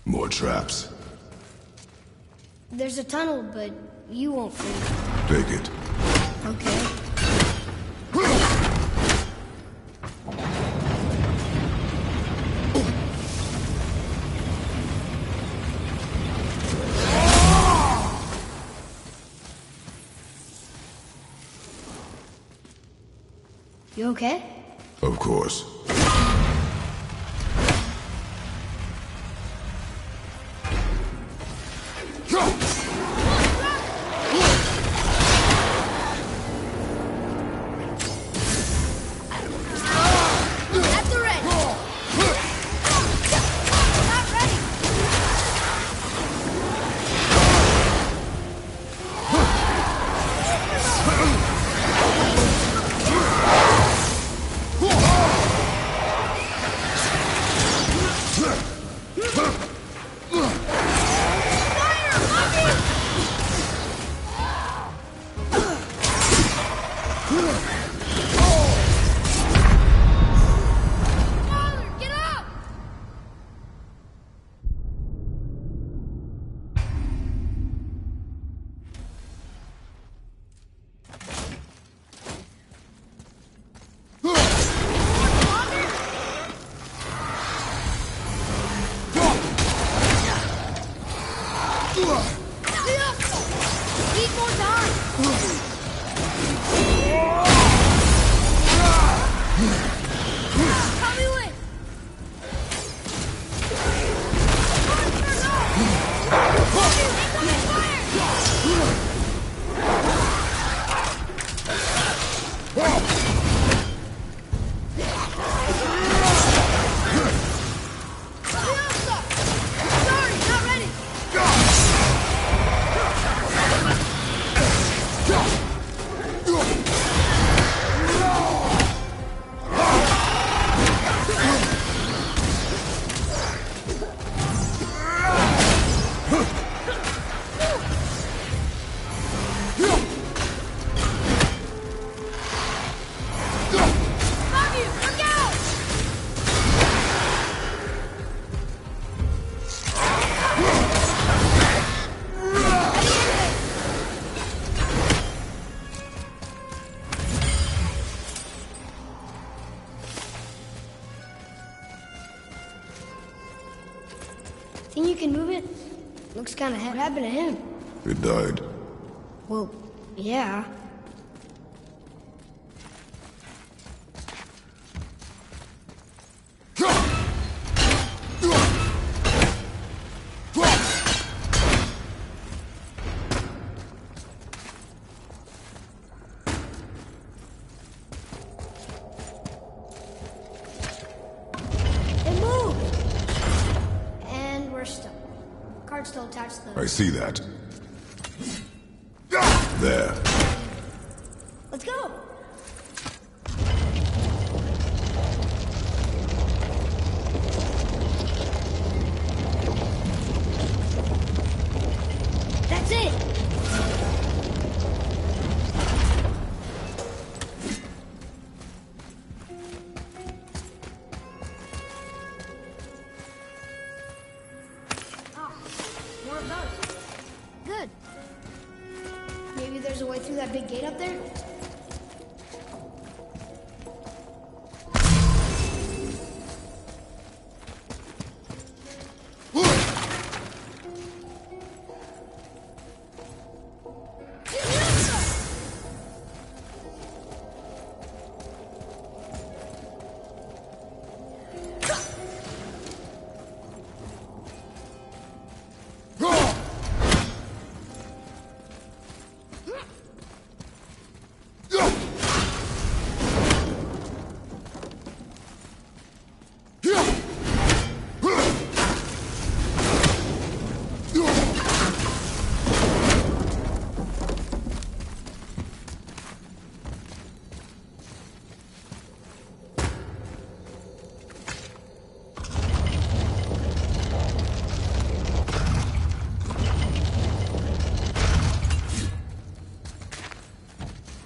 More traps. There's a tunnel, but you won't freeze. Take it. Okay. You okay? Of course. Think you can move it? Looks kinda heavy. What happened to him? It died. Well, yeah. Still attached to the... I see that. There. Let's go! That's it! Good. Maybe there's a way through that big gate up there?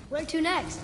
Where to next?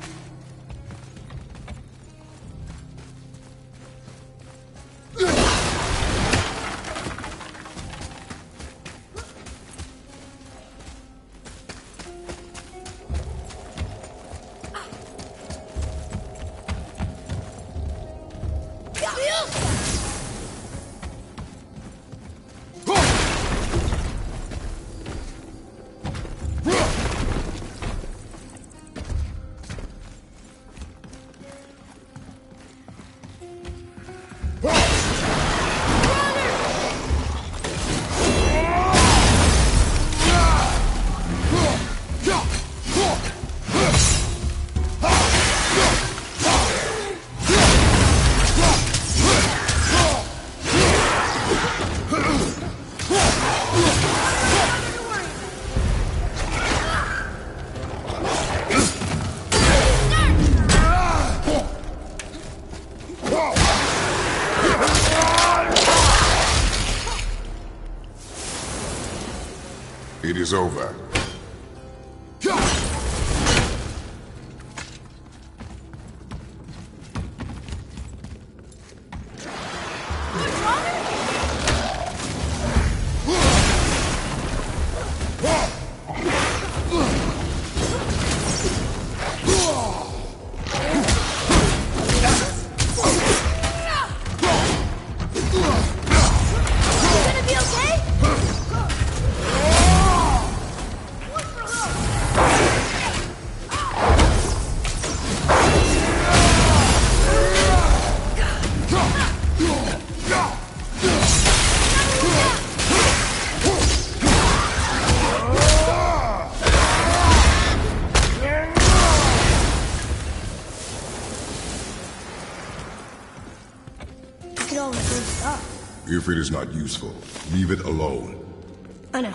It is over. If it is not useful, leave it alone. I know.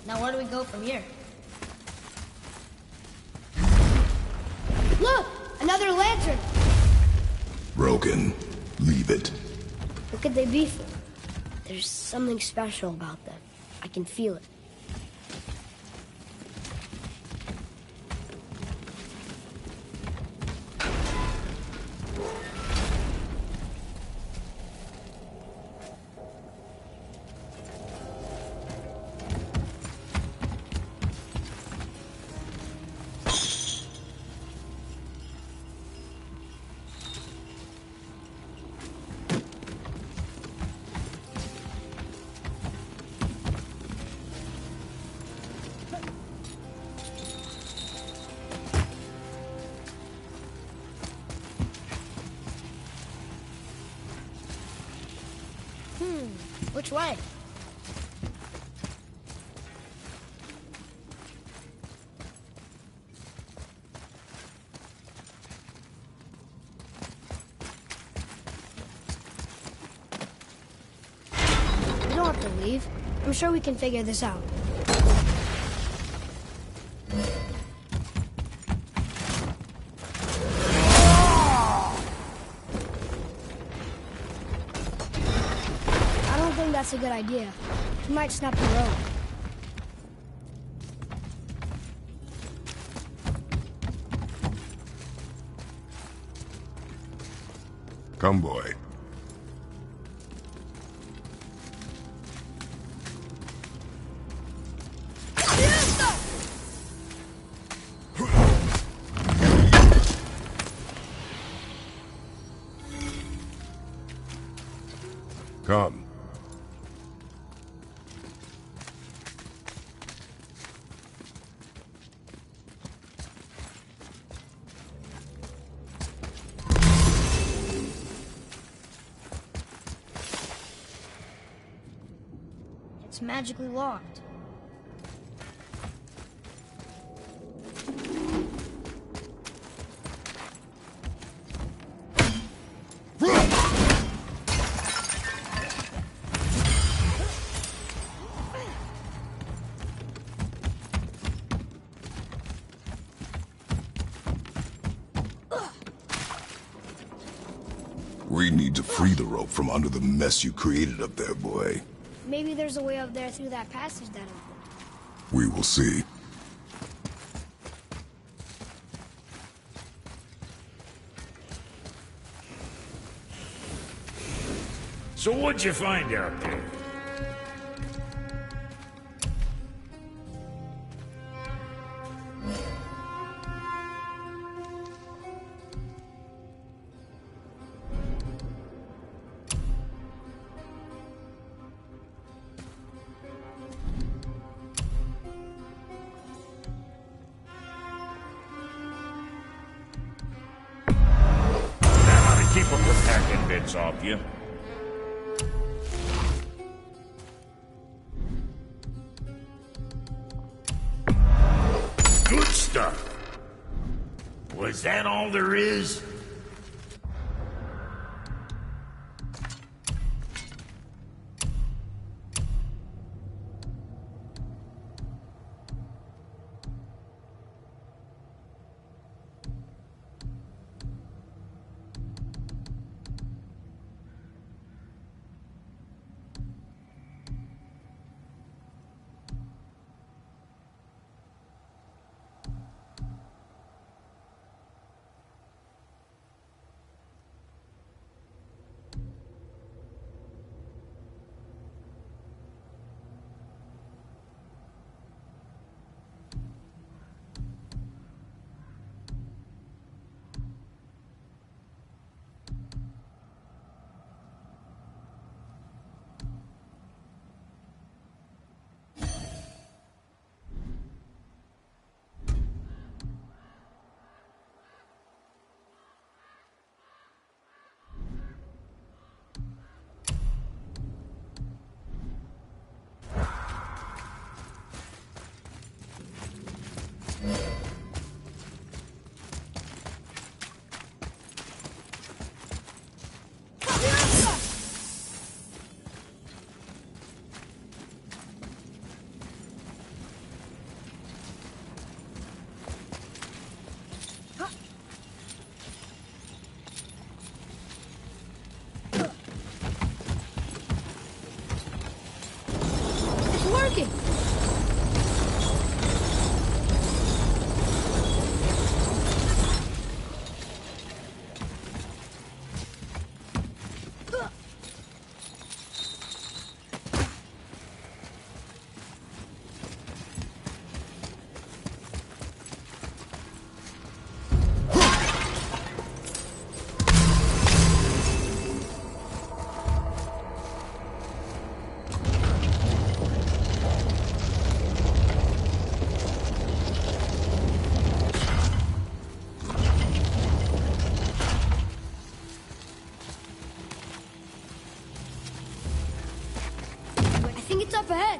Now where do we go from here? Look! Another lantern! Broken. Leave it. What could they be for? There's something special about them. I can feel it. Which way? We don't have to leave. I'm sure we can figure this out. That's a good idea. He might snap the rope. Come, boy. Come. magically locked. We need to free the rope from under the mess you created up there, boy. Maybe there's a way up there through that passage that opened. We will see. So what'd you find out there? Keep up the packing bits off you. Good stuff. Was that all there is? Up ahead.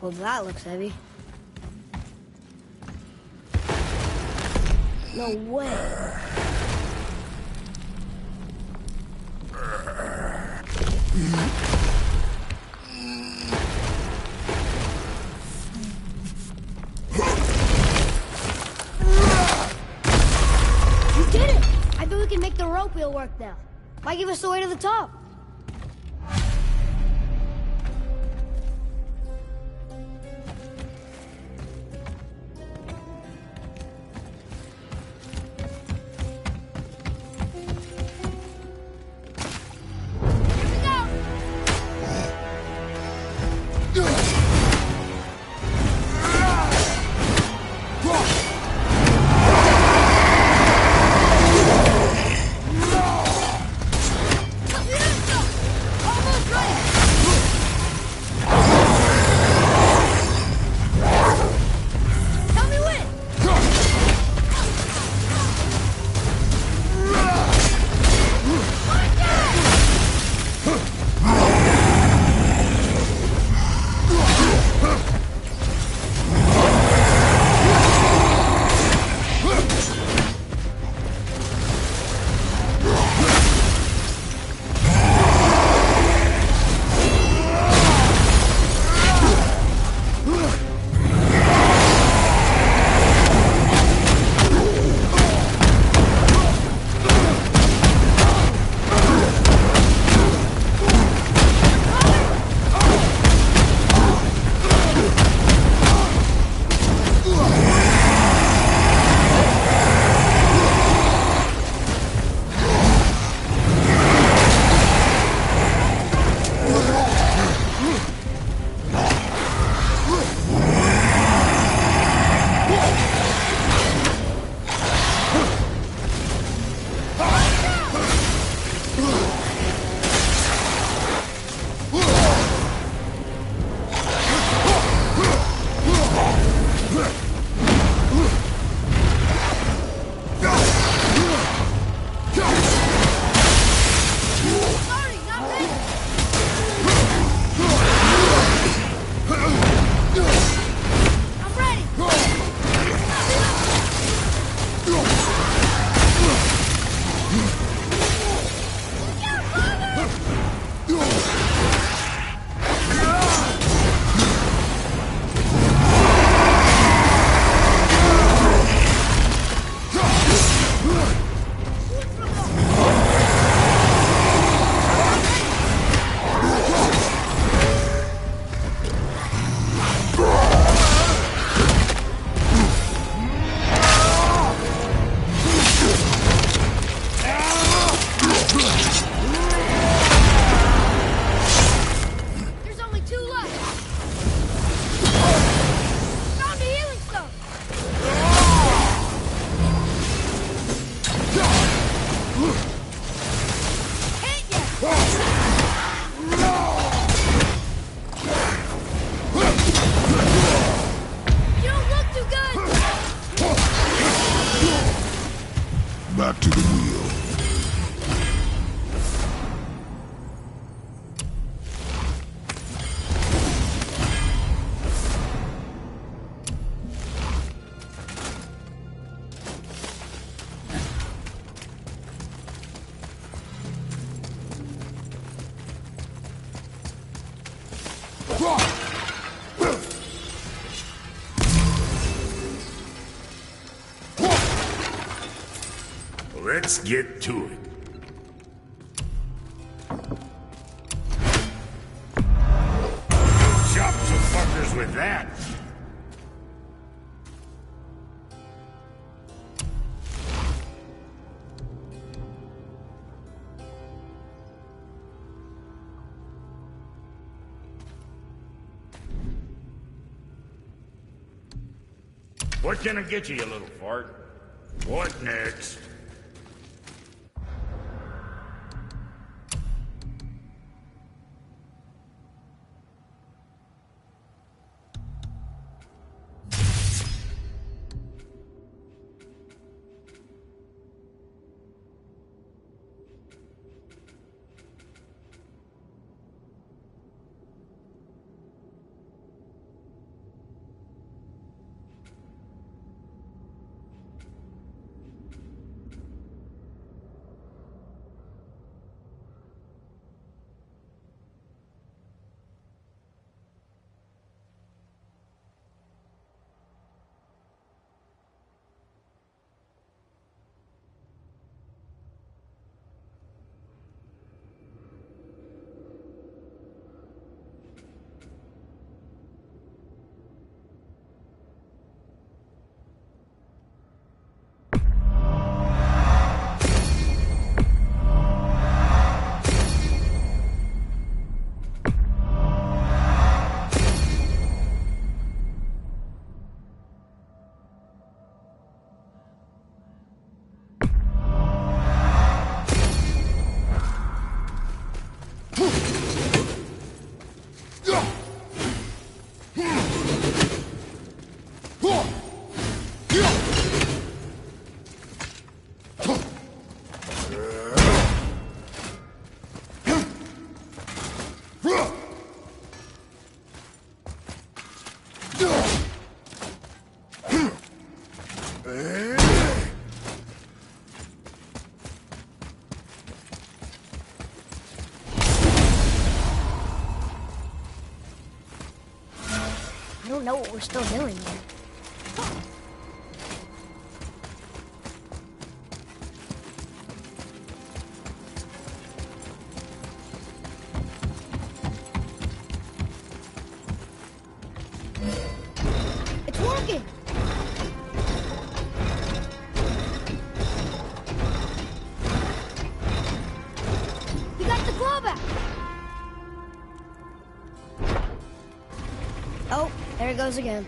Well, that looks heavy. No way. You did it! I bet we can make the rope wheel work now. Might give us the way to the top. Let's get to it. Chop some fuckers with that. What can I get you, you little fart? What next? I don't know what we're still doing here. It's working! We got the claw back! Oh, there it goes again.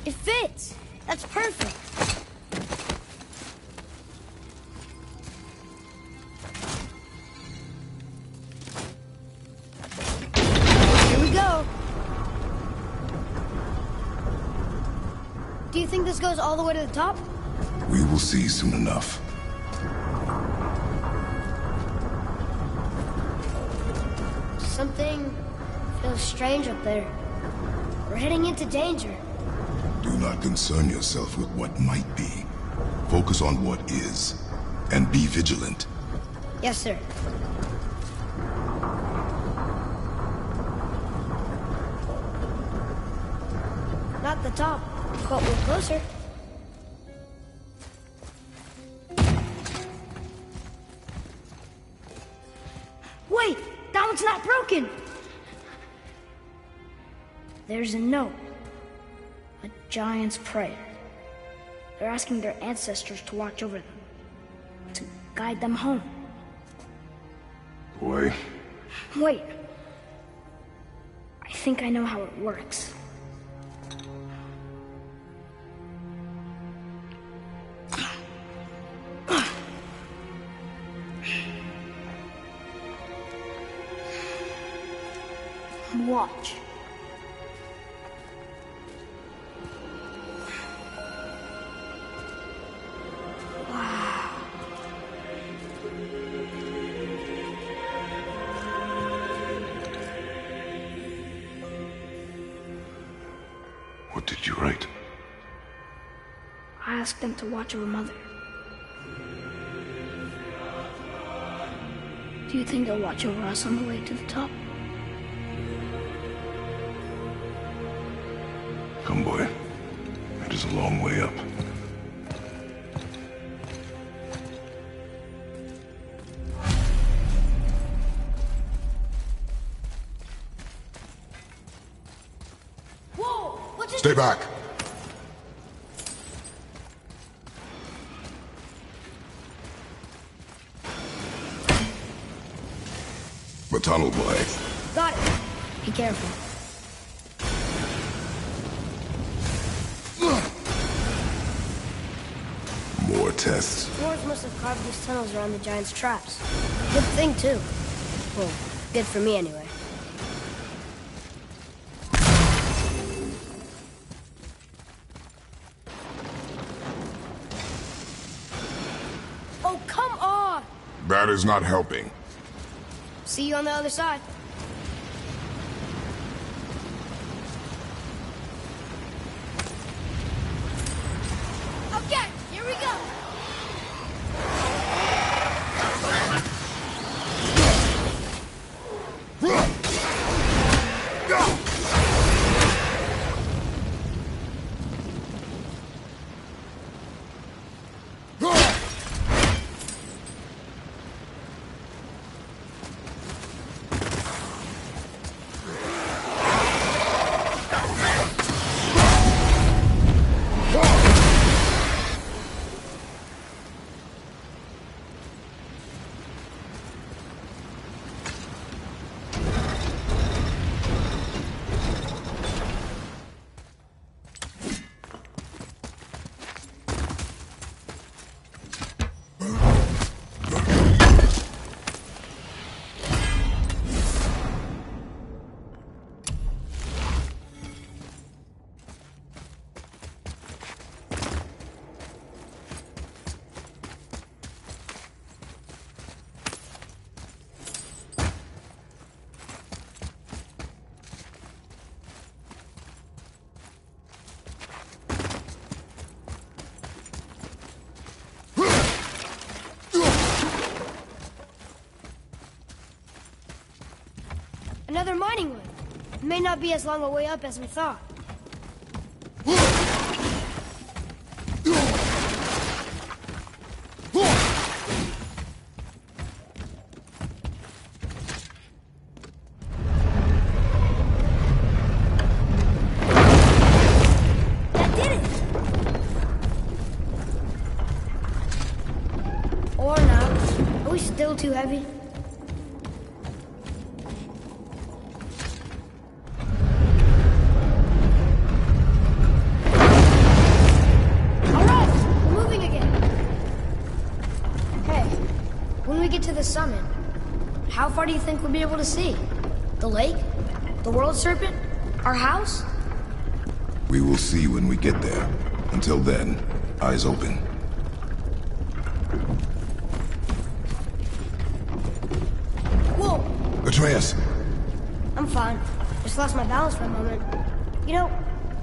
It fits! That's perfect! Here we go! Do you think this goes all the way to the top? We will see soon enough. Something feels strange up there. We're heading into danger. Do not concern yourself with what might be. Focus on what is, and be vigilant. Yes, sir. Not the top, but we're closer. Wait! That one's not broken! There's a note. A giant's prayer. They're asking their ancestors to watch over them. To guide them home. Boy, Wait. I think I know how it works. Watch. What did you write? I asked them to watch over Mother. Do you think they'll watch over us on the way to the top? Come, boy. It is a long way up. Whoa! What just... Stay back! The tunnel, boy. Got it. Be careful. More tests. Dwarves must have carved these tunnels around the giant's traps. Good thing, too. Well, good for me, anyway. Oh, come on! That is not helping. See you on the other side. Okay, here we go. Another mining room. It may not be as long a way up as we thought. That did it! Or not. Are we still too heavy? To the summit. How far do you think we'll be able to see? The lake? The world serpent? Our house? We will see when we get there. Until then, eyes open. Whoa! Atreus! I'm fine. Just lost my balance for a moment. You know,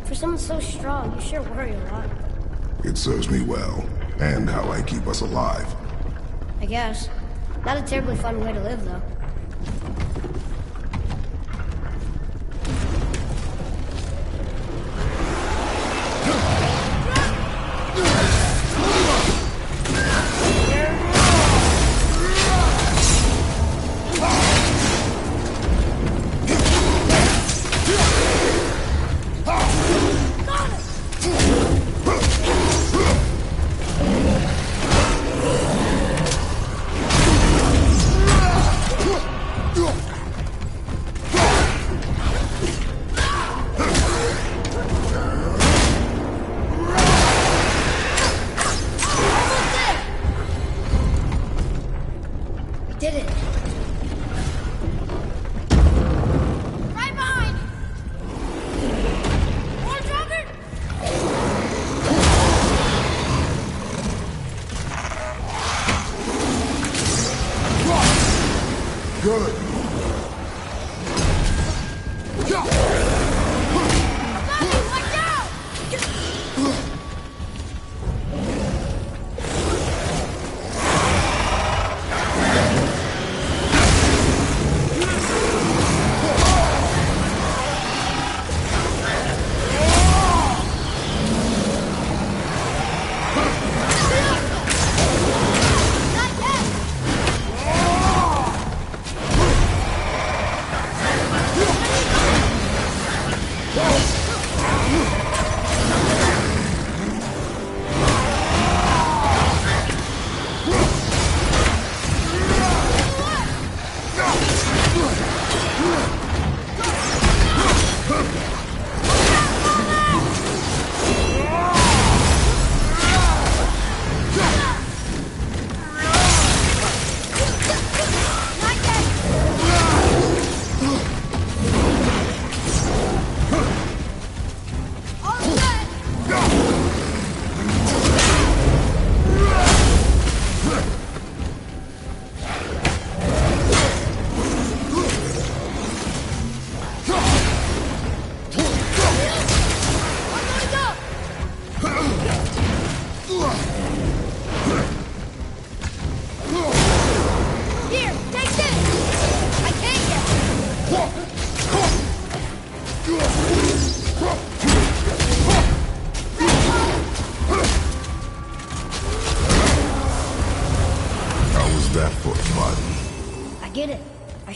for someone so strong, you sure worry a lot. It serves me well, and how I keep us alive. I guess. Not a terribly fun way to live, though.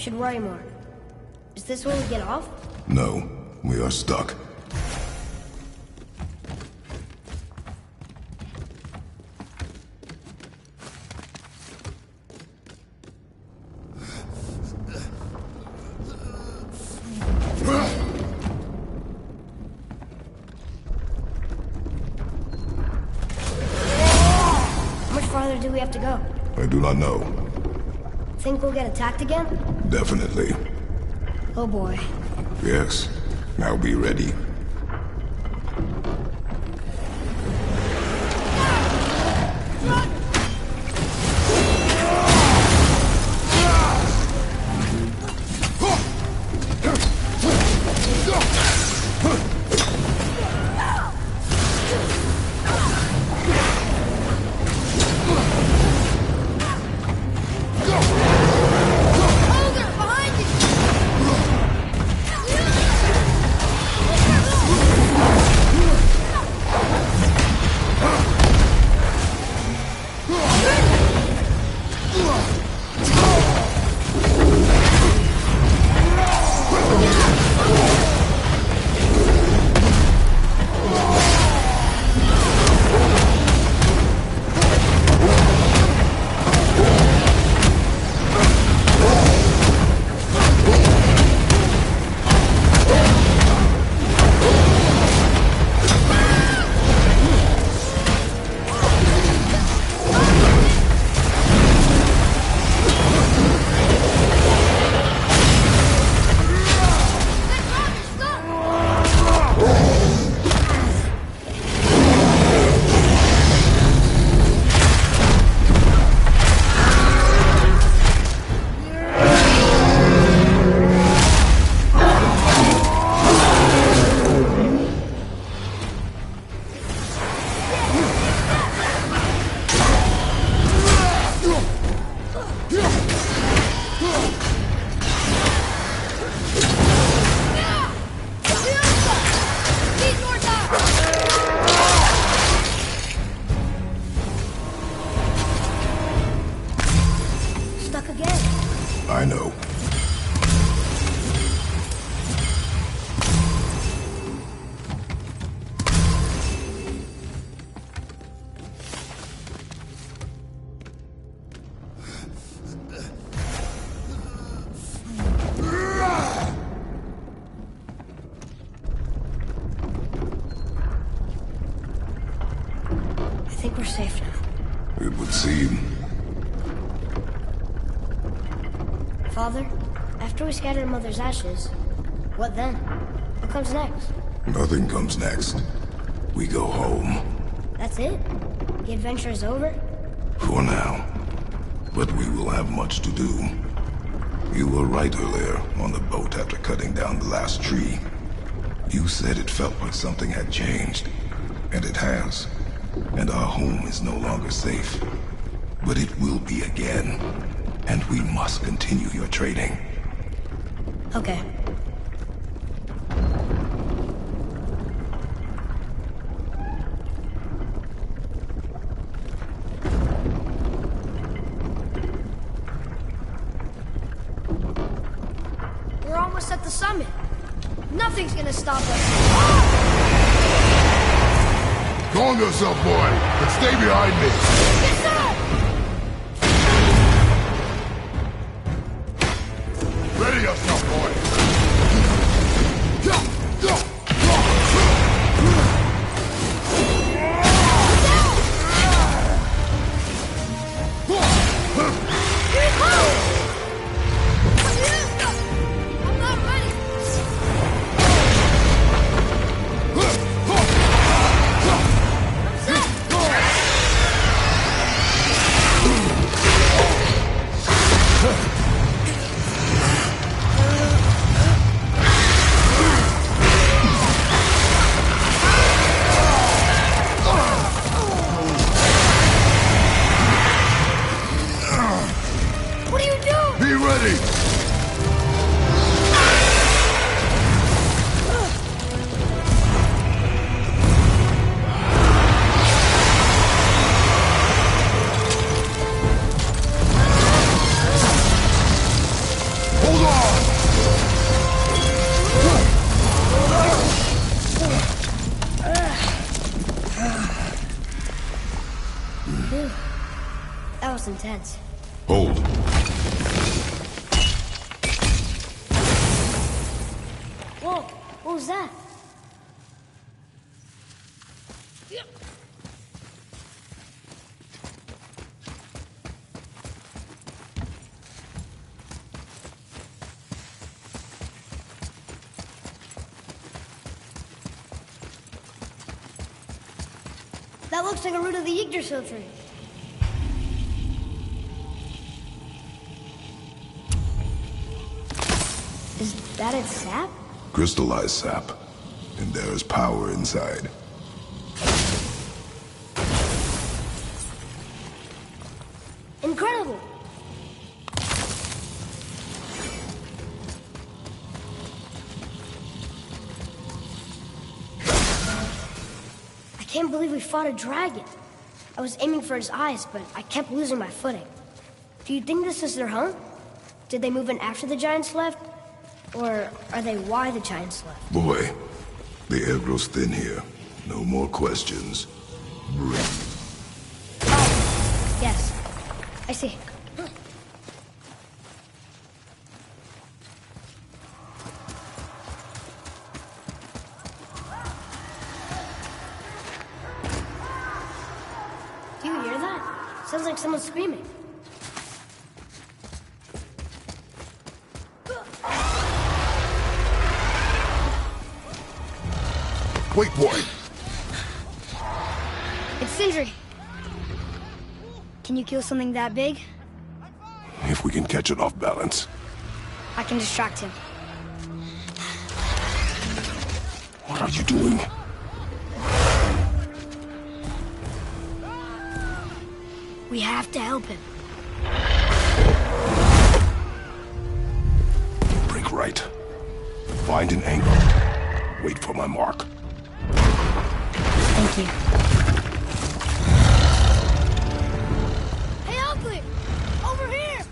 should worry more. Is this where we get off? No, we are stuck. How much farther do we have to go? I do not know. Think we'll get attacked again? Definitely. Oh boy. Yes. Now be ready. I know. I think we're safe now. It would seem. Father, after we scatter Mother's ashes, what then? What comes next? Nothing comes next. We go home. That's it? The adventure is over? For now. But we will have much to do. You were right earlier on the boat after cutting down the last tree. You said it felt like something had changed. And it has. And our home is no longer safe. But it will be again. And we must continue your training. Okay. We're almost at the summit. Nothing's gonna stop us. Calm yourself, boy, but stay behind me. Yes, sir! Ready yourself, boy. Here he comes! I'm not ready. I'm set. looks intense. Hold. Whoa, what was that? That looks like a root of the Yggdrasil tree. Is that its sap? Crystallized sap. And there's power inside. Incredible! I can't believe we fought a dragon. I was aiming for his eyes, but I kept losing my footing. Do you think this is their home? Did they move in after the giants left? Or are they why the giants left? Boy, the air grows thin here. No more questions. Breathe. Oh, yes. I see. Do you hear that? Sounds like someone screaming. Wait, boy. It's Sindri. Can you kill something that big? If we can catch it off balance. I can distract him. What are you doing? We have to help him. Break right. Find an angle. Wait for my mark. Thank you. Hey, Ugly! Over here!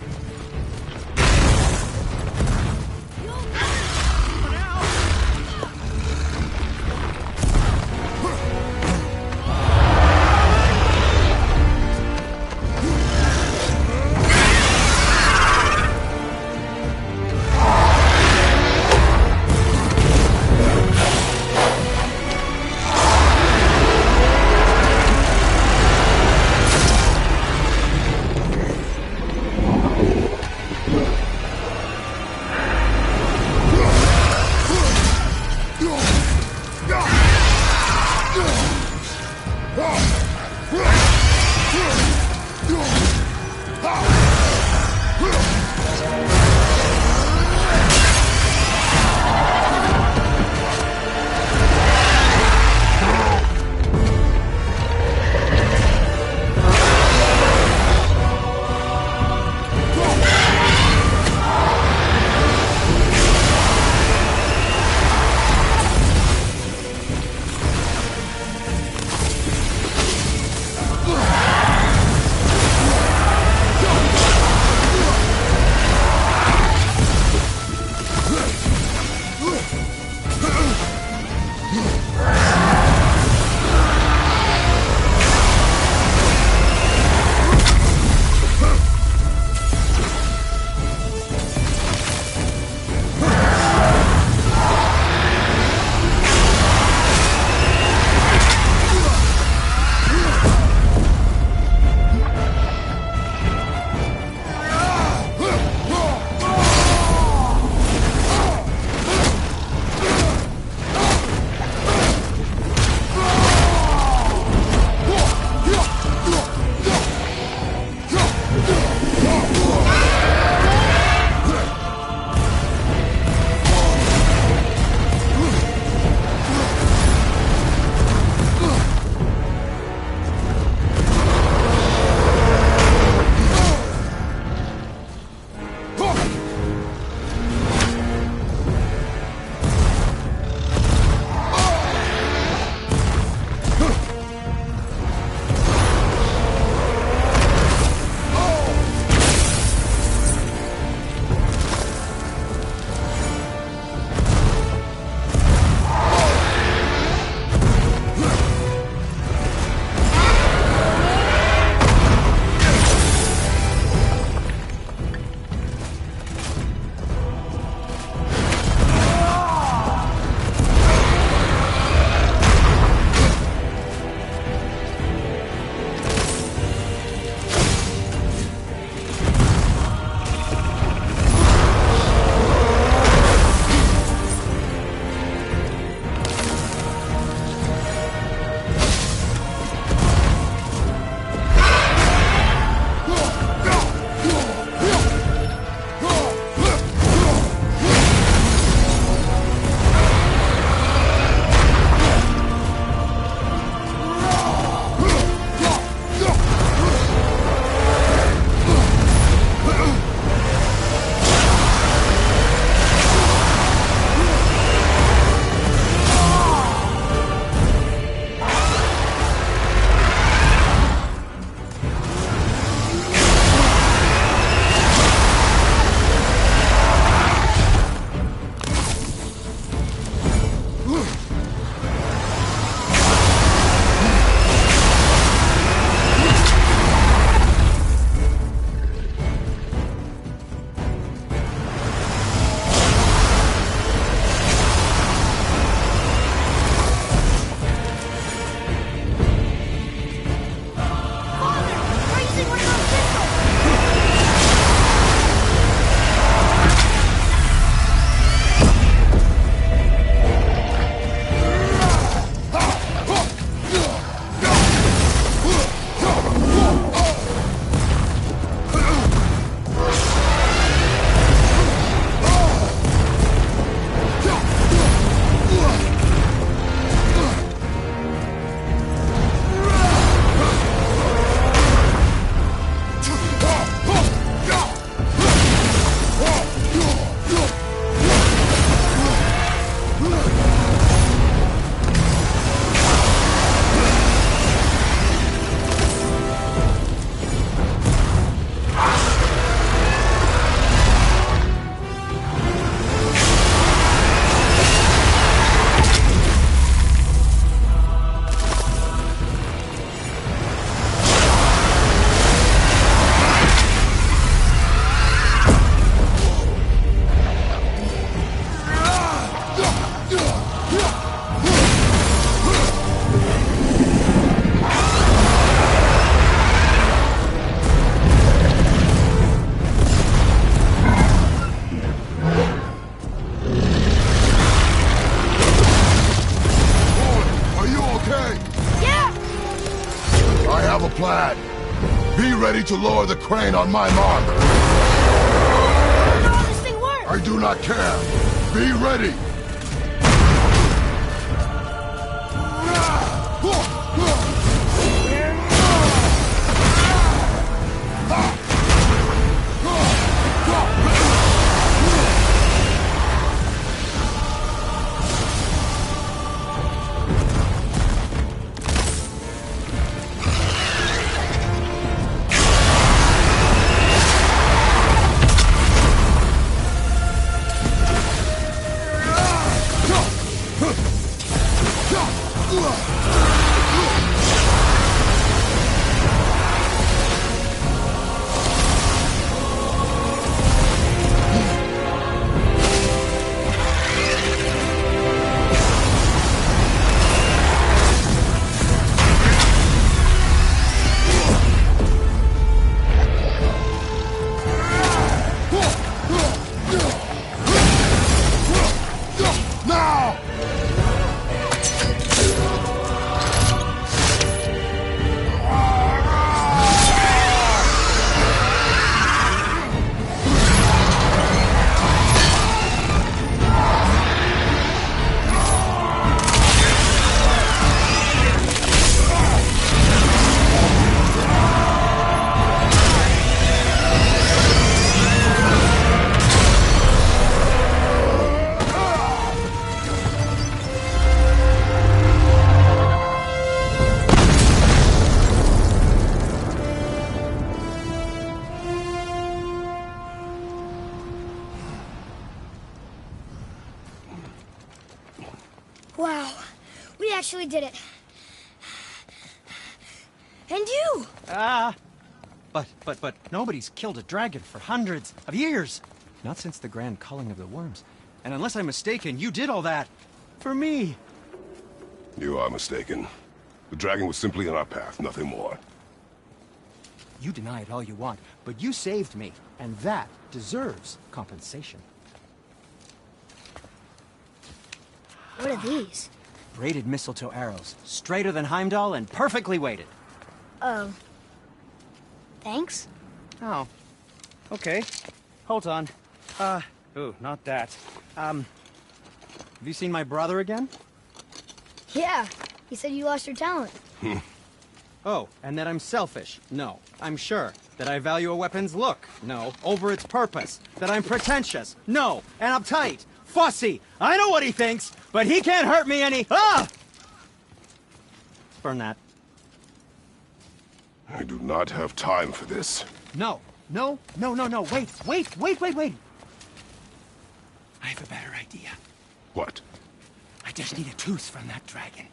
clad. Be ready to lower the crane on my mark. How will this thing work? I do not care. Be ready. Wow, we actually did it. And you! But nobody's killed a dragon for hundreds of years. Not since the grand culling of the worms. And unless I'm mistaken, you did all that for me. You are mistaken. The dragon was simply in our path, nothing more. You deny it all you want, but you saved me, and that deserves compensation. What are these? Braided mistletoe arrows, straighter than Heimdall and perfectly weighted. Oh. Thanks? Oh. Okay. Hold on. Ooh, not that. Have you seen my brother again? Yeah, he said you lost your talent. Oh, and that I'm selfish? No, I'm sure. That I value a weapon's look? No, over its purpose. That I'm pretentious? No, and uptight. Fussy! I know what he thinks, but he can't hurt me any— Ah! Burn that. I do not have time for this. No. Wait. I have a better idea. What? I just need a tooth from that dragon.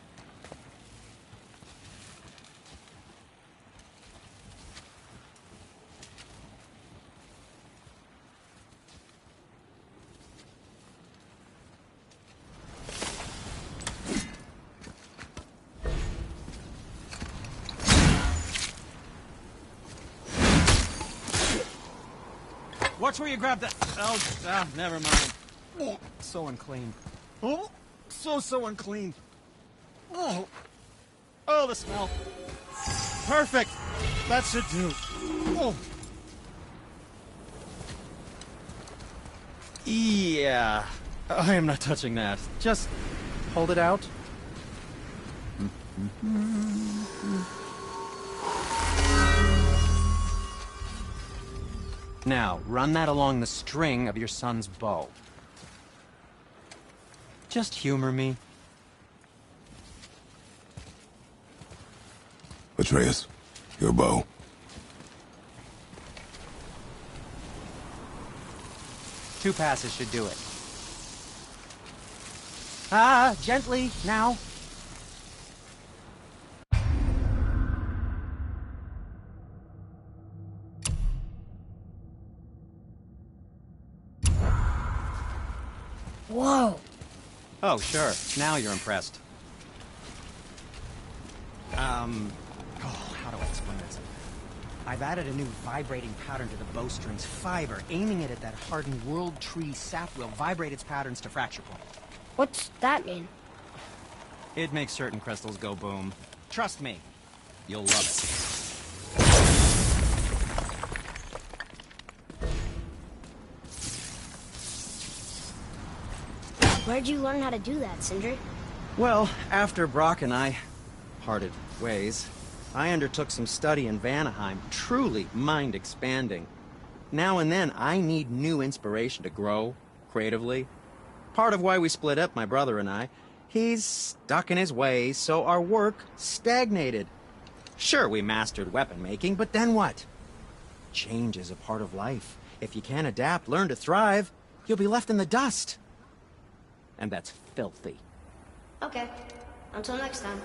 Watch where you grab that. Oh, never mind. Oh, so unclean. Oh, so unclean. Oh, the smell. Perfect. That should do. Oh. Yeah. I am not touching that. Just hold it out. Now, run that along the string of your son's bow. Just humor me. Atreus, your bow. Two passes should do it. Gently, now. Whoa. Oh, sure. Now you're impressed. How do I explain this? I've added a new vibrating pattern to the bowstring's fiber, aiming it at that hardened world tree sap will vibrate its patterns to fracture point. What's that mean? It makes certain crystals go boom. Trust me. You'll love it. Where'd you learn how to do that, Sindri? Well, after Brock and I parted ways, I undertook some study in Vanaheim, truly mind-expanding. Now and then, I need new inspiration to grow creatively. Part of why we split up, my brother and I. He's stuck in his ways, so our work stagnated. Sure, we mastered weapon making, but then what? Change is a part of life. If you can't adapt, learn to thrive, you'll be left in the dust. And that's filthy. Okay. Until next time.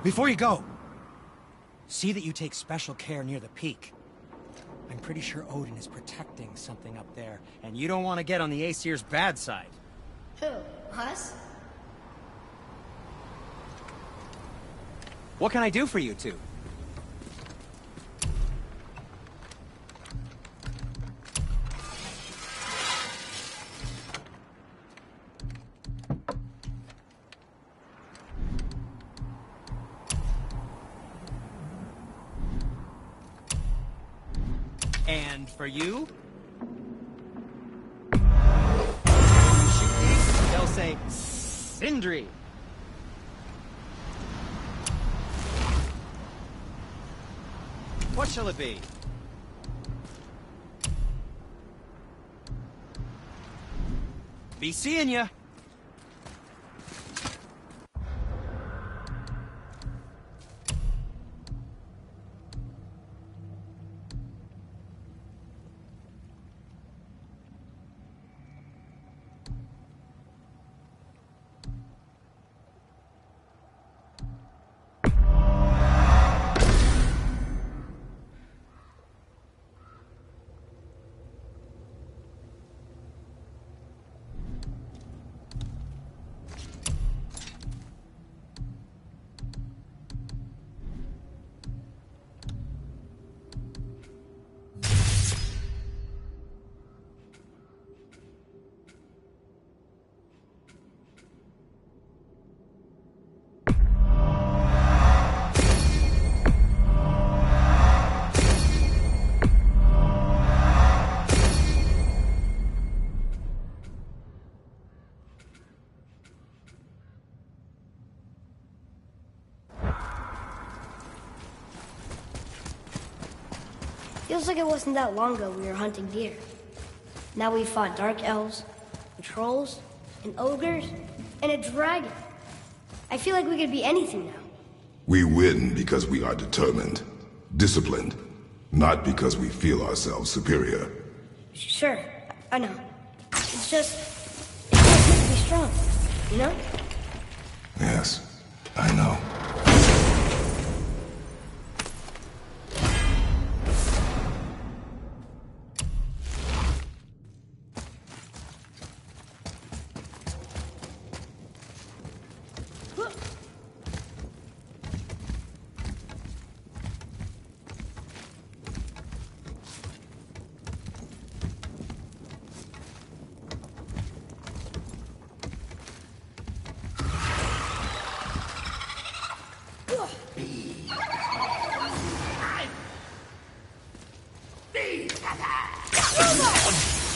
Before you go, see that you take special care near the peak. I'm pretty sure Odin is protecting something up there, and you don't want to get on the Aesir's bad side. Who? Us? What can I do for you two? And for you? Shooting, they'll say, Sindri. What shall it be? Be seeing ya. Feels like it wasn't that long ago we were hunting deer. Now we fought dark elves, and trolls, and ogres, and a dragon. I feel like we could be anything now. We win because we are determined, disciplined, not because we feel ourselves superior. Sure, I know. It's just good to be strong, you know? Yes, I know.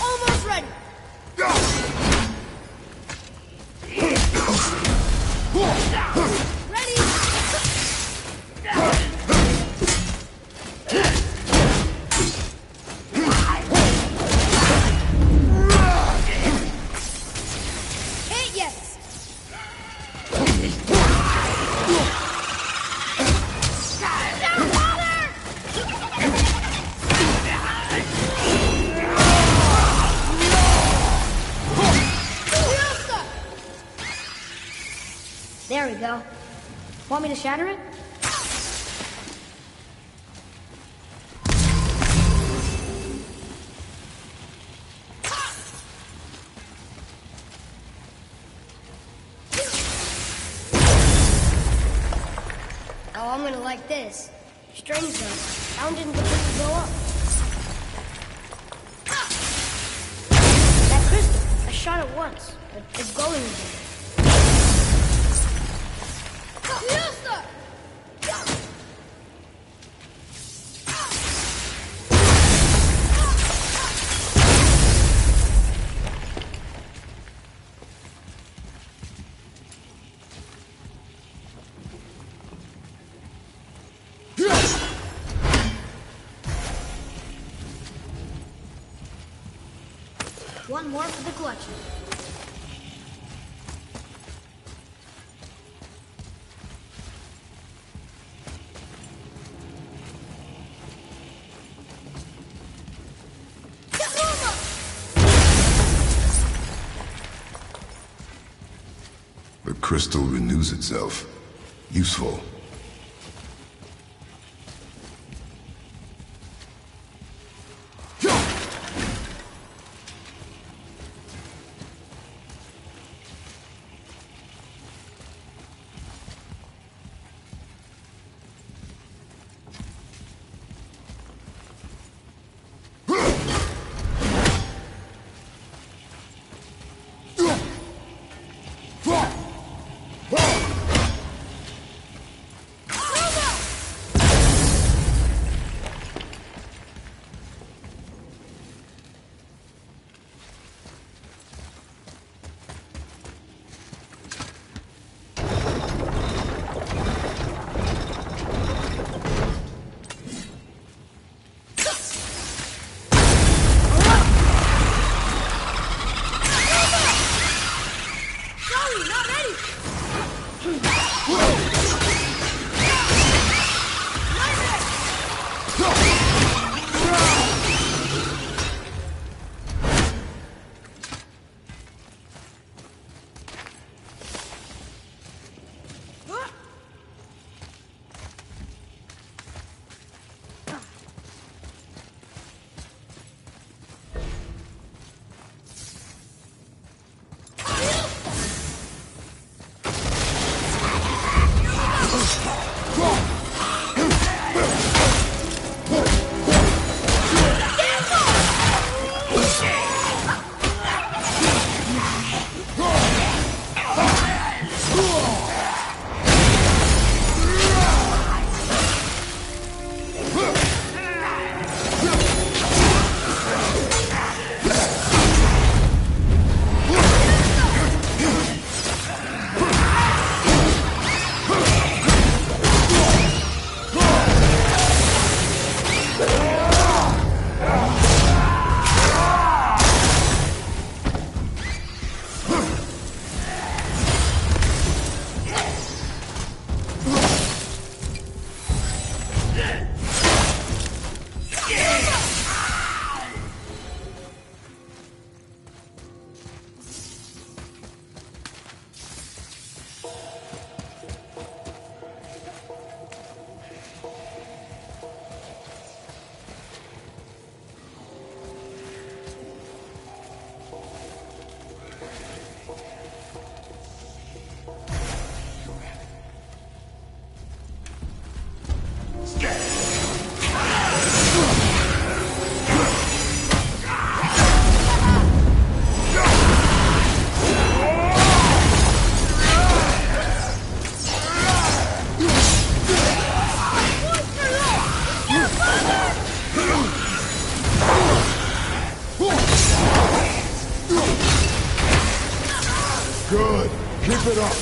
Almost ready! Ready! Hit yes! Down water! There we go. Want me to shatter it? Oh, I'm gonna like this. Strange though, sound didn't completely go up. That crystal, I shot it once, but it's glowing again. one more for the collection. The crystal renews itself. Useful. Good. Keep it up.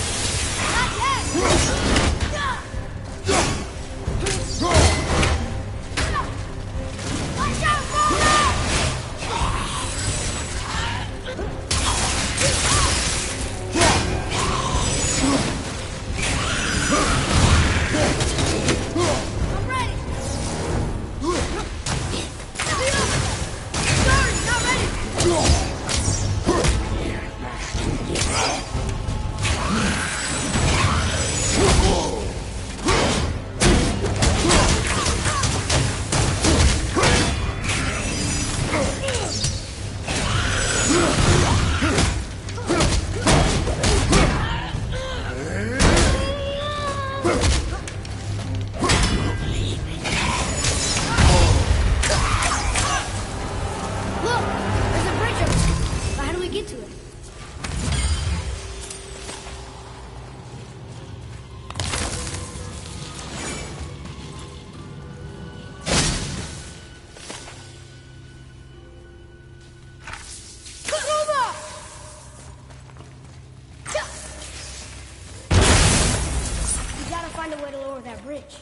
Find a way to lower that bridge.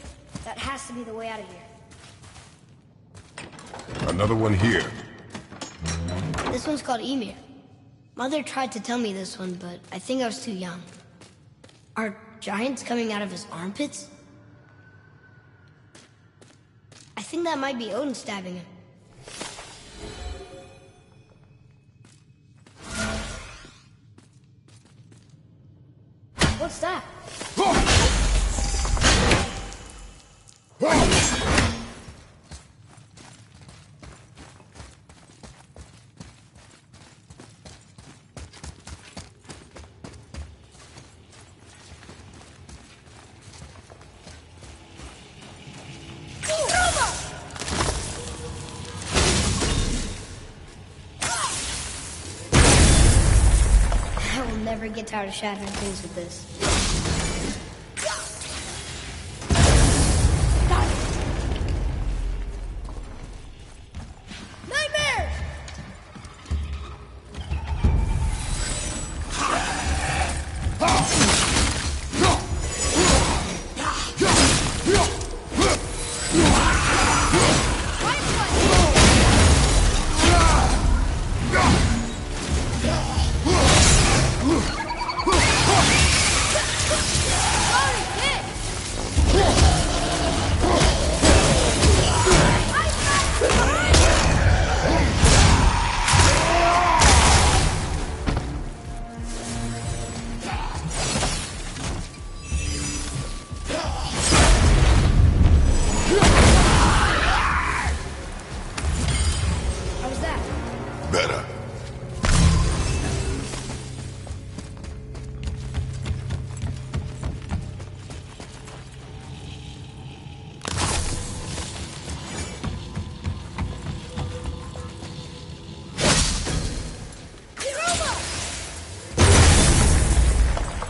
That has to be the way out of here. Another one here. This one's called Emir. Mother tried to tell me this one, but I think I was too young. Are giants coming out of his armpits? I think that might be Odin stabbing him. What's that? I will never get tired of shattering things with this.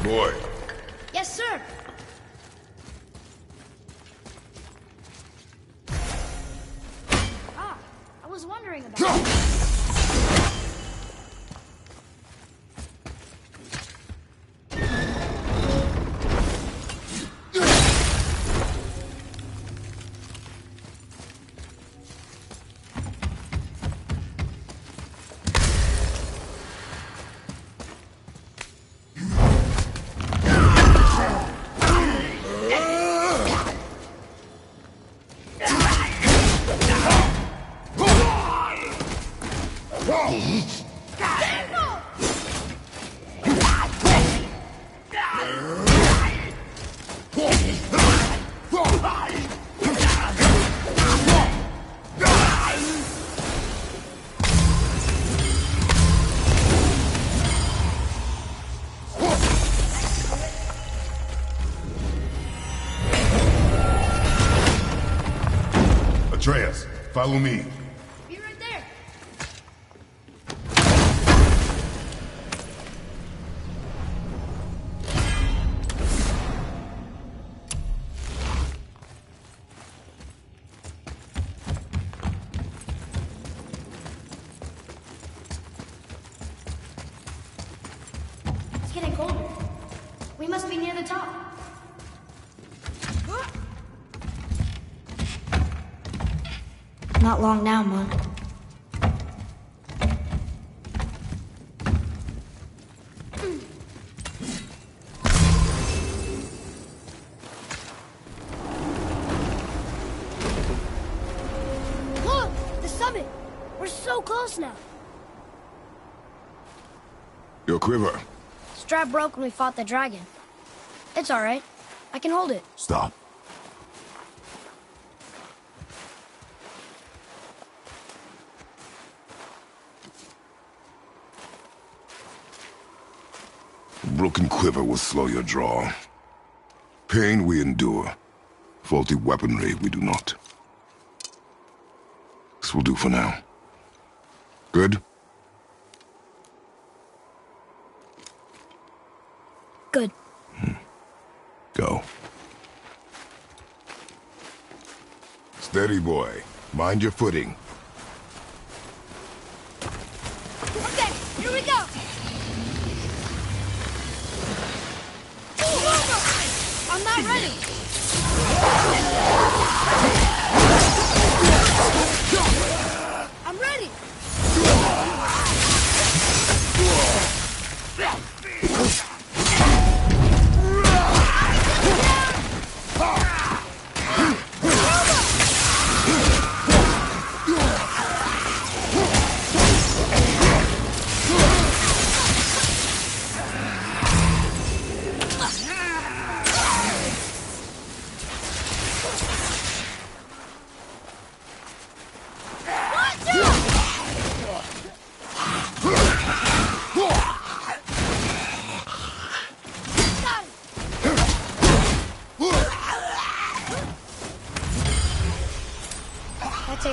Boy. Yes, sir. Ah, I was wondering about it. Atreus, follow me. Be right there. It's getting colder. We must be near the top. Not long now, Mom. Look! The summit! We're so close now. Your quiver. Strap broke when we fought the dragon. It's all right. I can hold it. Stop. A broken quiver will slow your draw. Pain we endure. Faulty weaponry we do not. This will do for now. Good? Good. Go. Steady, boy. Mind your footing. Okay, here we go! I'm not ready! I'm ready!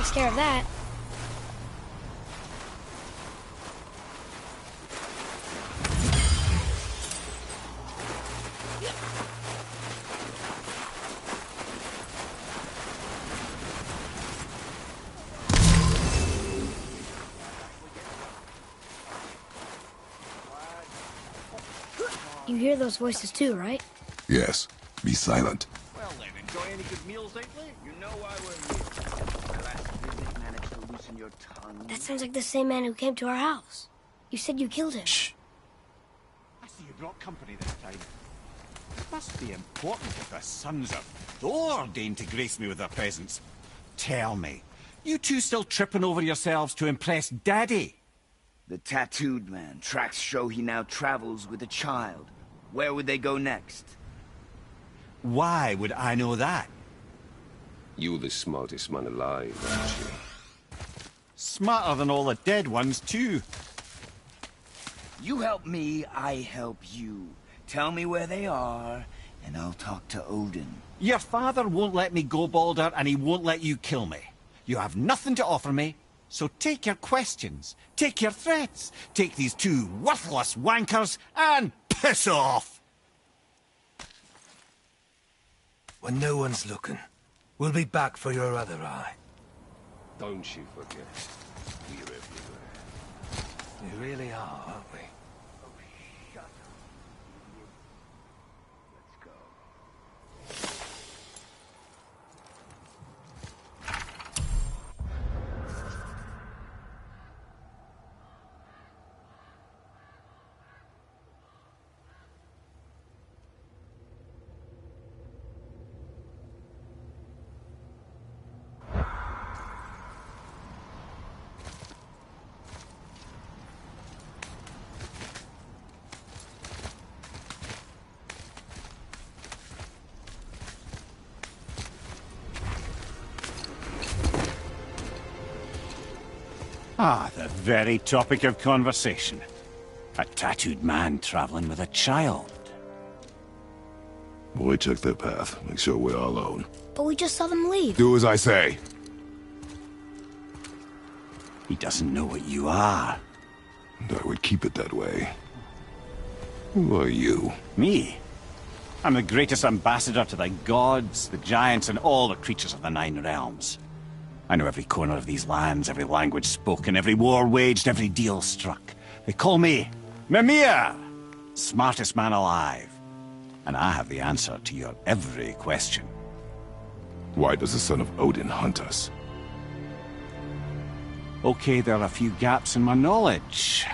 takes care of that. You hear those voices too, right? Yes. Be silent. Well then, enjoy any good meals lately? You know why we're here. My last visit managed to loosen your tongue. That sounds like the same man who came to our house. You said you killed him. Shh. I see you brought company this time. It must be important if the sons of Thor deign to grace me with their presence. Tell me, you two still tripping over yourselves to impress Daddy? The tattooed man. Tracks show he now travels with a child. Where would they go next? Why would I know that? You're the smartest man alive, aren't you? Smarter than all the dead ones, too. You help me, I help you. Tell me where they are, and I'll talk to Odin. Your father won't let me go, Baldur, and he won't let you kill me. You have nothing to offer me, so take your questions, take your threats, take these two worthless wankers, and piss off! When no one's looking, we'll be back for your other eye. Don't you forget, we're everywhere. We really are, aren't we? Ah, the very topic of conversation. A tattooed man traveling with a child. Boy, check their path. Make sure we're all alone. But we just saw them leave. Do as I say. He doesn't know what you are. And I would keep it that way. Who are you? Me? I'm the greatest ambassador to the gods, the giants, and all the creatures of the Nine Realms. I know every corner of these lands, every language spoken, every war waged, every deal struck. They call me Mimir, smartest man alive. And I have the answer to your every question. Why does the son of Odin hunt us? Okay, there are a few gaps in my knowledge.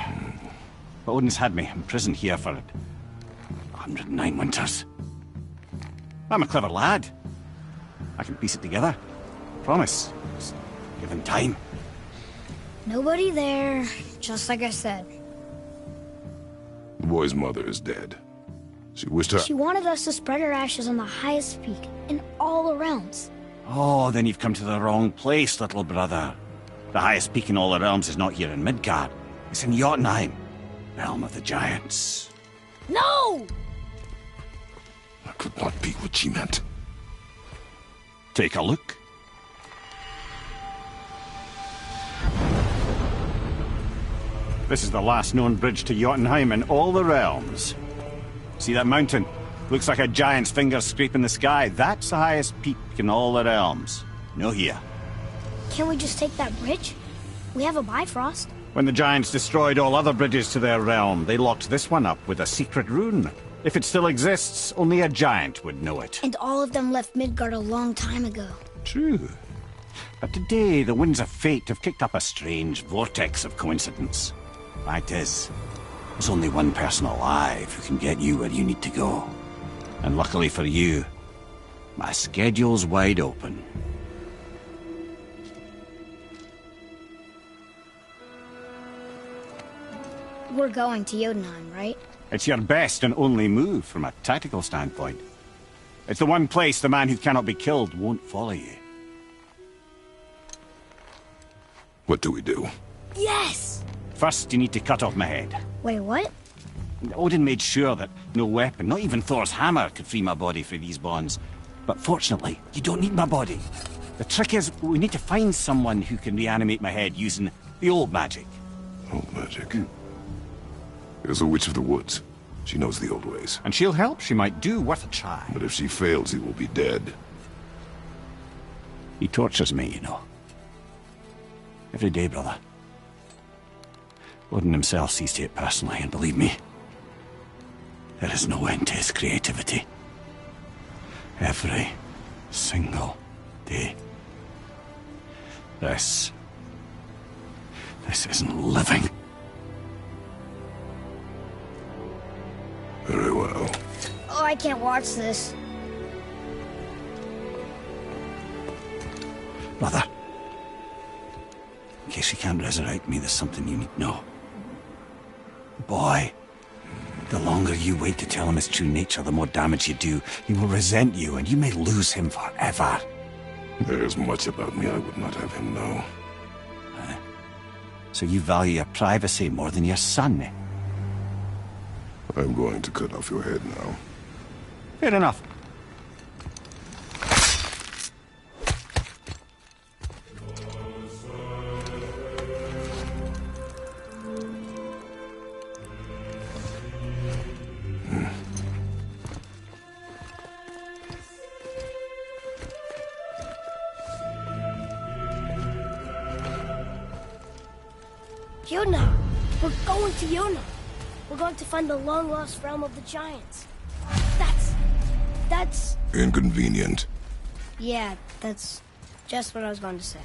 But Odin's had me imprisoned here for 109 winters. I'm a clever lad. I can piece it together. Promise. Just give him time. Nobody there, just like I said. The boy's mother is dead. She wished her... She wanted us to spread her ashes on the highest peak in all the realms. Oh, then you've come to the wrong place, little brother. The highest peak in all the realms is not here in Midgard. It's in Jotunheim, realm of the giants. No! That could not be what she meant. Take a look. This is the last known bridge to Jotunheim in all the realms. See that mountain? Looks like a giant's finger scraping the sky. That's the highest peak in all the realms. No here. Can't we just take that bridge? We have a Bifrost. When the giants destroyed all other bridges to their realm, they locked this one up with a secret rune. If it still exists, only a giant would know it. And all of them left Midgard a long time ago. True. But today, the winds of fate have kicked up a strange vortex of coincidence. Fact is, there's only one person alive who can get you where you need to go. And luckily for you, my schedule's wide open. We're going to Jotunheim, right? It's your best and only move from a tactical standpoint. It's the one place the man who cannot be killed won't follow you. What do we do? Yes! First, you need to cut off my head. Wait, what? Odin made sure that no weapon, not even Thor's hammer, could free my body from these bonds. But fortunately, you don't need my body. The trick is, we need to find someone who can reanimate my head using the old magic. Old magic? There's a witch of the woods. She knows the old ways. And she'll help. She might do worth a try. But if she fails, he will be dead. He tortures me, you know. Every day, brother. Odin himself sees to it personally, and believe me, there is no end to his creativity. Every single day. This isn't living. Very well. Oh, I can't watch this. Brother, in case you can't resurrect me, there's something you need to know. Boy, the longer you wait to tell him his true nature, the more damage you do. He will resent you, and you may lose him forever. There's much about me I would not have him know. So you value your privacy more than your son, eh? I'm going to cut off your head now. Fair enough. Yuna! We're going to Yuna! We're going to find the long-lost realm of the Giants. That's... Inconvenient. Yeah, that's just what I was going to say.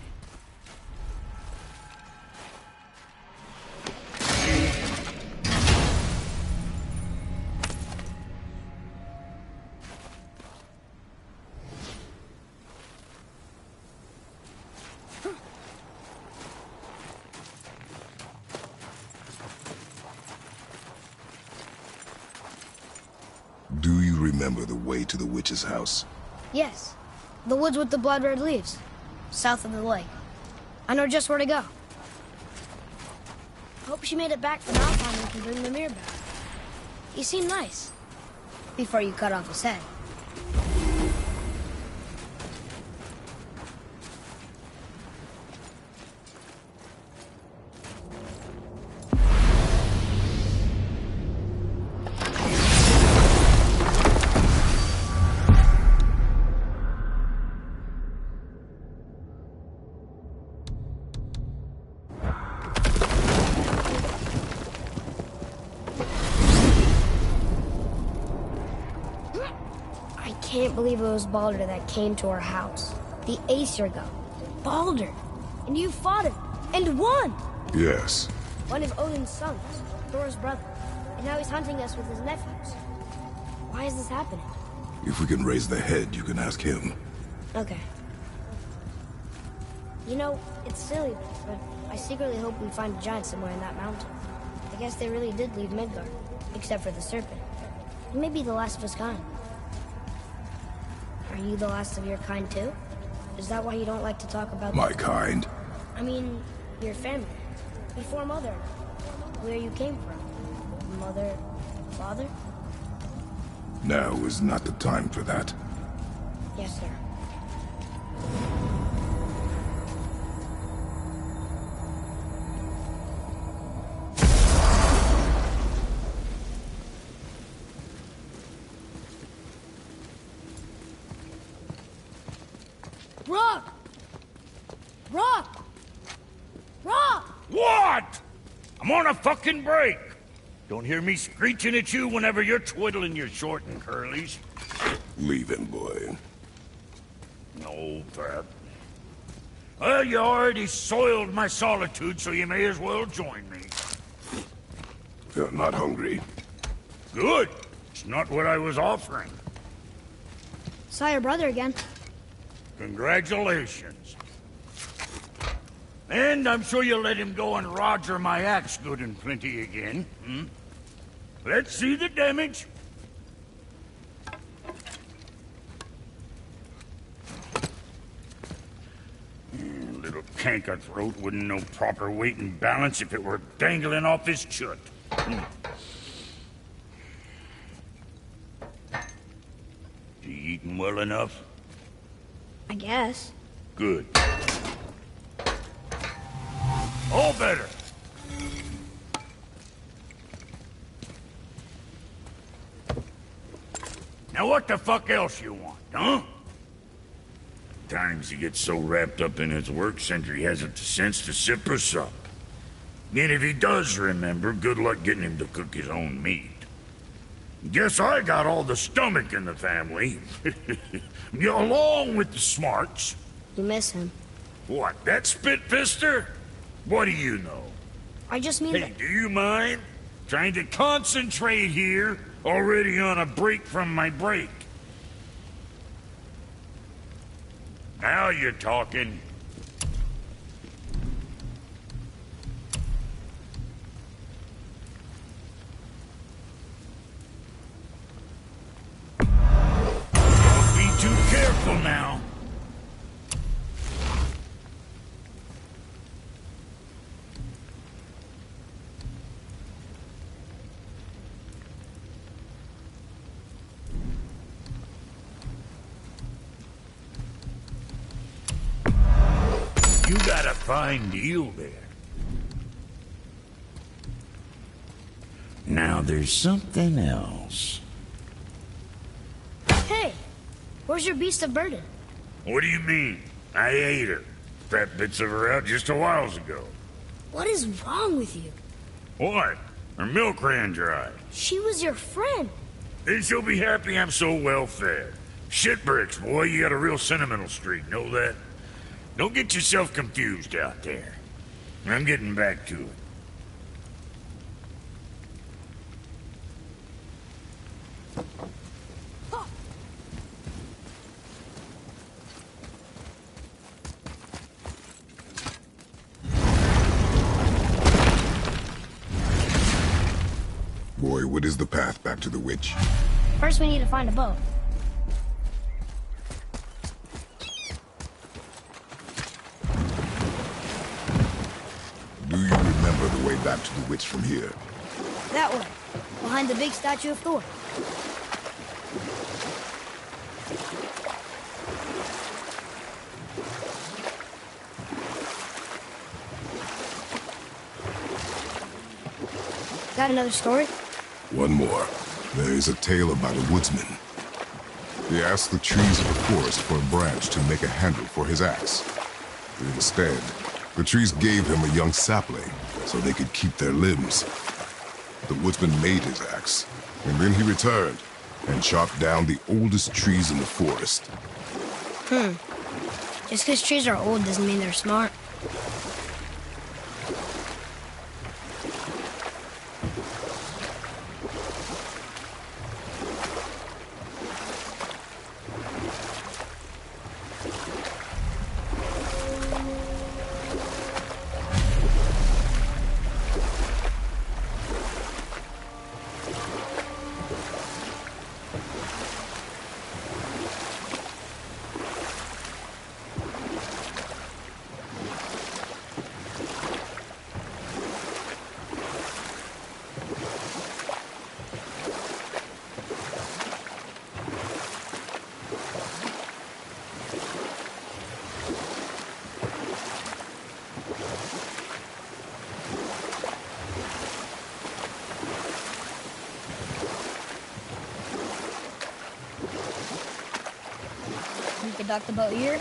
Do you remember the way to the witch's house? Yes. The woods with the blood-red leaves. South of the lake. I know just where to go. Hope she made it back from Alpine and can bring the mirror back. You seem nice. Before you cut off his head. I can't believe it was Baldur that came to our house. The Aesir god. Baldur! And you fought him! And won! Yes. One of Odin's sons, Thor's brother. And now he's hunting us with his nephews. Why is this happening? If we can raise the head, you can ask him. Okay. You know, it's silly, but I secretly hope we find a giant somewhere in that mountain. I guess they really did leave Midgard, except for the serpent. He may be the last of his kind. Are you the last of your kind, too? Is that why you don't like to talk about... My kind? I mean, your family. Before Mother. Where you came from. Mother... father? Now is not the time for that. Yes, sir. Rock! Rock! Rock! What? I'm on a fucking break. Don't hear me screeching at you whenever you're twiddling your short and curlies. Leave him, boy. No, Pat. Well, you already soiled my solitude, so you may as well join me. You're not hungry. Good. It's not what I was offering. Saw your brother again. Congratulations. And I'm sure you'll let him go and roger my axe good and plenty again, hmm? Let's see the damage. Little canker throat wouldn't know proper weight and balance if it were dangling off his chut. You eating well enough? I guess. Good. All better. Now what the fuck else you want, huh? Times he gets so wrapped up in his work, Sentry hasn't the sense to sip or sup. And if he does remember, good luck getting him to cook his own meat. Guess I got all the stomach in the family. Along with the smarts. You miss him. What, that spit-fister? What do you know? I just mean Hey, that... do you mind? Trying to concentrate here, already on a break from my break. Now you're talking. Don't be too careful now. You got a fine deal there. Now there's something else. Hey, where's your beast of burden? What do you mean? I ate her. Fat bits of her out just a while ago. What is wrong with you? What? Her milk ran dry. She was your friend. Then she'll be happy I'm so well fed. Shit bricks, boy, you got a real sentimental streak, know that? Don't get yourself confused out there. I'm getting back to it. Boy, what is the path back to the witch? First we need to find a boat. Do you remember the way back to the witch from here? That way, behind the big statue of Thor. Got another story? One more. There is a tale about a woodsman. He asked the trees of the forest for a branch to make a handle for his axe. Instead, the trees gave him a young sapling so they could keep their limbs. The woodsman made his axe, and then he returned and chopped down the oldest trees in the forest. Just because trees are old doesn't mean they're smart. We could dock the boat here.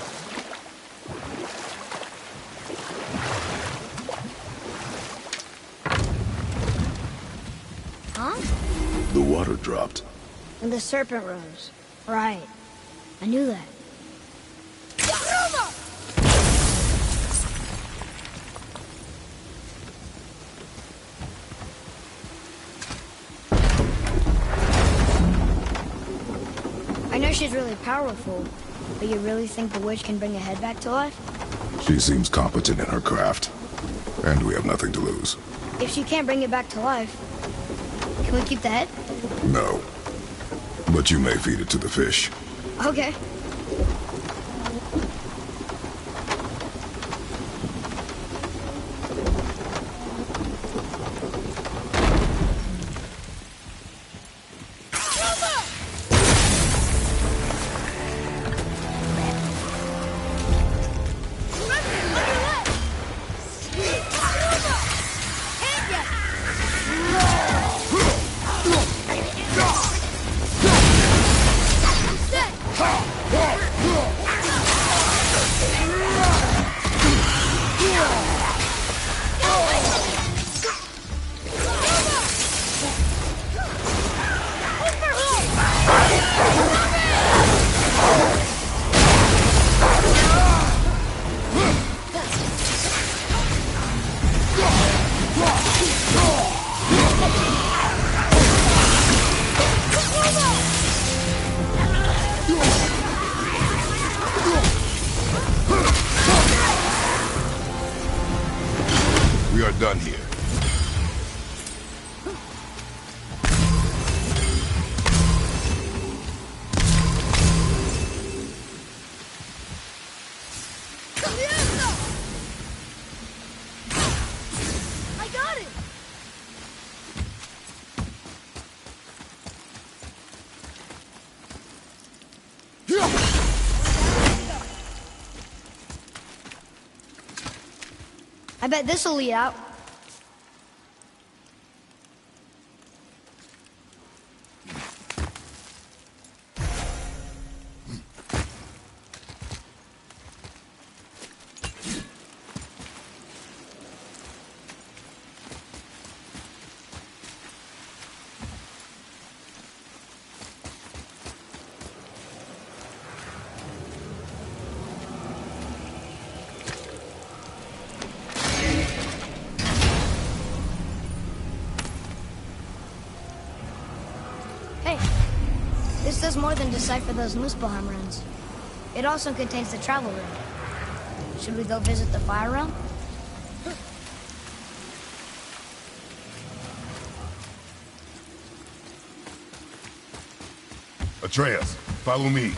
Huh? The water dropped. And the serpent rose. Right. I knew that. I know she's really powerful, but you really think the witch can bring a head back to life? She seems competent in her craft, and we have nothing to lose. If she can't bring it back to life, can we keep the head? No. But you may feed it to the fish. Okay. gun here. I got it! I bet this'll lead out. Hey, this does more than decipher those Muspelheim runes. It also contains the travel rune. Should we go visit the Fire Realm? Atreus, follow me.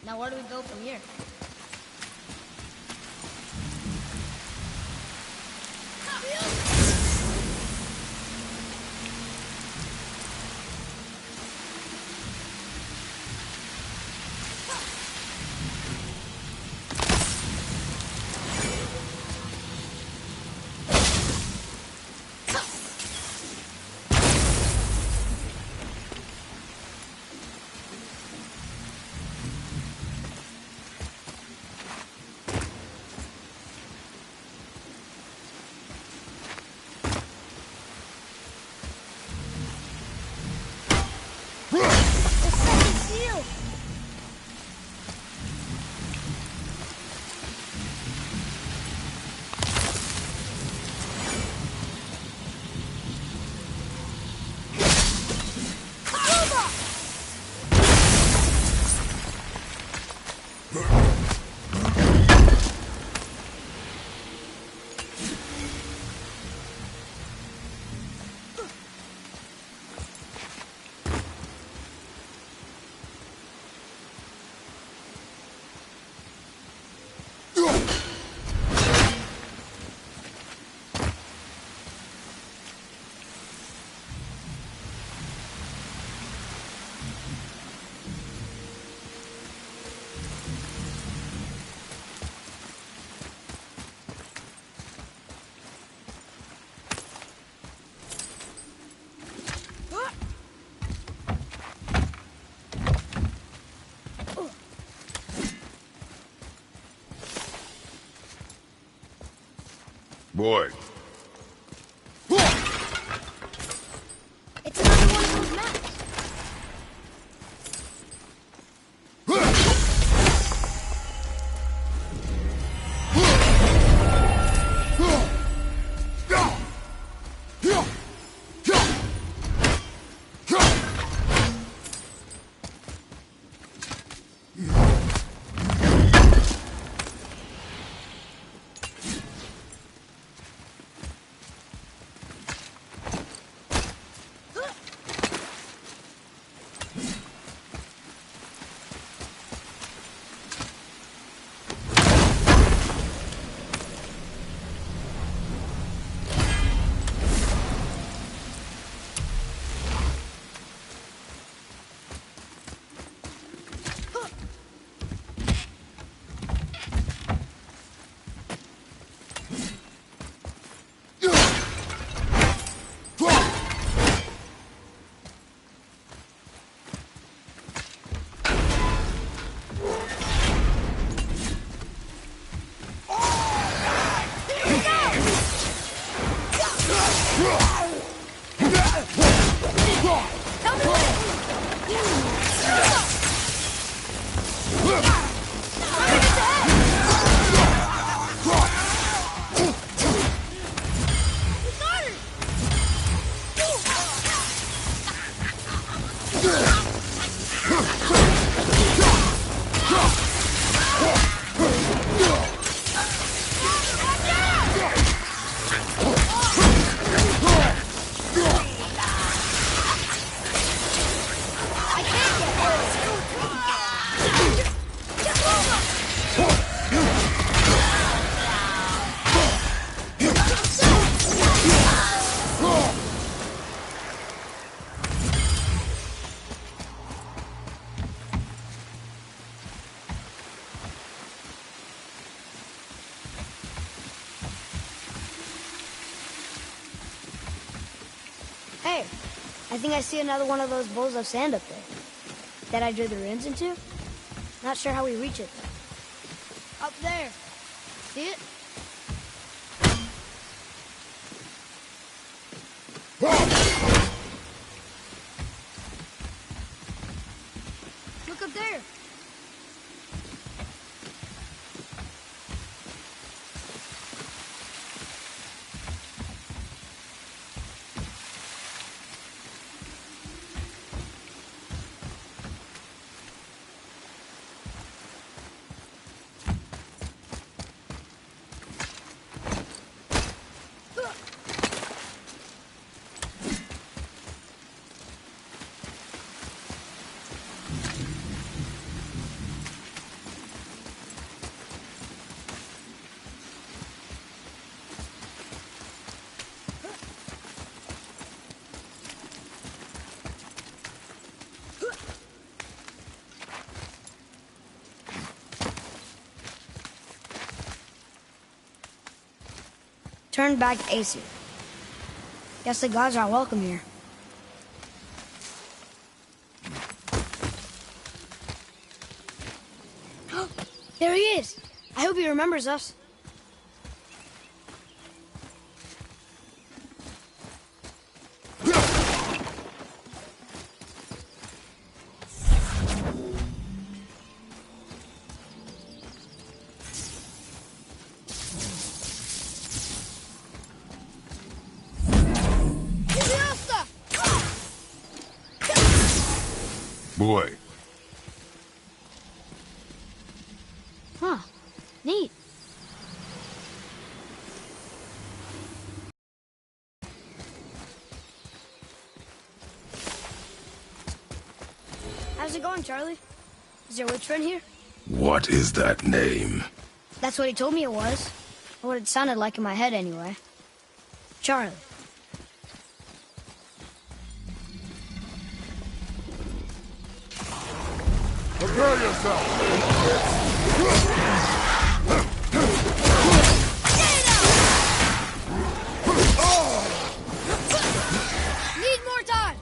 Now where do we go from here? Boy. It's another one of those maps. Hey, I think I see another one of those bowls of sand up there. That I drew the runes into? Not sure how we reach it. Up there. See it? Look up there. Turn back Aesir. Guess the gods are welcome here. There he is! I hope he remembers us. Boy. Huh. Neat. How's it going, Charlie? Is your witch friend here? What is that name? That's what he told me it was. Or what it sounded like in my head, anyway. Charlie. Prepare yourself! Need more time!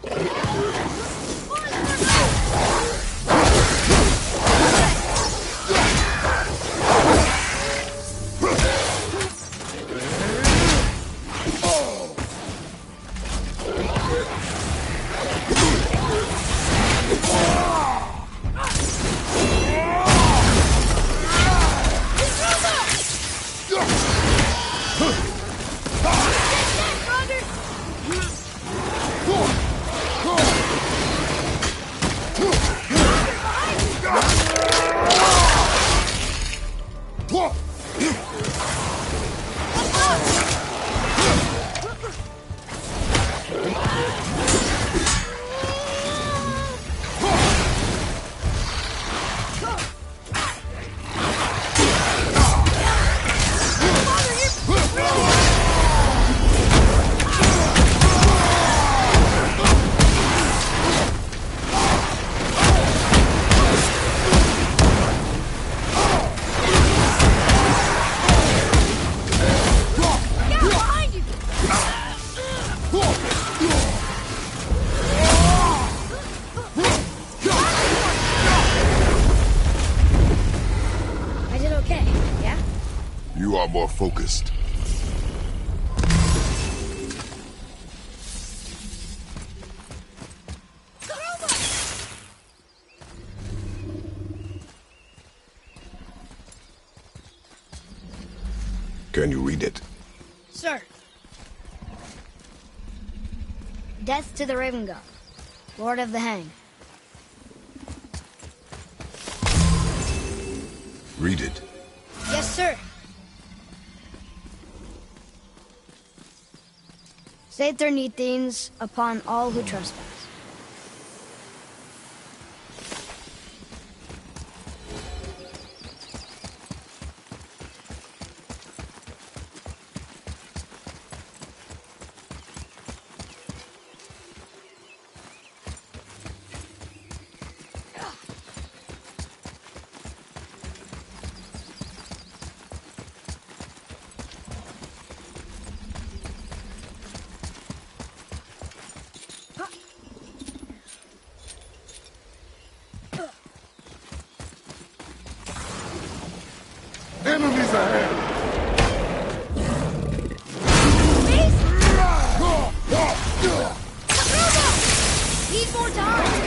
more focused. Can you read it? Sir. Death to the Raven God, Lord of the Hang. Read it. Yes, sir. Saeter things upon all who trespass. Enemies ahead! Need more time!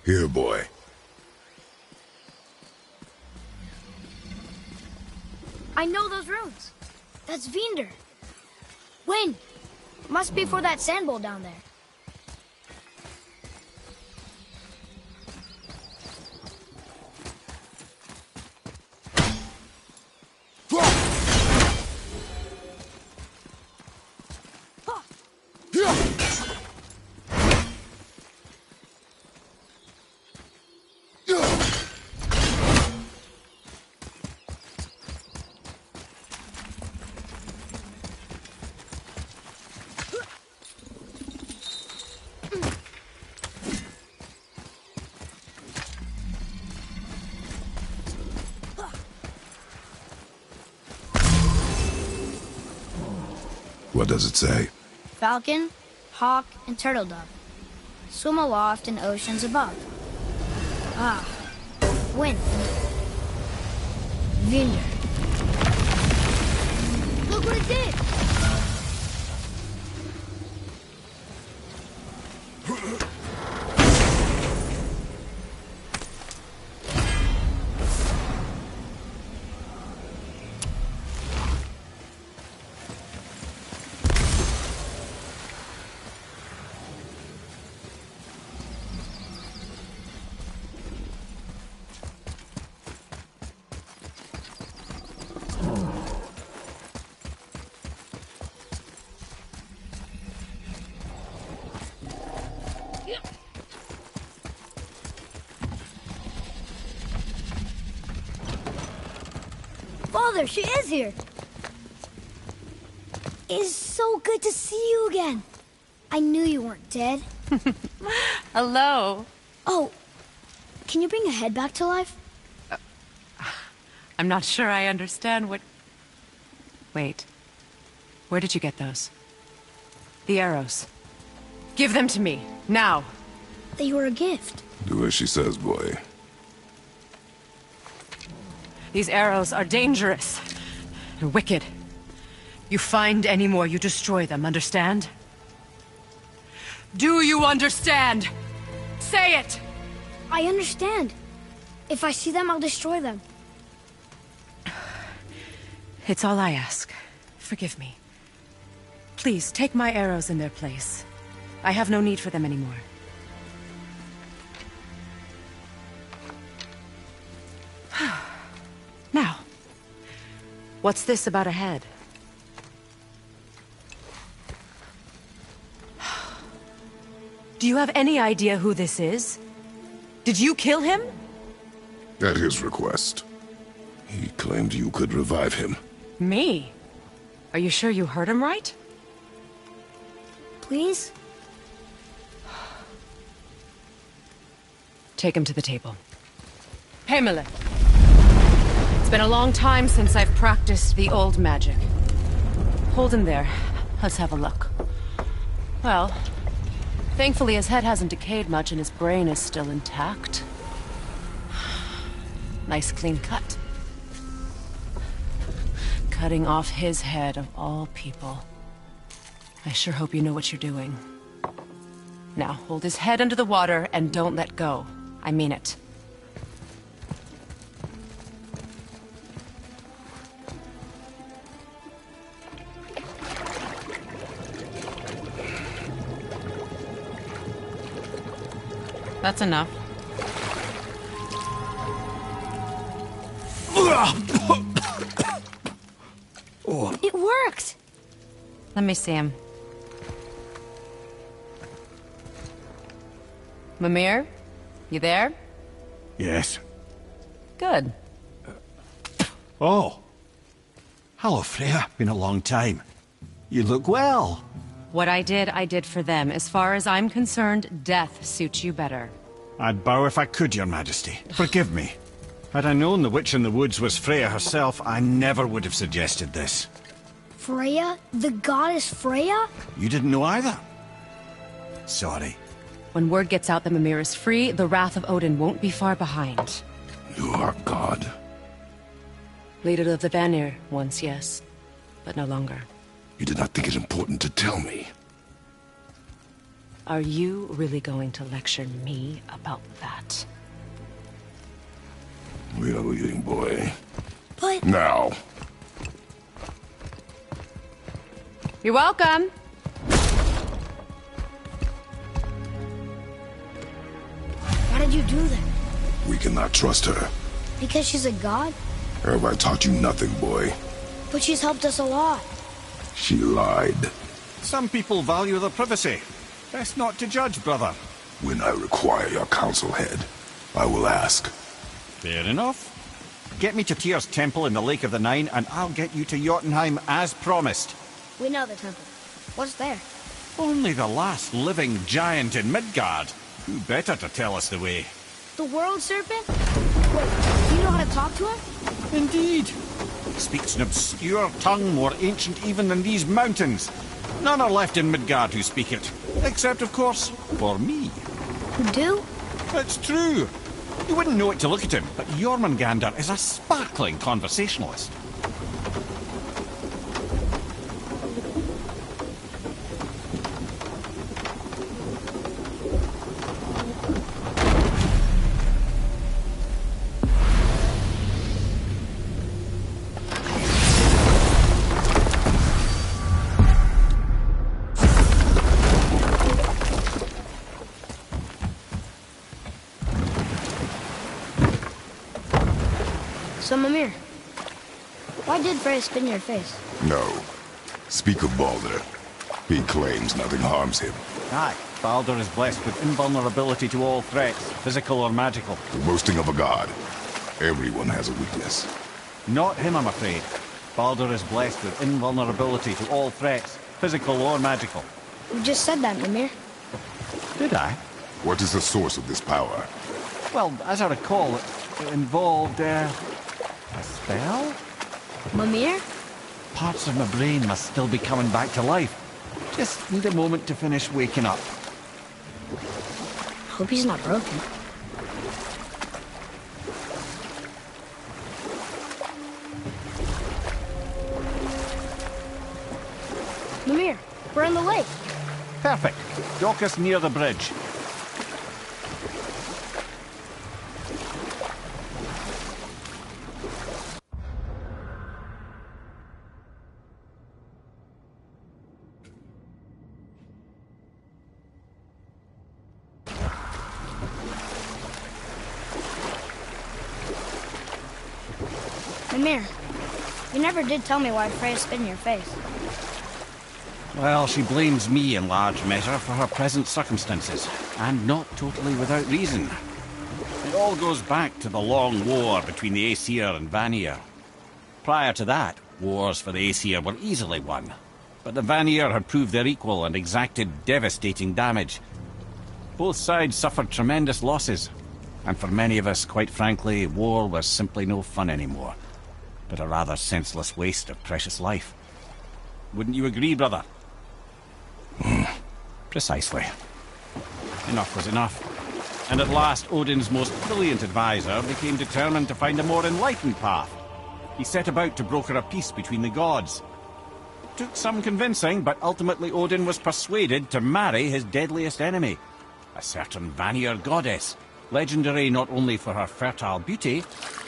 Here, boy. I know those runes. That's Vinder. Wind. Must be for that sand bowl down there. What does it say? Falcon, hawk, and turtle dove swim aloft in oceans above. Ah, wind. Vinder. Look what it did! Father, she is here. It's so good to see you again. I knew you weren't dead. Hello. Oh, can you bring a head back to life? I'm not sure I understand what... Wait. Where did you get those? The arrows. Give them to me, now. They were a gift. Do as she says, boy. These arrows are dangerous and wicked. You find any more, you destroy them, understand? Do you understand? Say it! I understand. If I see them, I'll destroy them. It's all I ask. Forgive me. Please, take my arrows in their place. I have no need for them anymore. Now, what's this about a head? Do you have any idea who this is? Did you kill him? At his request. He claimed you could revive him. Me? Are you sure you heard him right? Please? Take him to the table. Hamlet. It's been a long time since I've practiced the old magic. Hold him there. Let's have a look. Well, thankfully his head hasn't decayed much and his brain is still intact. Nice clean cut. Cutting off his head of all people. I sure hope you know what you're doing. Now, hold his head under the water and don't let go. I mean it. That's enough. It worked! Let me see him. Mimir? You there? Yes. Good. Oh. Hello, Freya. Been a long time. You look well. What I did for them. As far as I'm concerned, death suits you better. I'd bow if I could, Your Majesty. Forgive me. Had I known the witch in the woods was Freya herself, I never would have suggested this. Freya? The goddess Freya? You didn't know either? Sorry. When word gets out that Mimir is free, the wrath of Odin won't be far behind. You are God. Leader of the Vanir, once, yes. But no longer. You did not think it important to tell me. Are you really going to lecture me about that? We are leaving, boy. But... Now. You're welcome. Why did you do that? We cannot trust her. Because she's a god? Have I taught you nothing, boy? But she's helped us a lot. She lied. Some people value their privacy. Best not to judge, brother. When I require your council head, I will ask. Fair enough. Get me to Tyr's temple in the Lake of the Nine, and I'll get you to Jotunheim as promised. We know the temple. What's there? Only the last living giant in Midgard. Who better to tell us the way? The world serpent? Wait, do you know how to talk to him? Indeed. Speaks an obscure tongue more ancient even than these mountains. None are left in Midgard who speak it. Except, of course, for me. You do? It's true. You wouldn't know it to look at him, but Jormungandr is a sparkling conversationalist. So, Mimir, why did Freya spit in your face? No. Speak of Baldur. He claims nothing harms him. Aye, Baldur is blessed with invulnerability to all threats, physical or magical. The boasting of a god. Everyone has a weakness. Not him, I'm afraid. Baldur is blessed with invulnerability to all threats, physical or magical. You just said that, Mimir. Did I? What is the source of this power? Well, as I recall, it involved, a spell? Mimir? Parts of my brain must still be coming back to life. Just need a moment to finish waking up. Hope he's not broken. Mimir, we're in the lake. Perfect. Dock us near the bridge. Mimir, you never did tell me why Freya spit in your face. Well, she blames me in large measure for her present circumstances, and not totally without reason. It all goes back to the long war between the Aesir and Vanir. Prior to that, wars for the Aesir were easily won, but the Vanir had proved their equal and exacted devastating damage. Both sides suffered tremendous losses, and for many of us, quite frankly, war was simply no fun anymore, but a rather senseless waste of precious life. Wouldn't you agree, brother? Precisely. Enough was enough. And at last, Odin's most brilliant advisor became determined to find a more enlightened path. He set about to broker a peace between the gods. Took some convincing, but ultimately Odin was persuaded to marry his deadliest enemy, a certain Vanir goddess, legendary not only for her fertile beauty,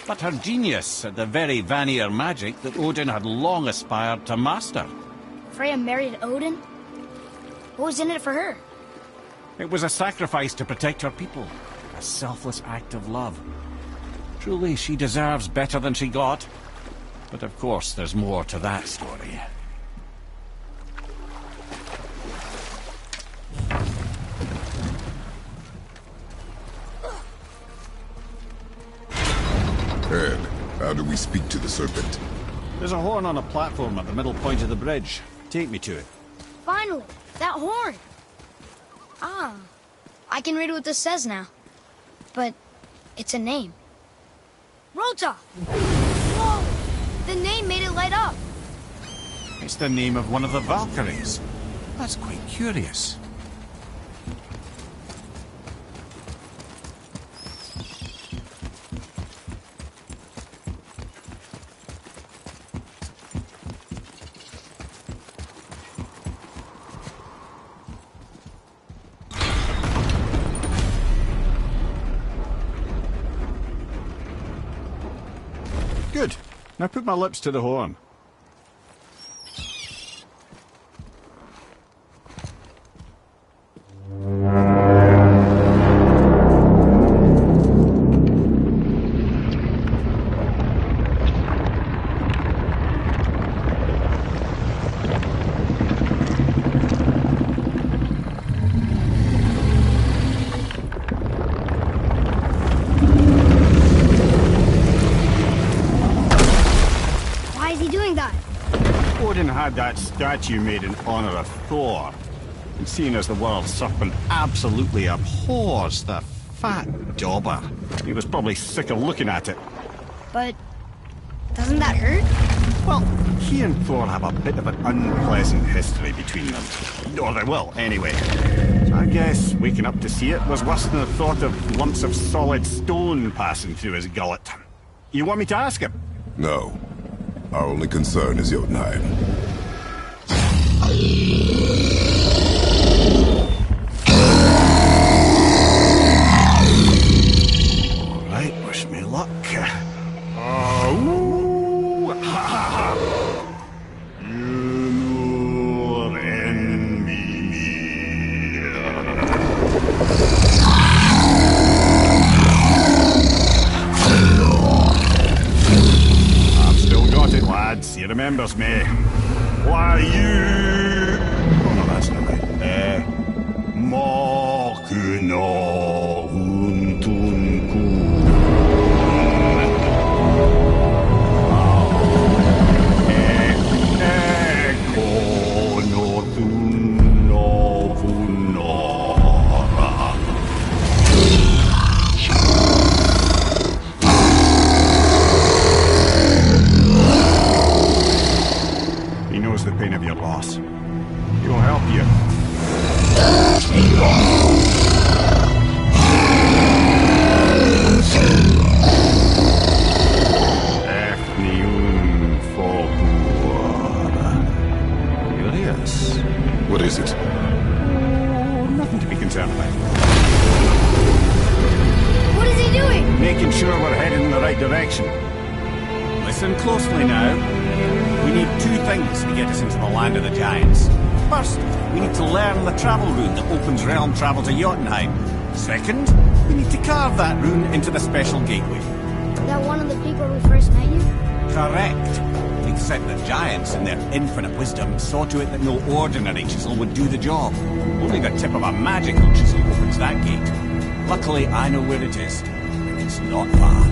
but her genius at the very Vanir magic that Odin had long aspired to master. Freya married Odin? What was in it for her? It was a sacrifice to protect her people, a selfless act of love. Truly, she deserves better than she got. But of course, there's more to that story. Ed, how do we speak to the serpent? There's a horn on a platform at the middle point of the bridge. Take me to it. Finally! That horn! Ah, I can read what this says now. But it's a name. Rota! Whoa! The name made it light up! It's the name of one of the Valkyries. That's quite curious. Good. Now put my lips to the horn. Odin had that statue made in honor of Thor. And seeing as the world serpent absolutely abhors the fat dauber, he was probably sick of looking at it. But doesn't that hurt? Well, he and Thor have a bit of an unpleasant history between them. Or they will, anyway. So I guess waking up to see it was worse than the thought of lumps of solid stone passing through his gullet. You want me to ask him? No. Our only concern is Jotunheim. All right, wish me luck. He remembers me. Why you? Oh no, that's not right. Mokuno Huntunku. Eko no Tunno Punora. The pain of your loss. He will help you. direction. Listen closely now. We need two things to get us into the land of the giants. First, we need to learn the travel rune that opens realm travel to Jotunheim. Second, we need to carve that rune into the special gateway. That one of the peak where we first met you? Correct. Except the giants, in their infinite wisdom, saw to it that no ordinary chisel would do the job. Only the tip of a magical chisel opens that gate. Luckily, I know where it is. It's not far.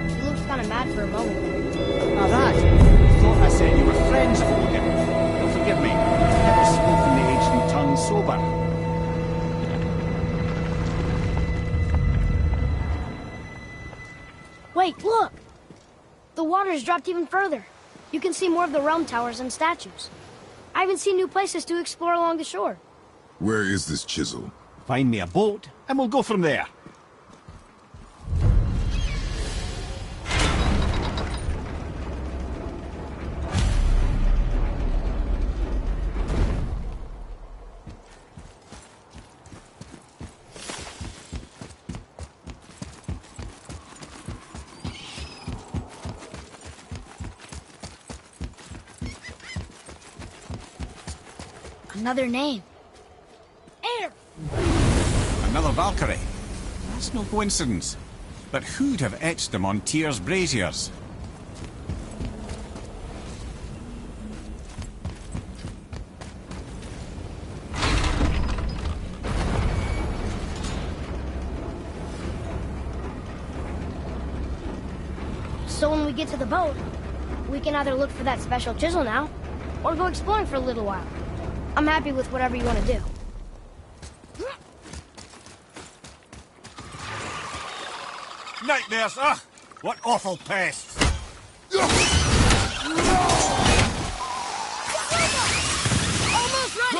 You looked kind of mad for a moment there. Now that, I thought I said you were friends of Odin. You'll forgive me. I've never spoken the ancient tongue sober. Wait, look! The water's dropped even further. You can see more of the realm towers and statues. I even see new places to explore along the shore. Where is this chisel? Find me a boat, and we'll go from there. Another name. Air! Another Valkyrie. That's no coincidence. But who'd have etched them on Tyr's braziers? So when we get to the boat, we can either look for that special chisel now, or go exploring for a little while. I'm happy with whatever you want to do. Nightmares, ugh! What awful pests! Almost ready!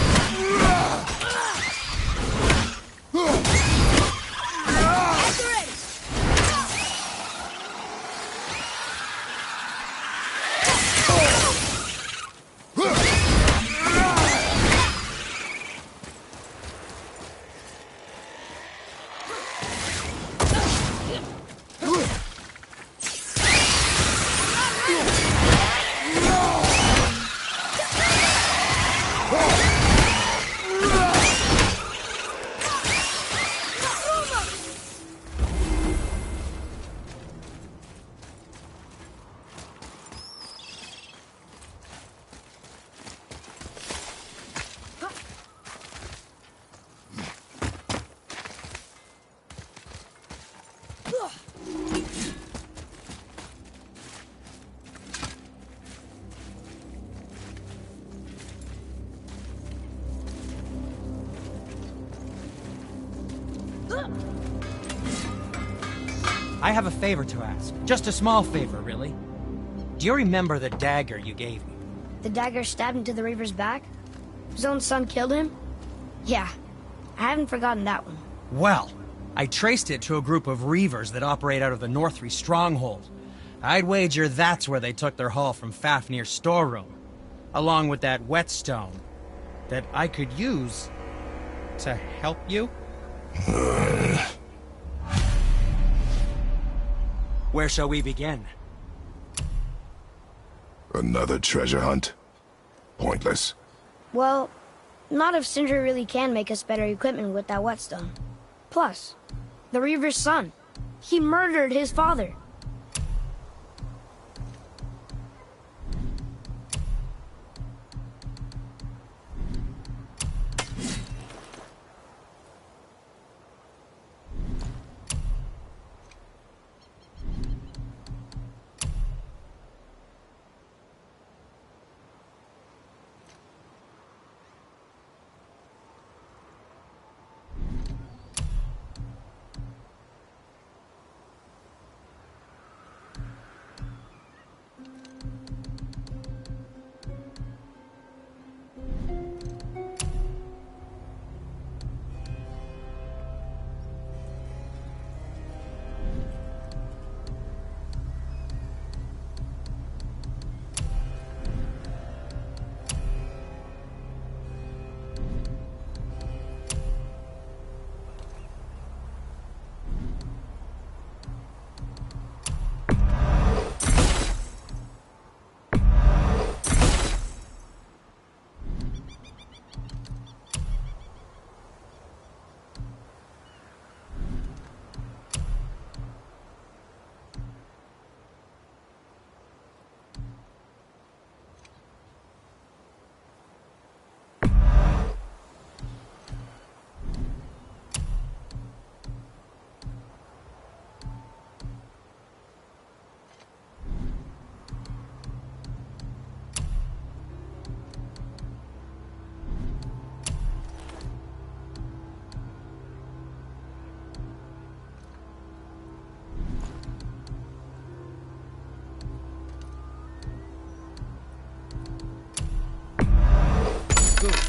At the ready! I have a favor to ask. Just a small favor, really. Do you remember the dagger you gave me? The dagger stabbed into the Reaver's back? His own son killed him? Yeah, I haven't forgotten that one. Well, I traced it to a group of Reavers that operate out of the Northree stronghold. I'd wager that's where they took their haul from Fafnir's storeroom, along with that whetstone that I could use to help you. Where shall we begin? Another treasure hunt? Pointless. Well, not if Sindri really can make us better equipment with that whetstone. Plus, the Reaver's son. He murdered his father.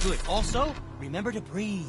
Good. Also, remember to breathe.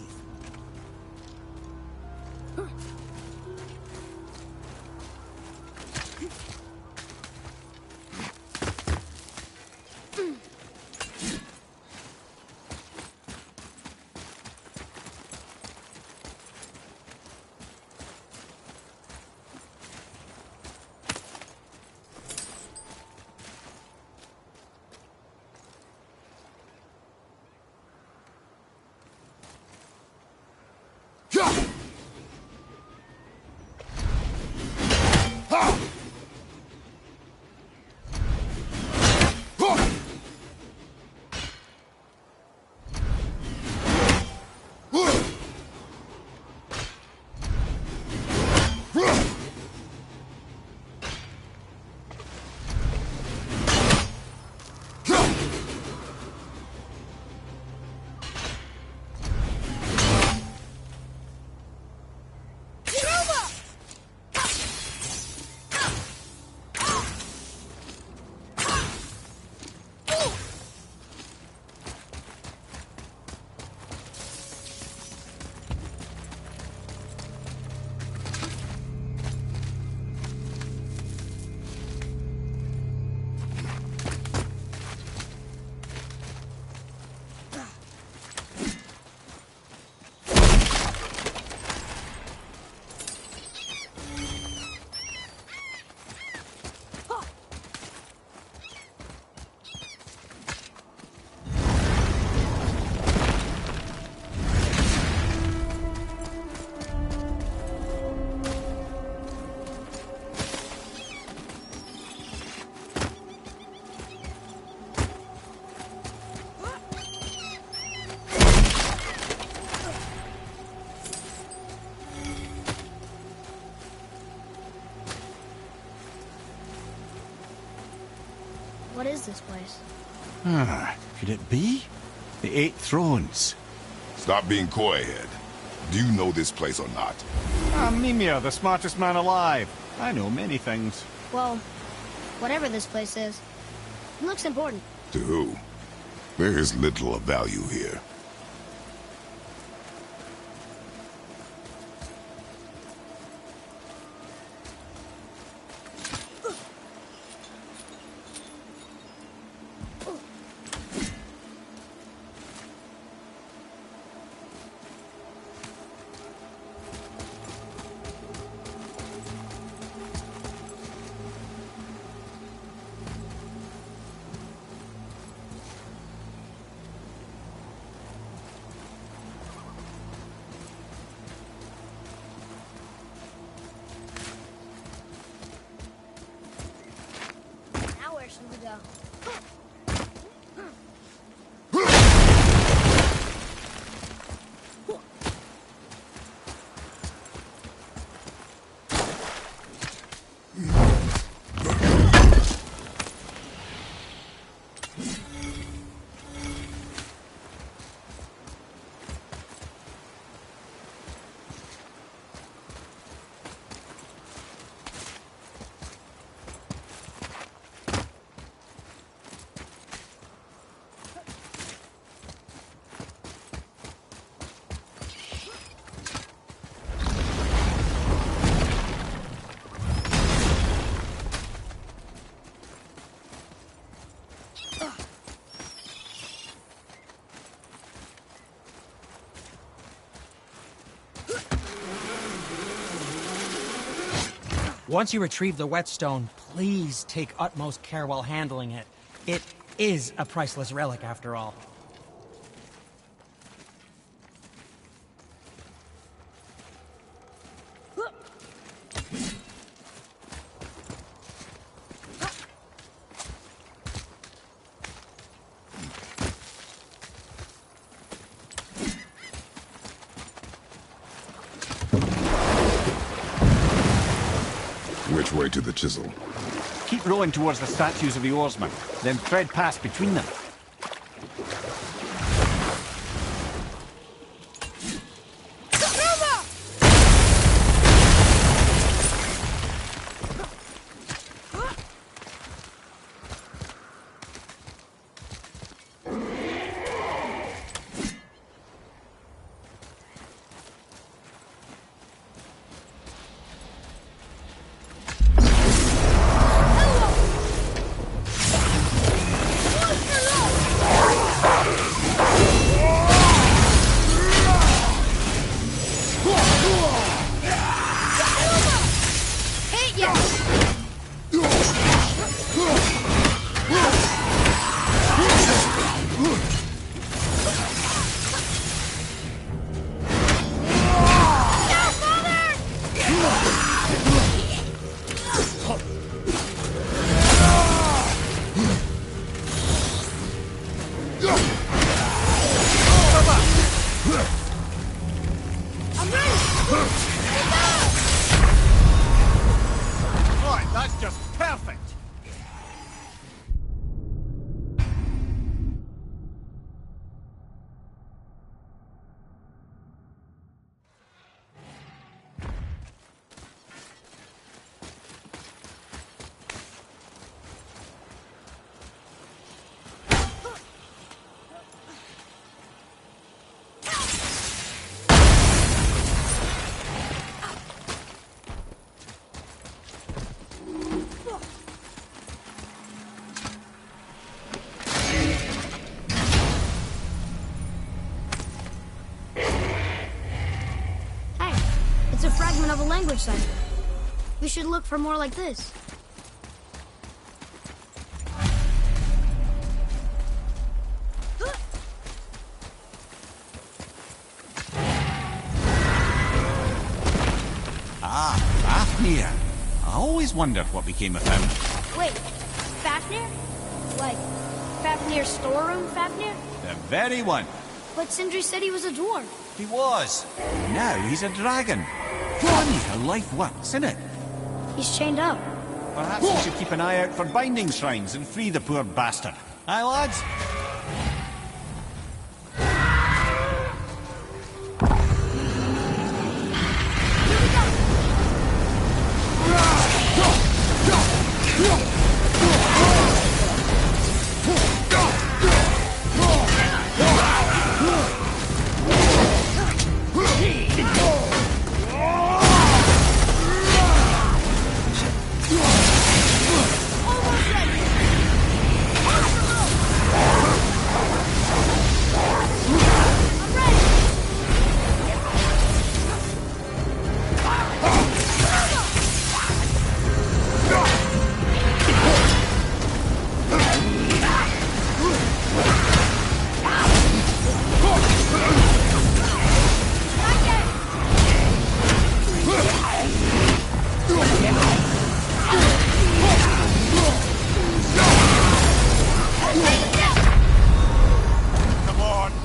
What is this place? Could it be? The 8 Thrones. Stop being coy-head. Do you know this place or not? I'm Mimir, the smartest man alive. I know many things. Well, whatever this place is, it looks important. To who? There is little of value here. Now where should we go? Once you retrieve the whetstone, please take utmost care while handling it. It is a priceless relic, after all. Which way to the chisel? Keep rowing towards the statues of the oarsmen, then thread past between them. fragment of a language cipher. We should look for more like this. Ah, Fafnir. I always wondered what became of him. Wait, Fafnir? Like, Fafnir's storeroom Fafnir? The very one. But Sindri said he was a dwarf. He was. Now he's a dragon. Funny how life works, isn't it? He's chained up. Perhaps we should keep an eye out for binding shrines and free the poor bastard. Aye, lads?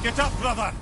Get up, brother!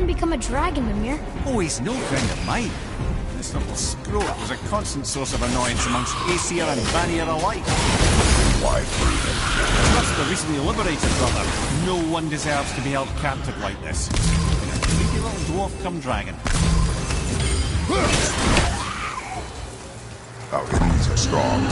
Become a dragon, Mimir. Oh, he's no friend of mine. This little scrote was a constant source of annoyance amongst Aesir and Vanir alike. Why free him? Trust the recently liberated, brother. No one deserves to be held captive like this. Creepy little dwarf come dragon. Our enemies are strong.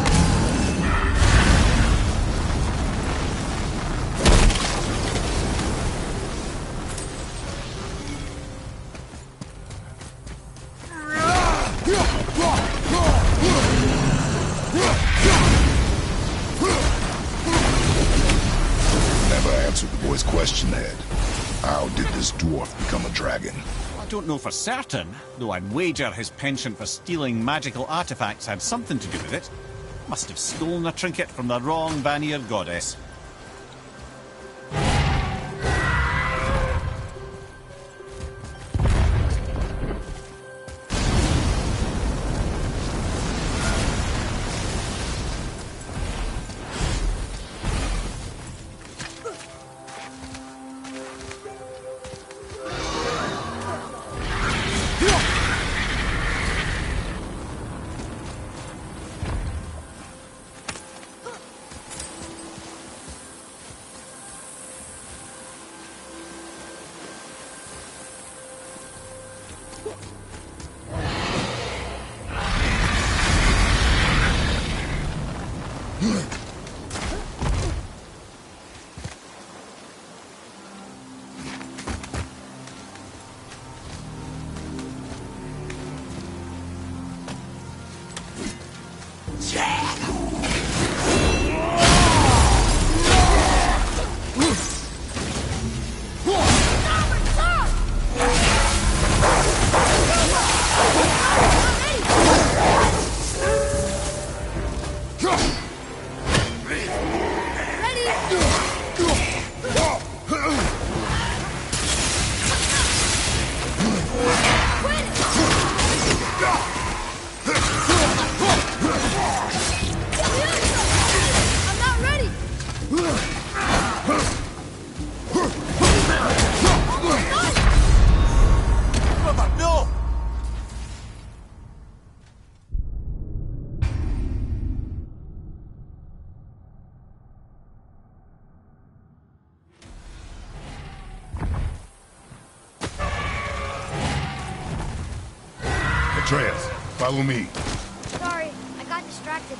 Question, Ed. How did this dwarf become a dragon? I don't know for certain, though I'd wager his penchant for stealing magical artifacts had something to do with it. Must have stolen a trinket from the wrong Vanir goddess. Atreus, follow me. Sorry, I got distracted.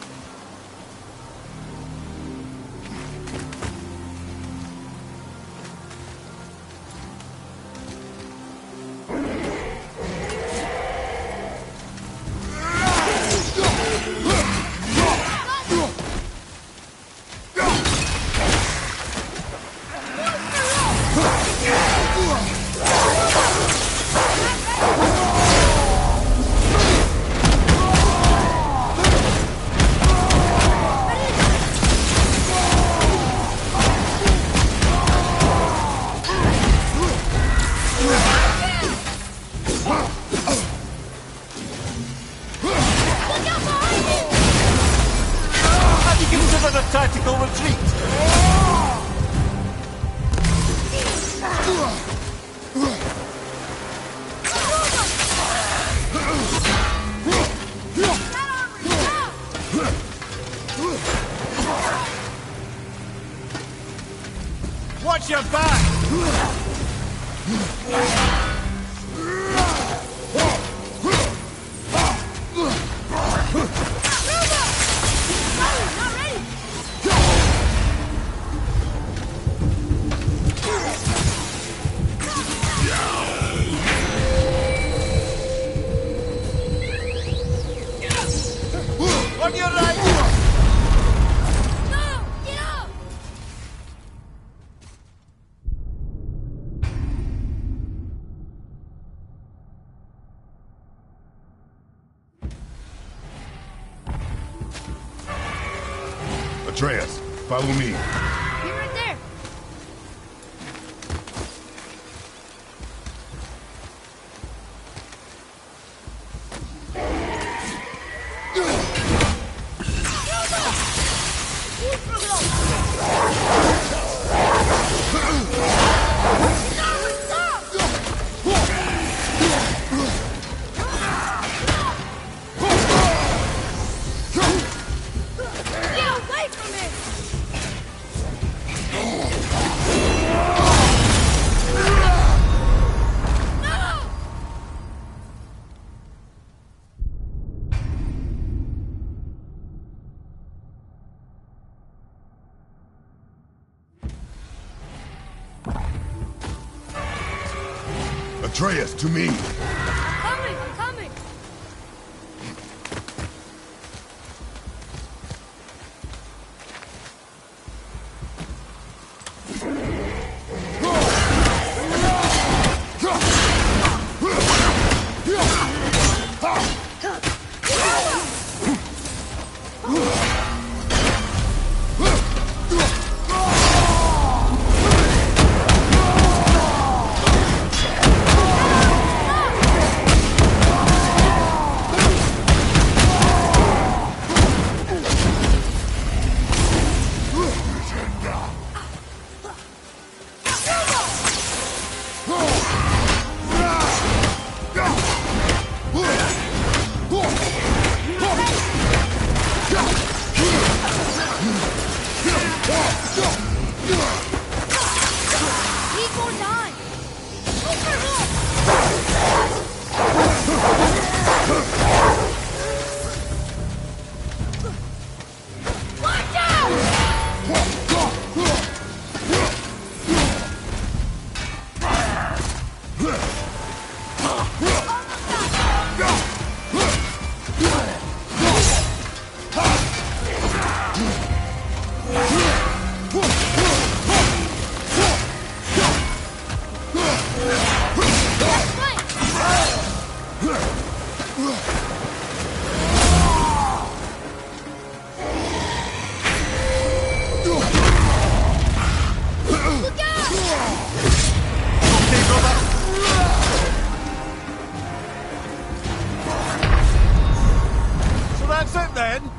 Tactical retreat! Watch your back! On your right! No! Get up! Atreus, follow me. You're right there. Get away from me! No! Atreus, to me. I'm coming! I'm coming! Need more time! Watch out! Look out! So that's it then?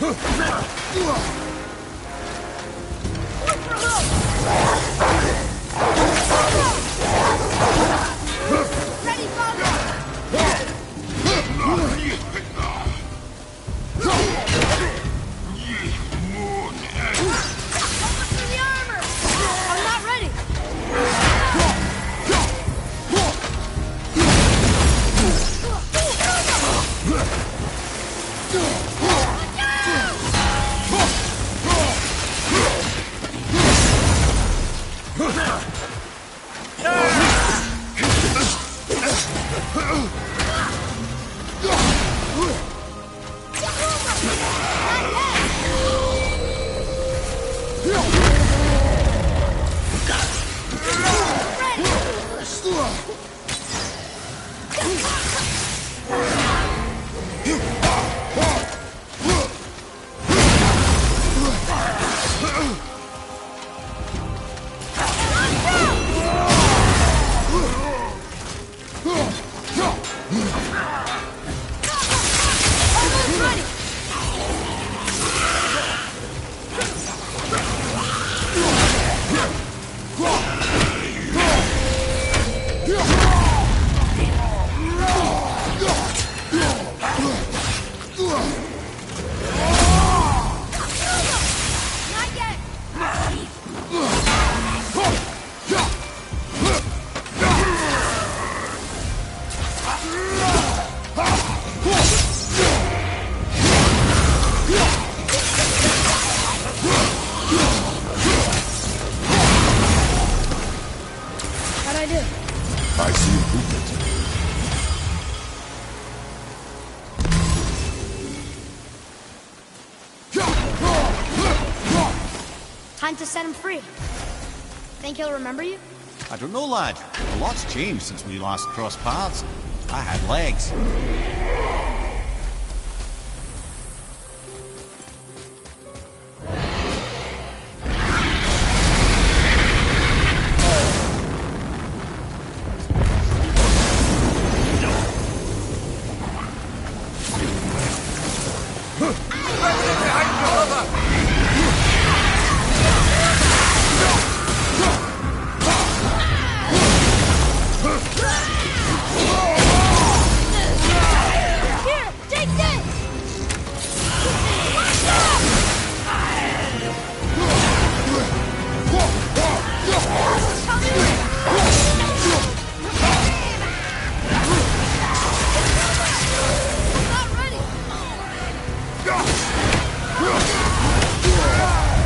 Ready, father! I'm not ready! How'd I do? I see improvement. Time to set him free. Think he'll remember you? I don't know, lad. A lot's changed since we last crossed paths. I had legs.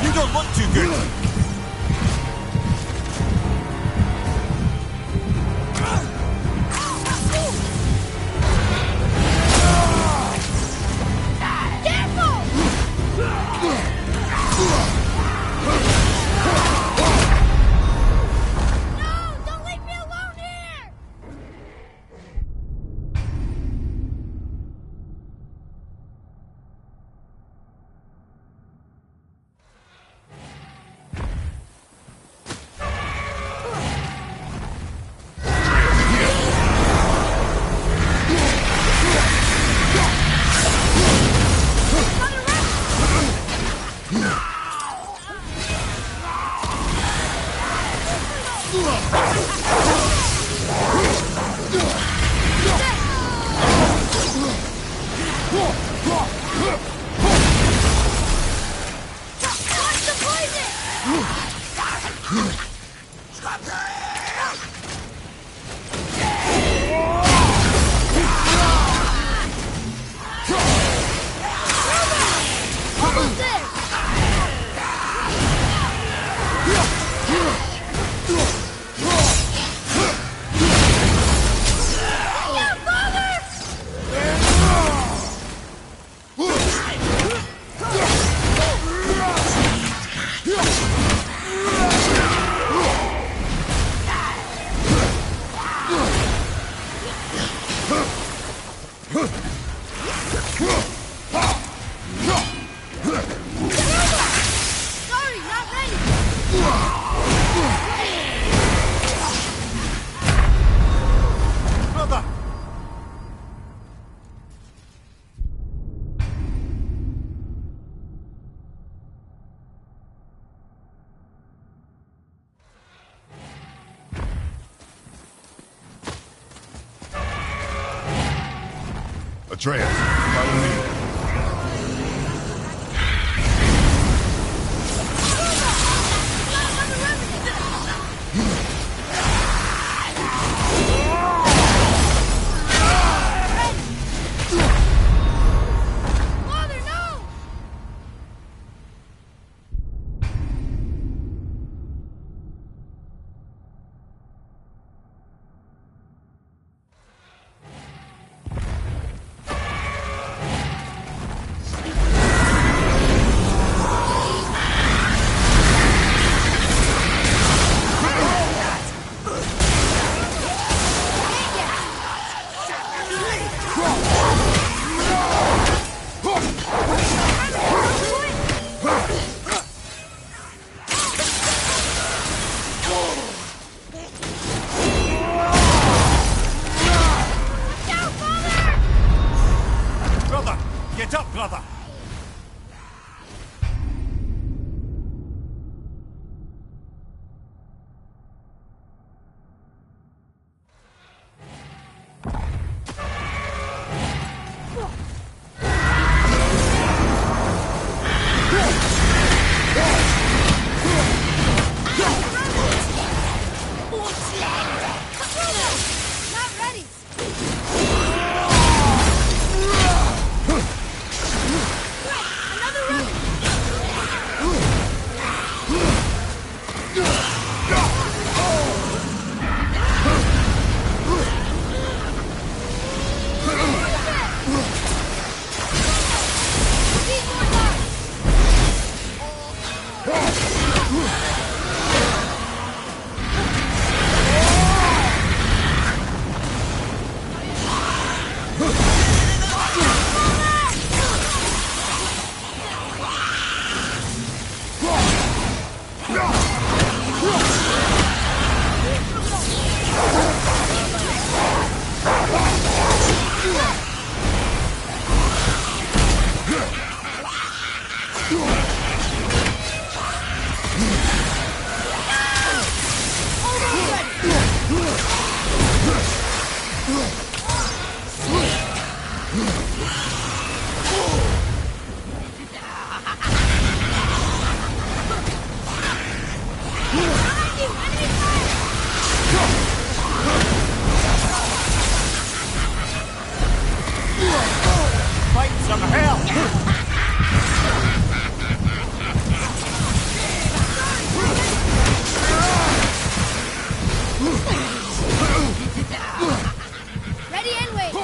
You don't look too good. Atreus, follow me. Get up, brother! Fighting some hell! Ready and wait!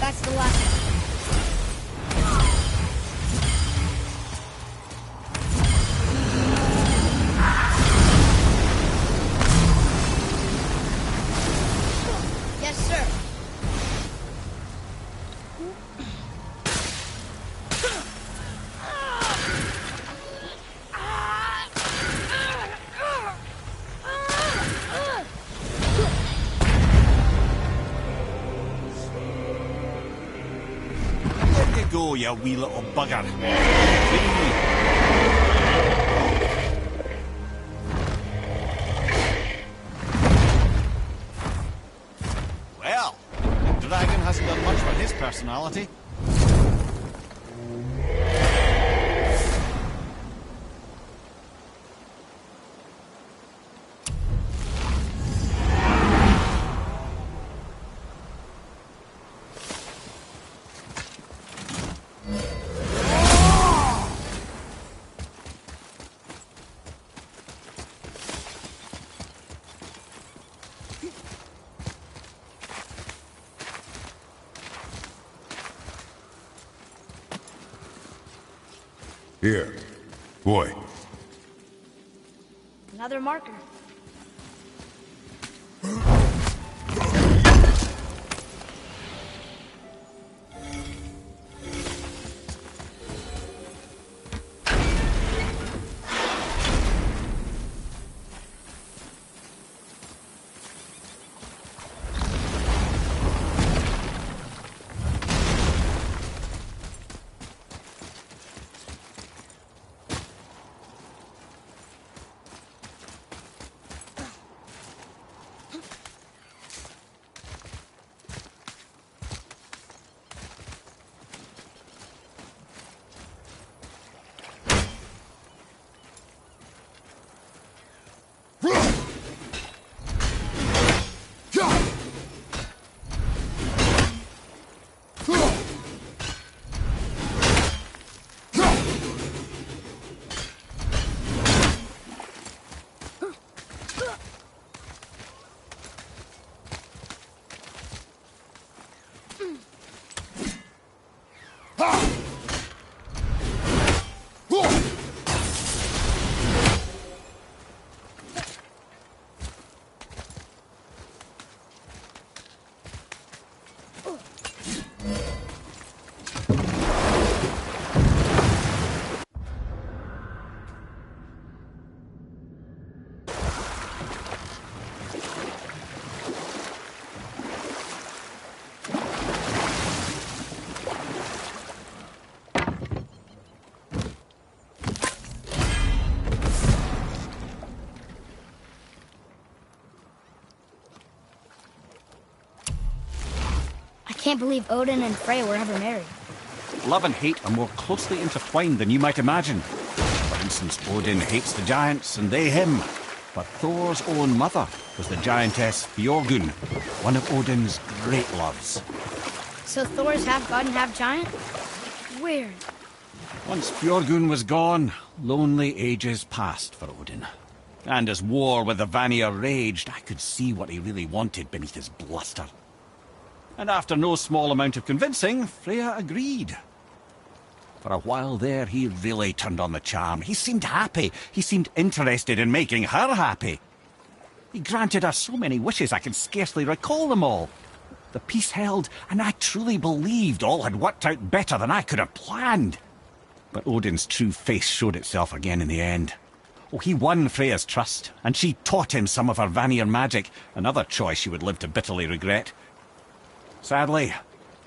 That's the last one. Yes, sir. There you go, you wee little bugger. Well, the dragon hasn't done much for his personality. Here. Boy. Another marker. I can't believe Odin and Freya were ever married. Love and hate are more closely intertwined than you might imagine. For instance, Odin hates the giants and they him. But Thor's own mother was the giantess Björgun, one of Odin's great loves. So Thor's half god and half giant? Weird. Once Björgun was gone, lonely ages passed for Odin. And as war with the Vanir raged, I could see what he really wanted beneath his bluster. And after no small amount of convincing, Freya agreed. For a while there, he really turned on the charm. He seemed happy. He seemed interested in making her happy. He granted her so many wishes I can scarcely recall them all. The peace held, and I truly believed all had worked out better than I could have planned. But Odin's true face showed itself again in the end. Oh, he won Freya's trust, and she taught him some of her Vanir magic, another choice she would live to bitterly regret. Sadly,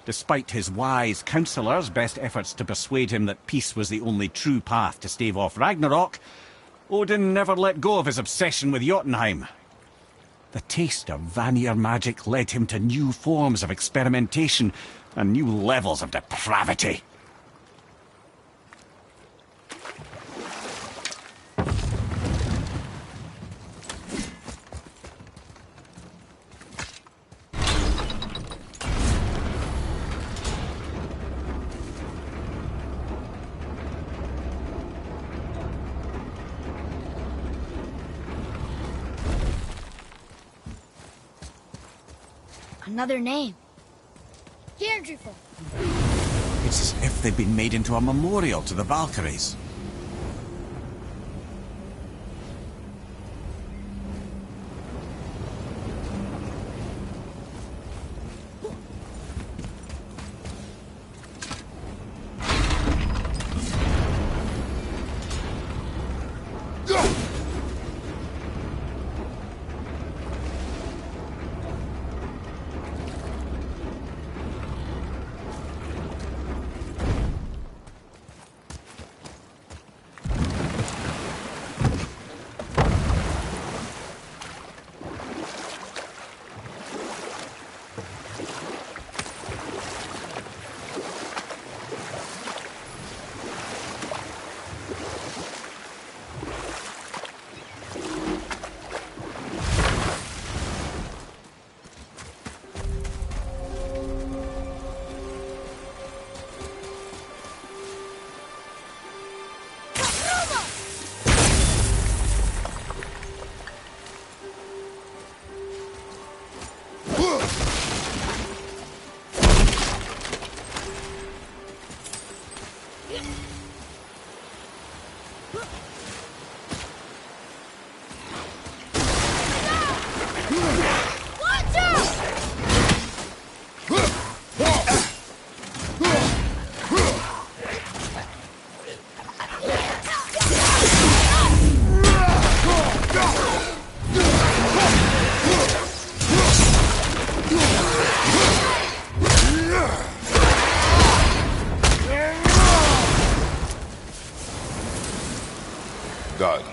despite his wise counsellors' best efforts to persuade him that peace was the only true path to stave off Ragnarok, Odin never let go of his obsession with Jotunheim. The taste of Vanir magic led him to new forms of experimentation and new levels of depravity. Another name. Deirdreful. It's as if they've been made into a memorial to the Valkyries. God.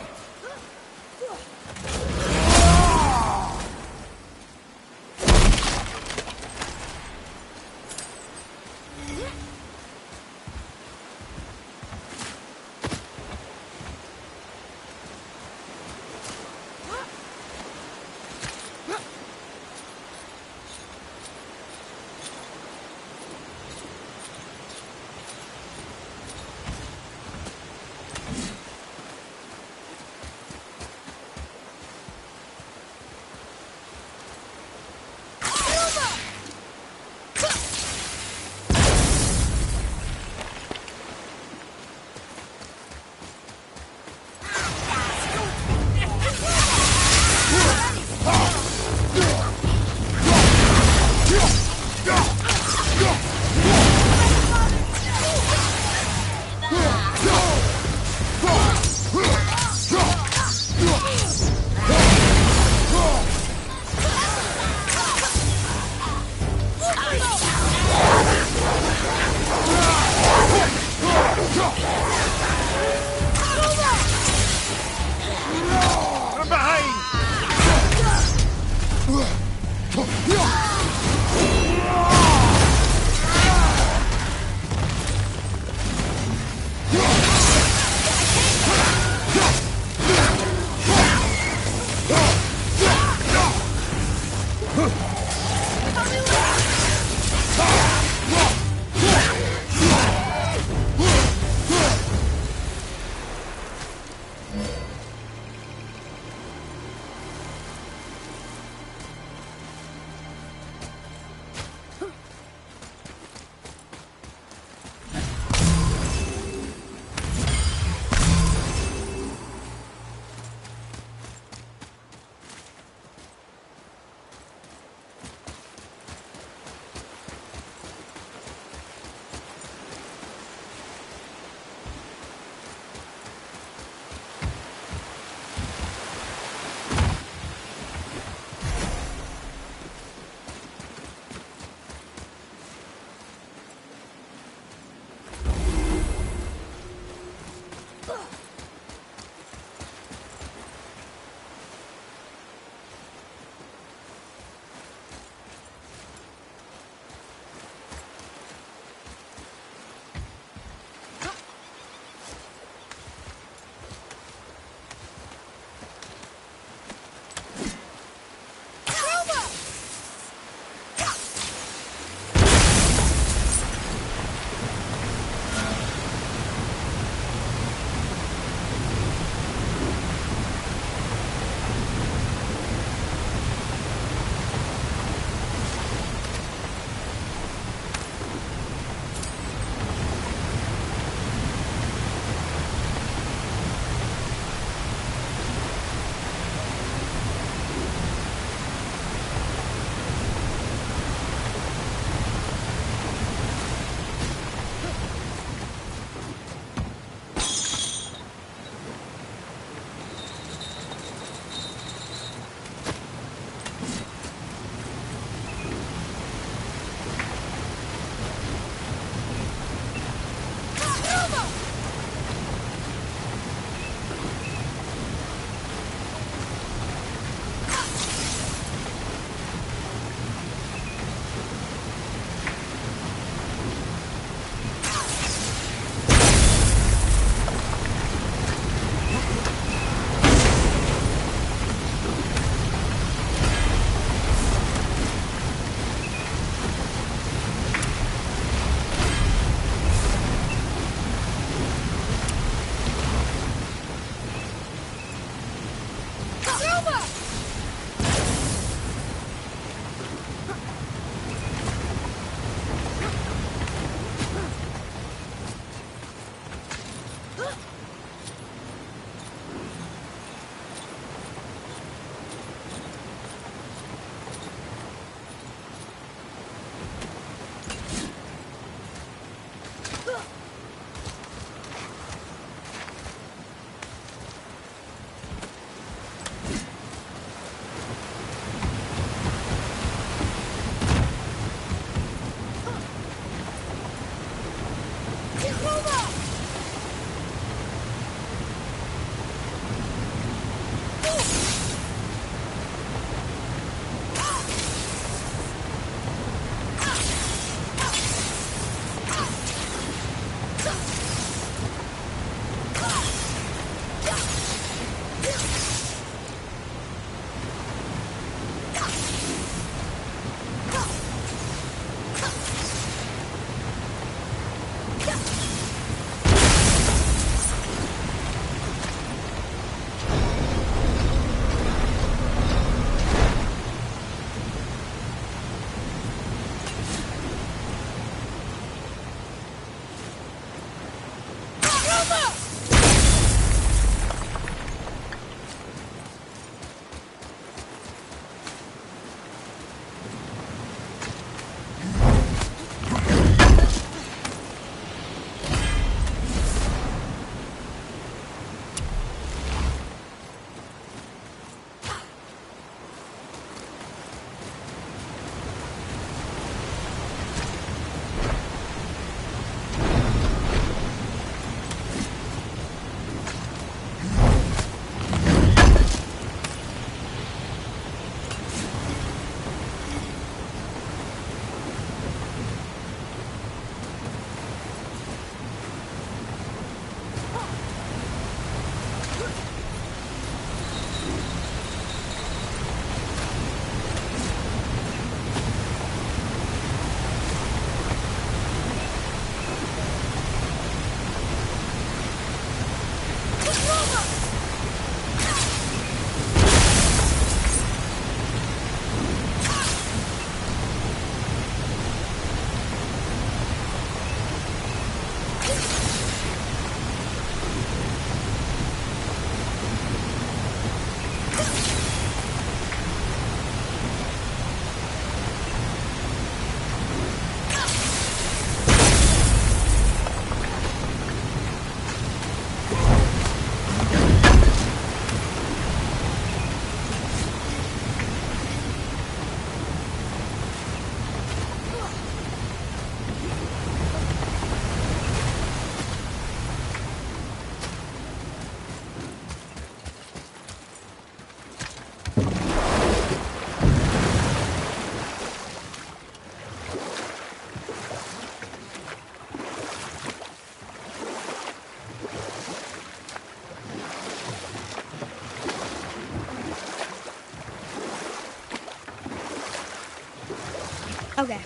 Okay.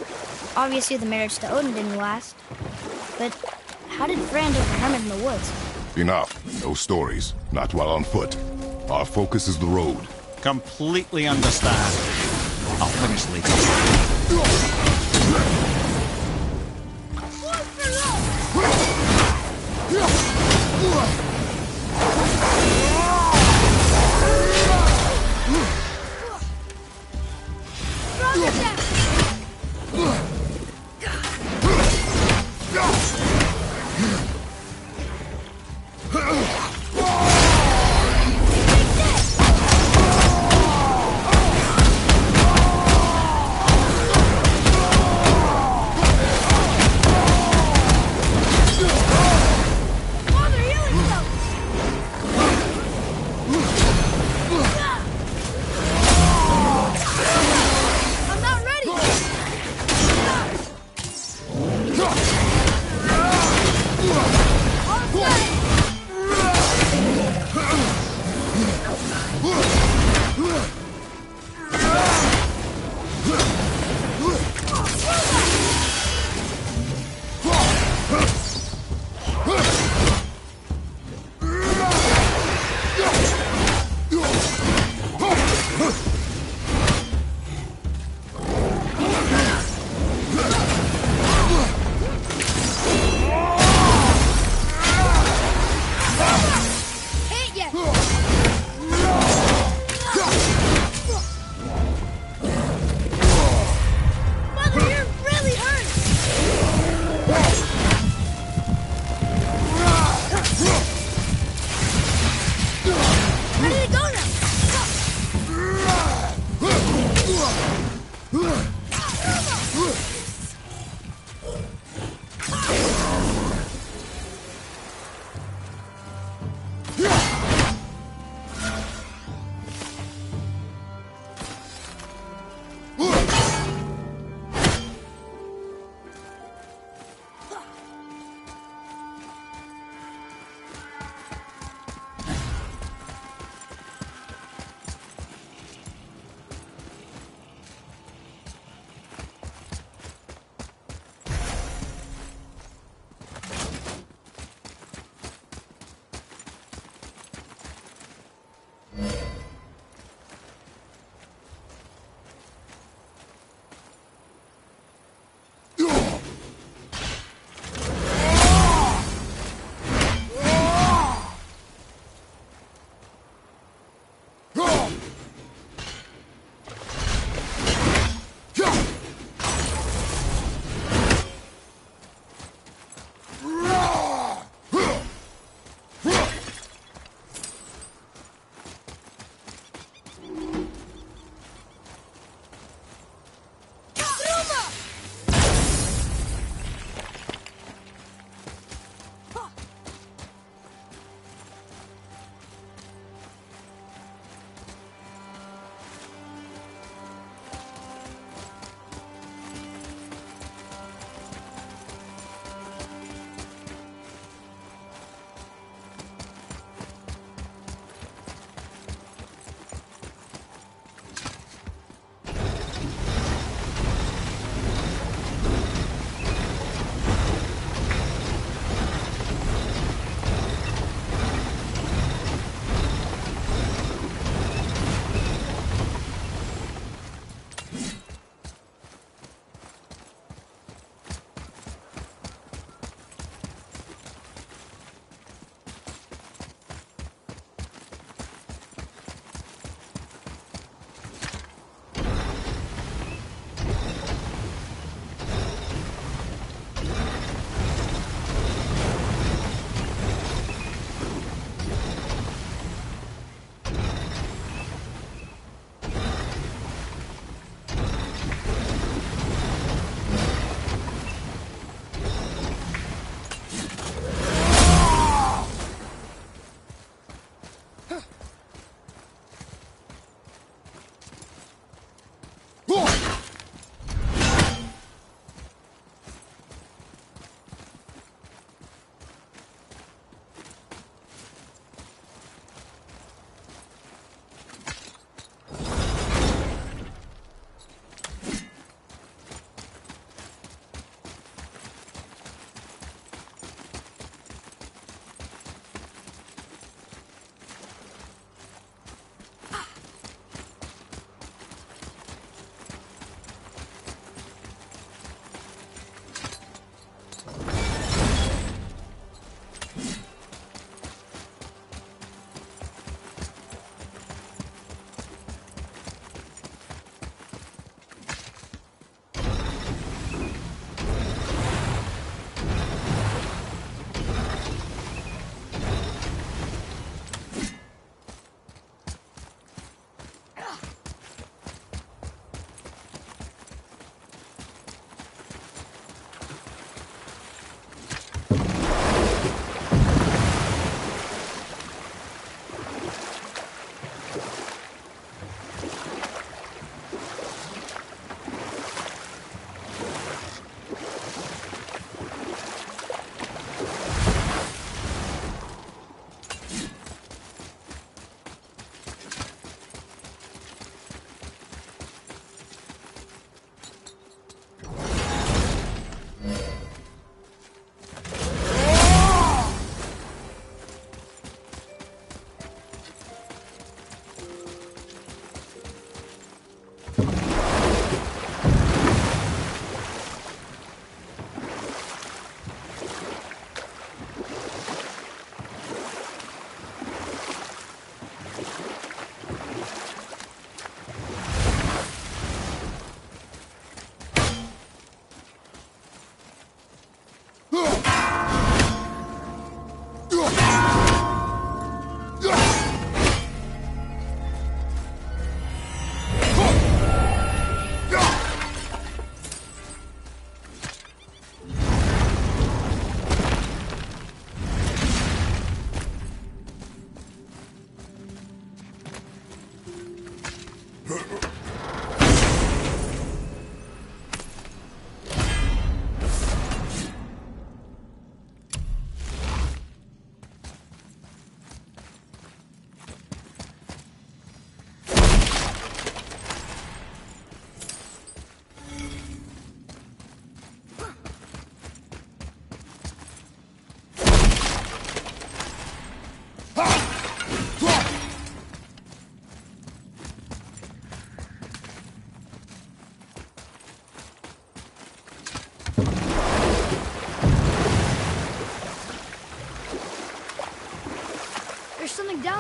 Obviously the marriage to Odin didn't last. But how did Brand over Hermit in the woods? Enough. No stories. Not while on foot. Our focus is the road. Completely understand. I'll finish later.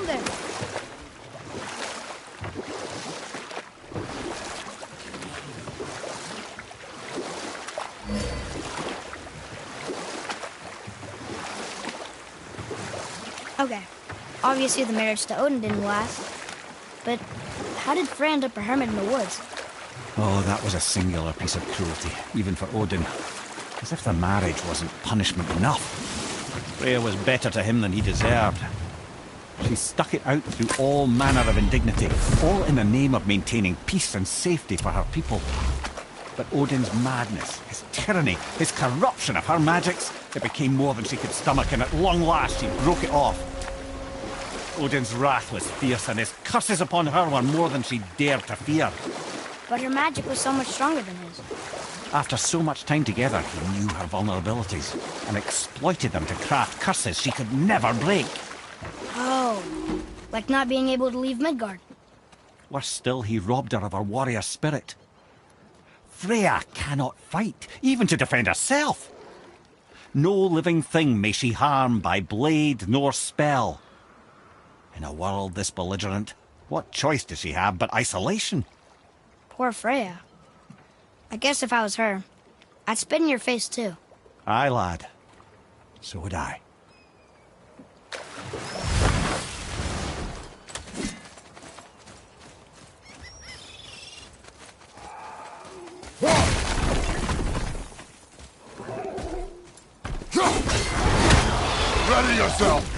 down there. Okay. Obviously the marriage to Odin didn't last. But how did Frey end up a hermit in the woods? Oh, that was a singular piece of cruelty, even for Odin. As if the marriage wasn't punishment enough. Freya was better to him than he deserved. She stuck it out through all manner of indignity, all in the name of maintaining peace and safety for her people. But Odin's madness, his tyranny, his corruption of her magics, it became more than she could stomach, and at long last she broke it off. Odin's wrath was fierce, and his curses upon her were more than she dared to fear. But her magic was so much stronger than his. After so much time together, he knew her vulnerabilities, and exploited them to craft curses she could never break. Oh, like not being able to leave Midgard. Worse still, he robbed her of her warrior spirit. Freya cannot fight, even to defend herself. No living thing may she harm by blade nor spell. In a world this belligerent, what choice does she have but isolation? Poor Freya. I guess if I was her, I'd spit in your face too. Aye, lad. So would I. Ready yourself!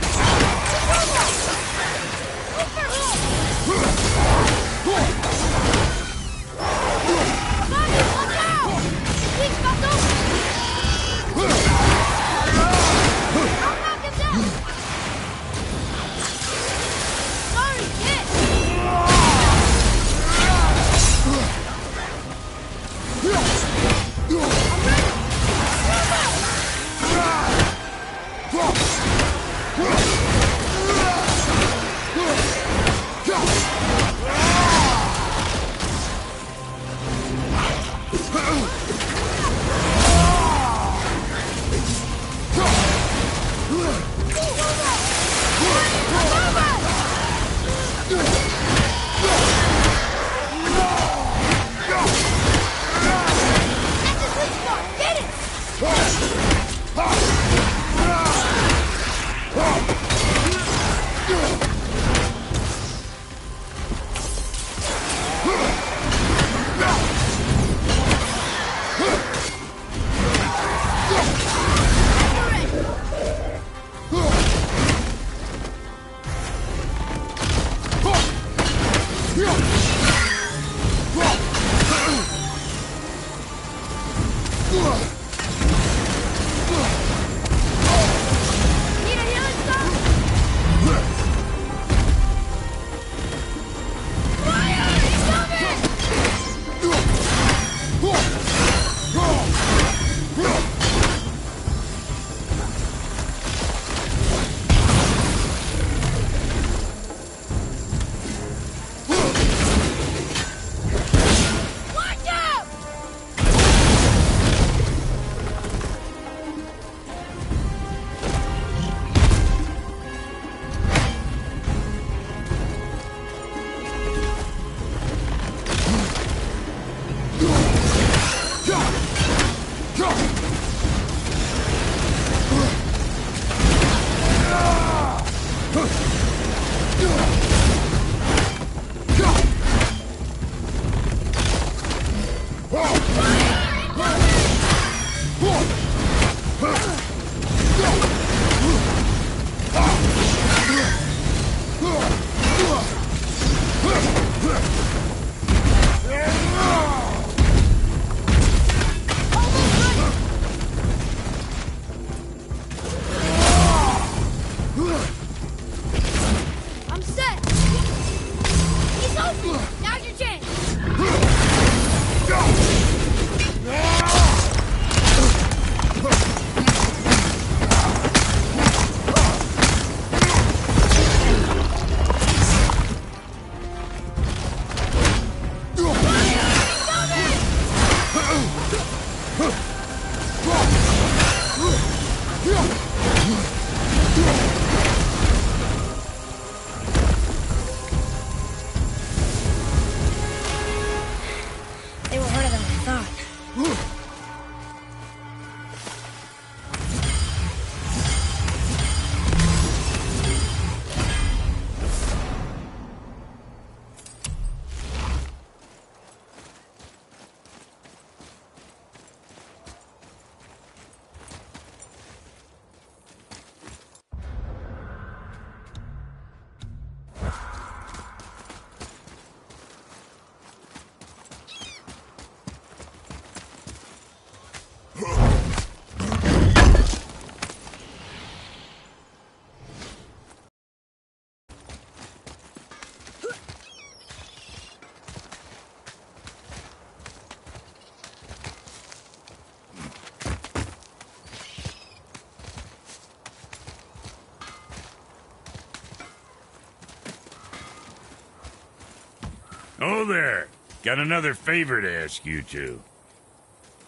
Oh, there. Got another favor to ask you two.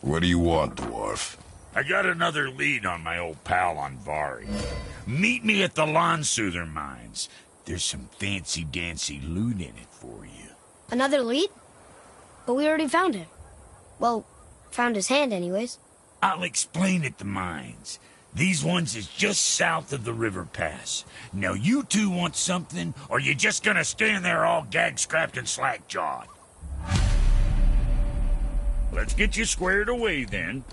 What do you want, dwarf? I got another lead on my old pal Anvari. Meet me at the Lawn-Soother mines. There's some fancy-dancy loot in it for you. Another lead? But we already found him. Well, found his hand anyways. I'll explain at the mines. These ones is just south of the river pass. Now you two want something, or you just gonna stand there all gag-scrapped and slack-jawed? Let's get you squared away, then.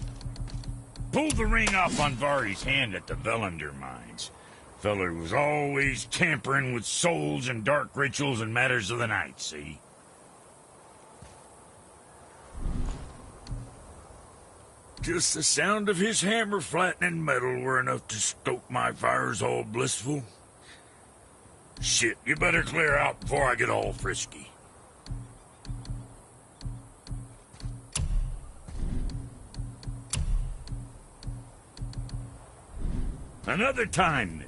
Pull the ring off Anvari's hand at the Velander mines. Feller was always tampering with souls and dark rituals and matters of the night, see? Just the sound of his hammer flattening metal were enough to stoke my fires all blissful. Shit, you better clear out before I get all frisky. Another time, then.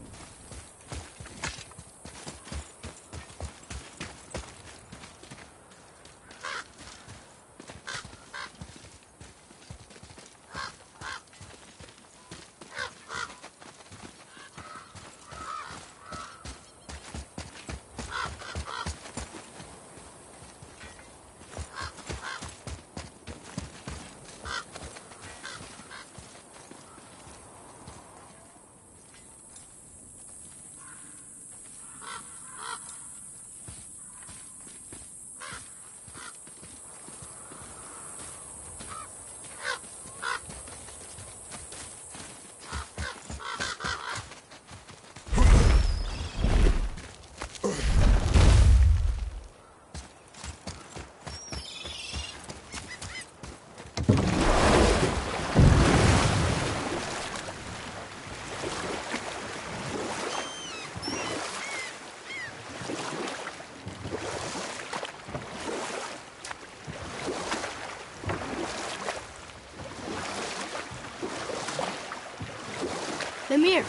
Mimir,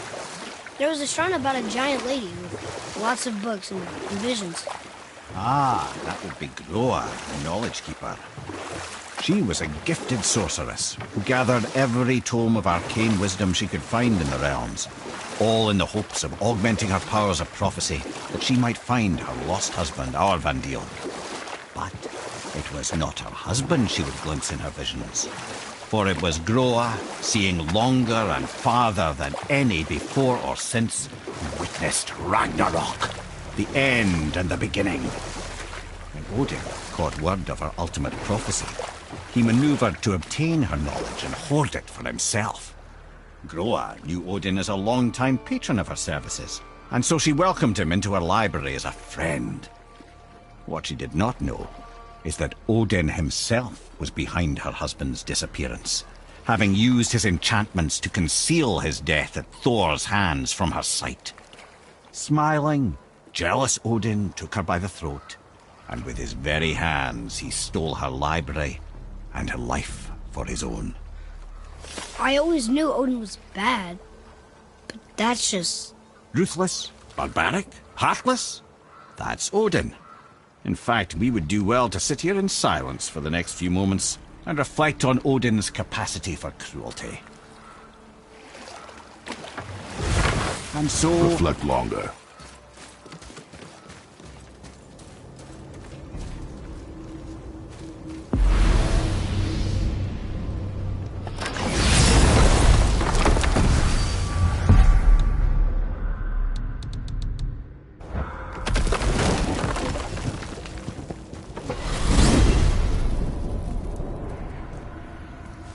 there was a shrine about a giant lady with lots of books and visions. Ah, that would be Groa, the Knowledge Keeper. She was a gifted sorceress who gathered every tome of arcane wisdom she could find in the realms, all in the hopes of augmenting her powers of prophecy, that she might find her lost husband, Aurvandil. But it was not her husband she would glimpse in her visions, for it was Groa, seeing longer and farther than any before or since, who witnessed Ragnarok, the end and the beginning. When Odin caught word of her ultimate prophecy, he maneuvered to obtain her knowledge and hoard it for himself. Groa knew Odin as a long-time patron of her services, and so she welcomed him into her library as a friend. What she did not know is that Odin himself was behind her husband's disappearance, having used his enchantments to conceal his death at Thor's hands from her sight. Smiling, jealous Odin took her by the throat, and with his very hands he stole her library and her life for his own. I always knew Odin was bad, but that's just... Ruthless, barbaric, heartless? That's Odin. In fact, we would do well to sit here in silence for the next few moments and reflect on Odin's capacity for cruelty. And so... reflect longer.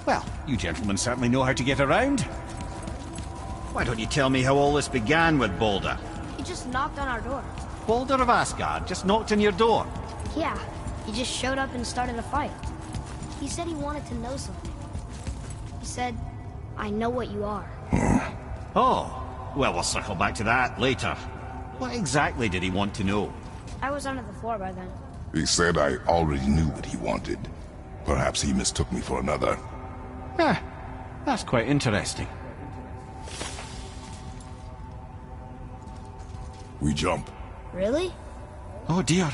Well, you gentlemen certainly know how to get around. Why don't you tell me how all this began with Balder? He just knocked on our door. Balder of Asgard just knocked on your door? Yeah, he just showed up and started a fight. He said he wanted to know something. He said, I know what you are. Oh, well, we'll circle back to that later. What exactly did he want to know? I was under the floor by then. He said I already knew what he wanted. Perhaps he mistook me for another. That's quite interesting. We jump. Really? Oh dear.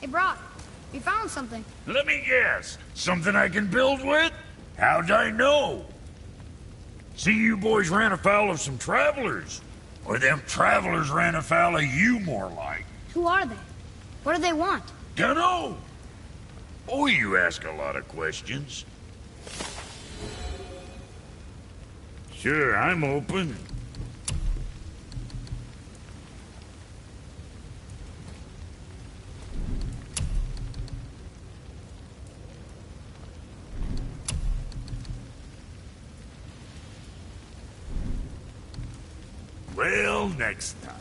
Hey, Brock, we found something. Let me guess. Something I can build with? How'd I know? See, you boys ran afoul of some travelers. Or them travelers ran afoul of you, more like. Who are they? What do they want? Dunno. Oh, you ask a lot of questions. Sure, I'm open. Well, next time.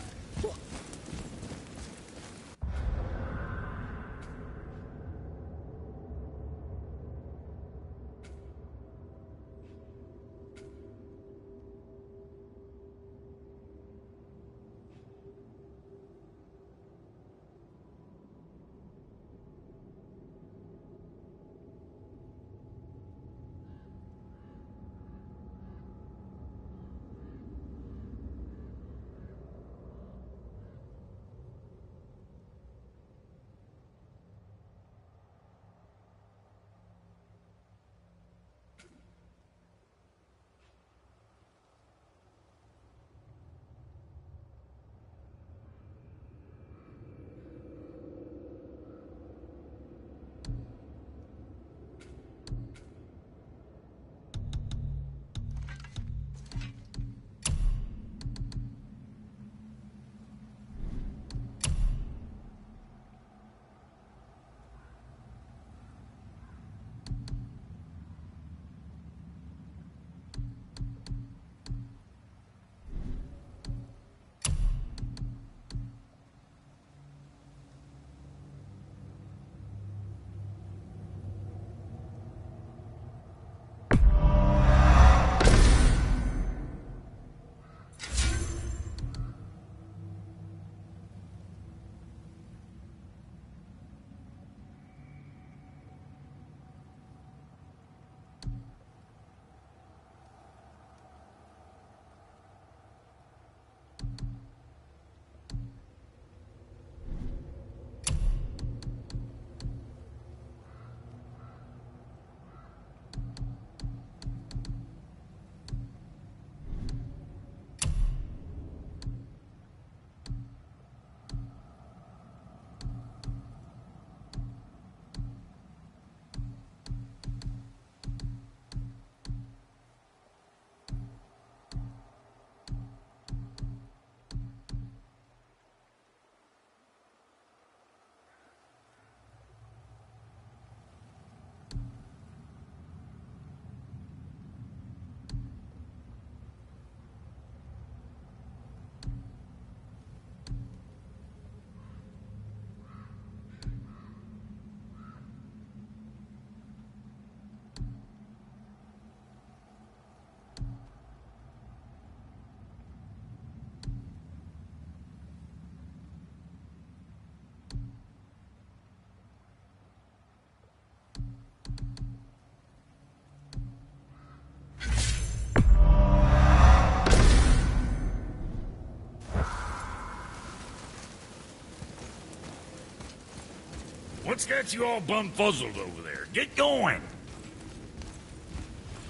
What's got you all bumfuzzled over there? Get going!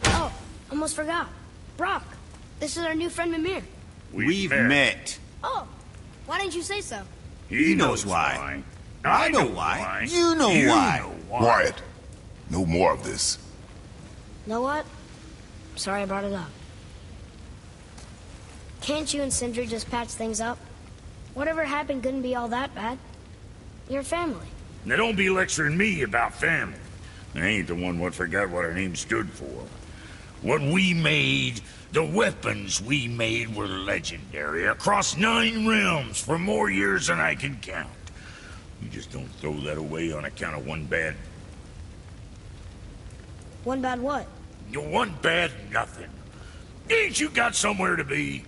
Oh, almost forgot. Brock, this is our new friend Mimir. We've met. Oh, why didn't you say so? He knows why. I know why. You know why. Quiet. No more of this. Know what? Sorry I brought it up. Can't you and Sindri just patch things up? Whatever happened couldn't be all that bad. You're family. Now don't be lecturing me about family. I ain't the one what forgot what our name stood for. What we made, the weapons we made were legendary across 9 realms for more years than I can count. You just don't throw that away on account of one bad... One bad what? One bad nothing. Ain't you got somewhere to be?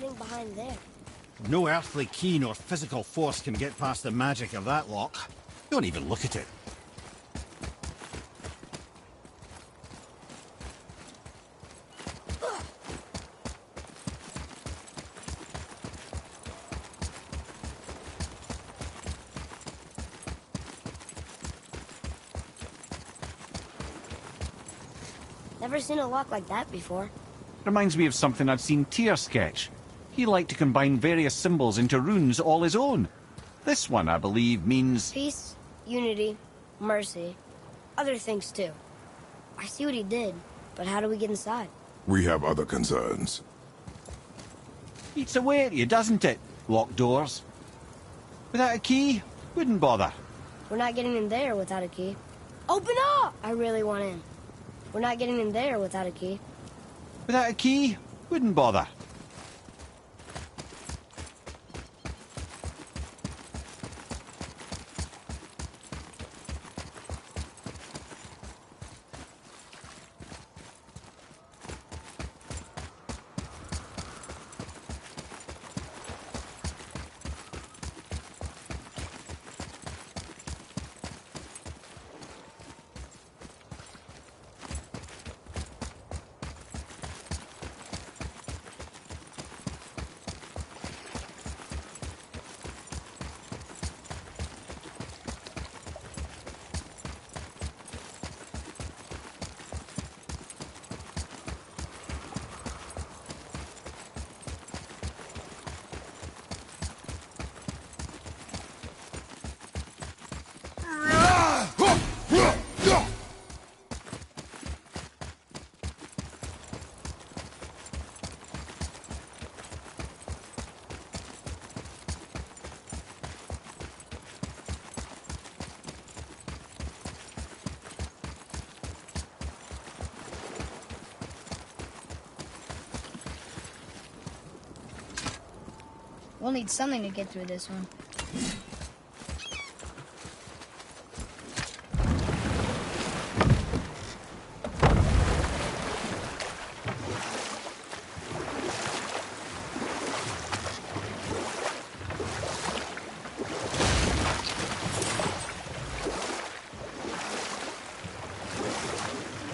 hiding behind there? No earthly key nor physical force can get past the magic of that lock. Don't even look at it. Never seen a lock like that before. Reminds me of something I'd seen Tyr sketch. He liked to combine various symbols into runes all his own. This one, I believe, means... Peace, unity, mercy. Other things too. I see what he did, but how do we get inside? We have other concerns. Eats away at you, doesn't it? Locked doors. Without a key, wouldn't bother. We're not getting in there without a key. Open up! I really want in. We're not getting in there without a key. Without a key, wouldn't bother. We'll need something to get through this one.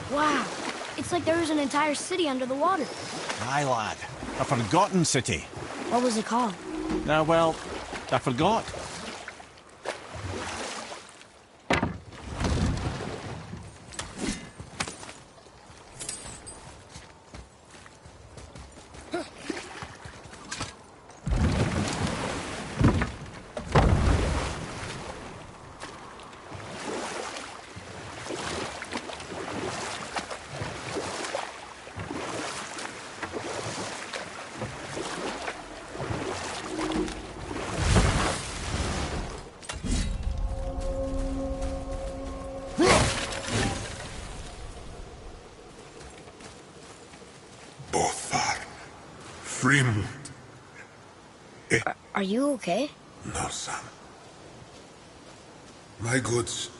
Wow, it's like there was an entire city under the water. Aye, lad. A forgotten city. What was it called? Well, I forgot. Are you okay? No, son. My goods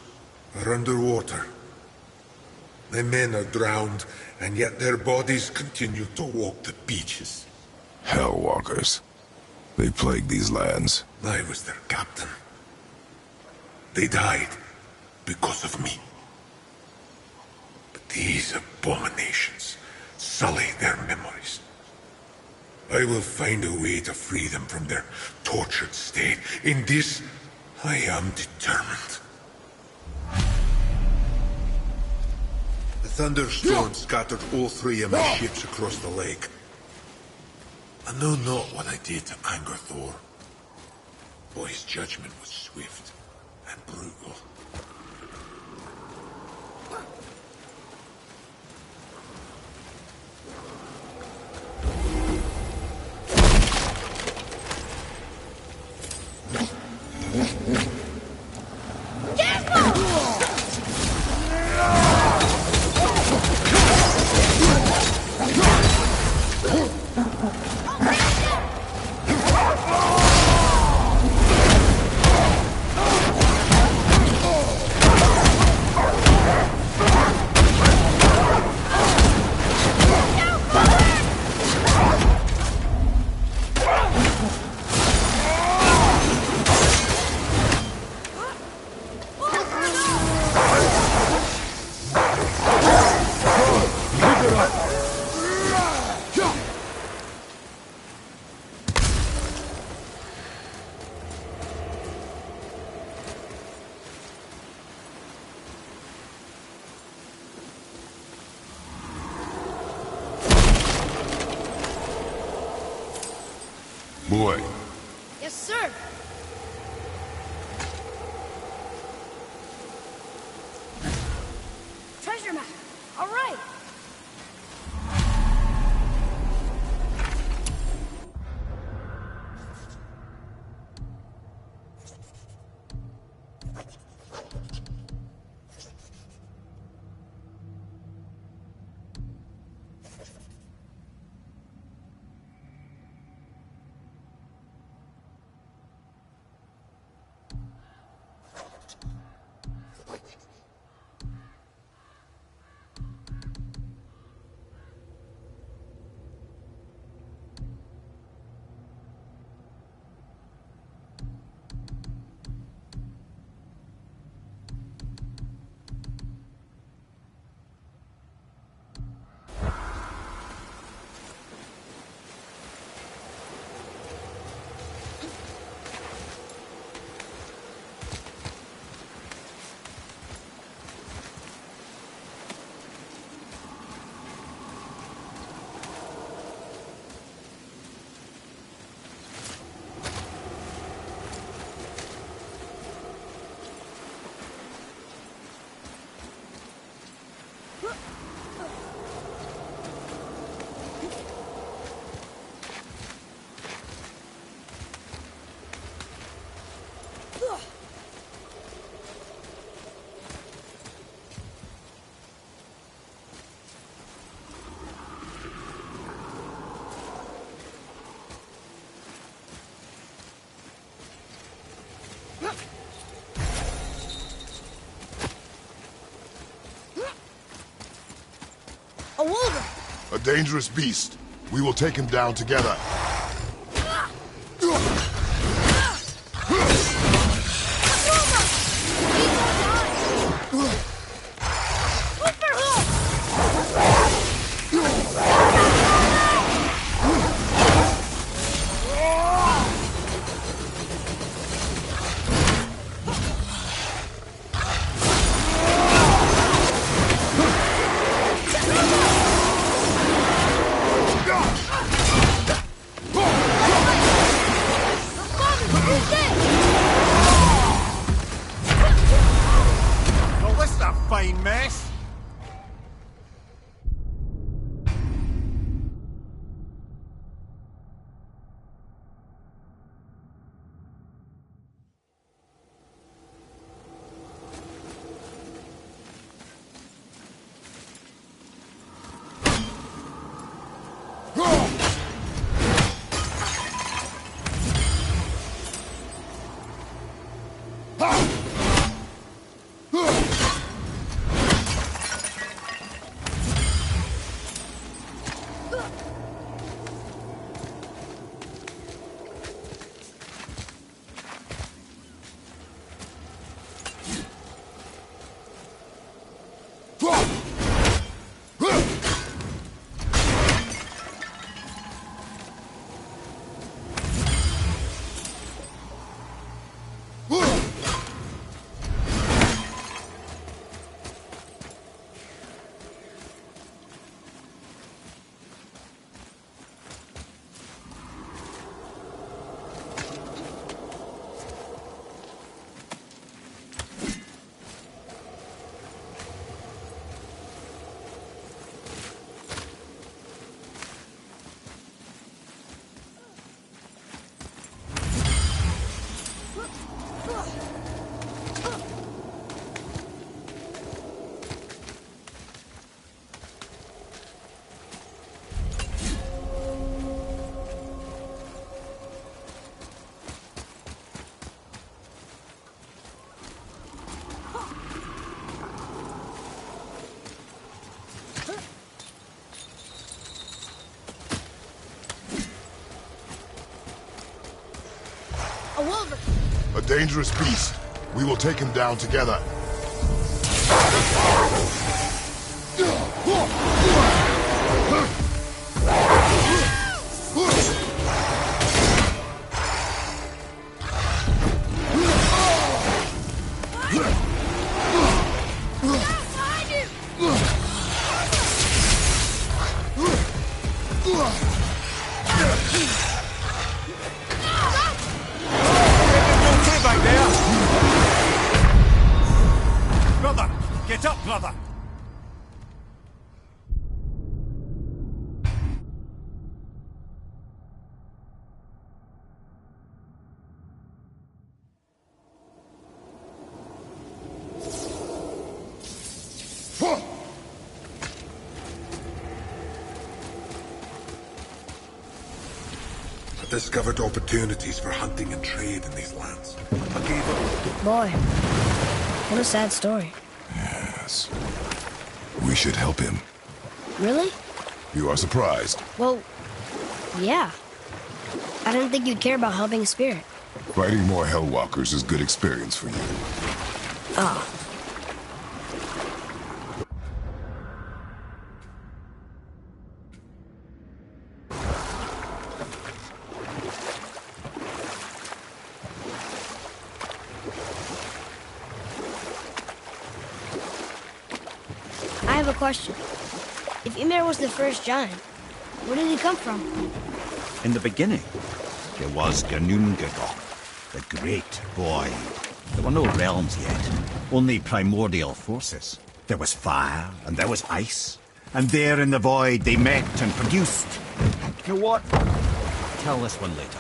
are underwater. My men are drowned, and yet their bodies continue to walk the beaches. Hellwalkers. They plague these lands. I was their captain. They died because of me. But these abominations sully their memories. I will find a way to free them from their tortured state. In this, I am determined. The thunderstorm scattered all three of my ships across the lake. I know not what I did to anger Thor. For his judgment was swift and brutal. boy. Yes, sir. Treasure map. All right. A wolver! A dangerous beast. We will take him down together. Fine mess. A wolver! A dangerous beast. We will take him down together. Mother! I discovered opportunities for hunting and trade in these lands. I gave up. Boy, what a sad story. Yes. We should help him. Really? You are surprised. Well, yeah. I didn't think you'd care about helping a spirit. Fighting more Hellwalkers is good experience for you. Oh. I have a question. If Ymir was the first giant, where did he come from? In the beginning, there was Ginnungagok, the great void. There were no realms yet, only primordial forces. There was fire, and there was ice. And there in the void they met and produced. You know what? Tell this one later.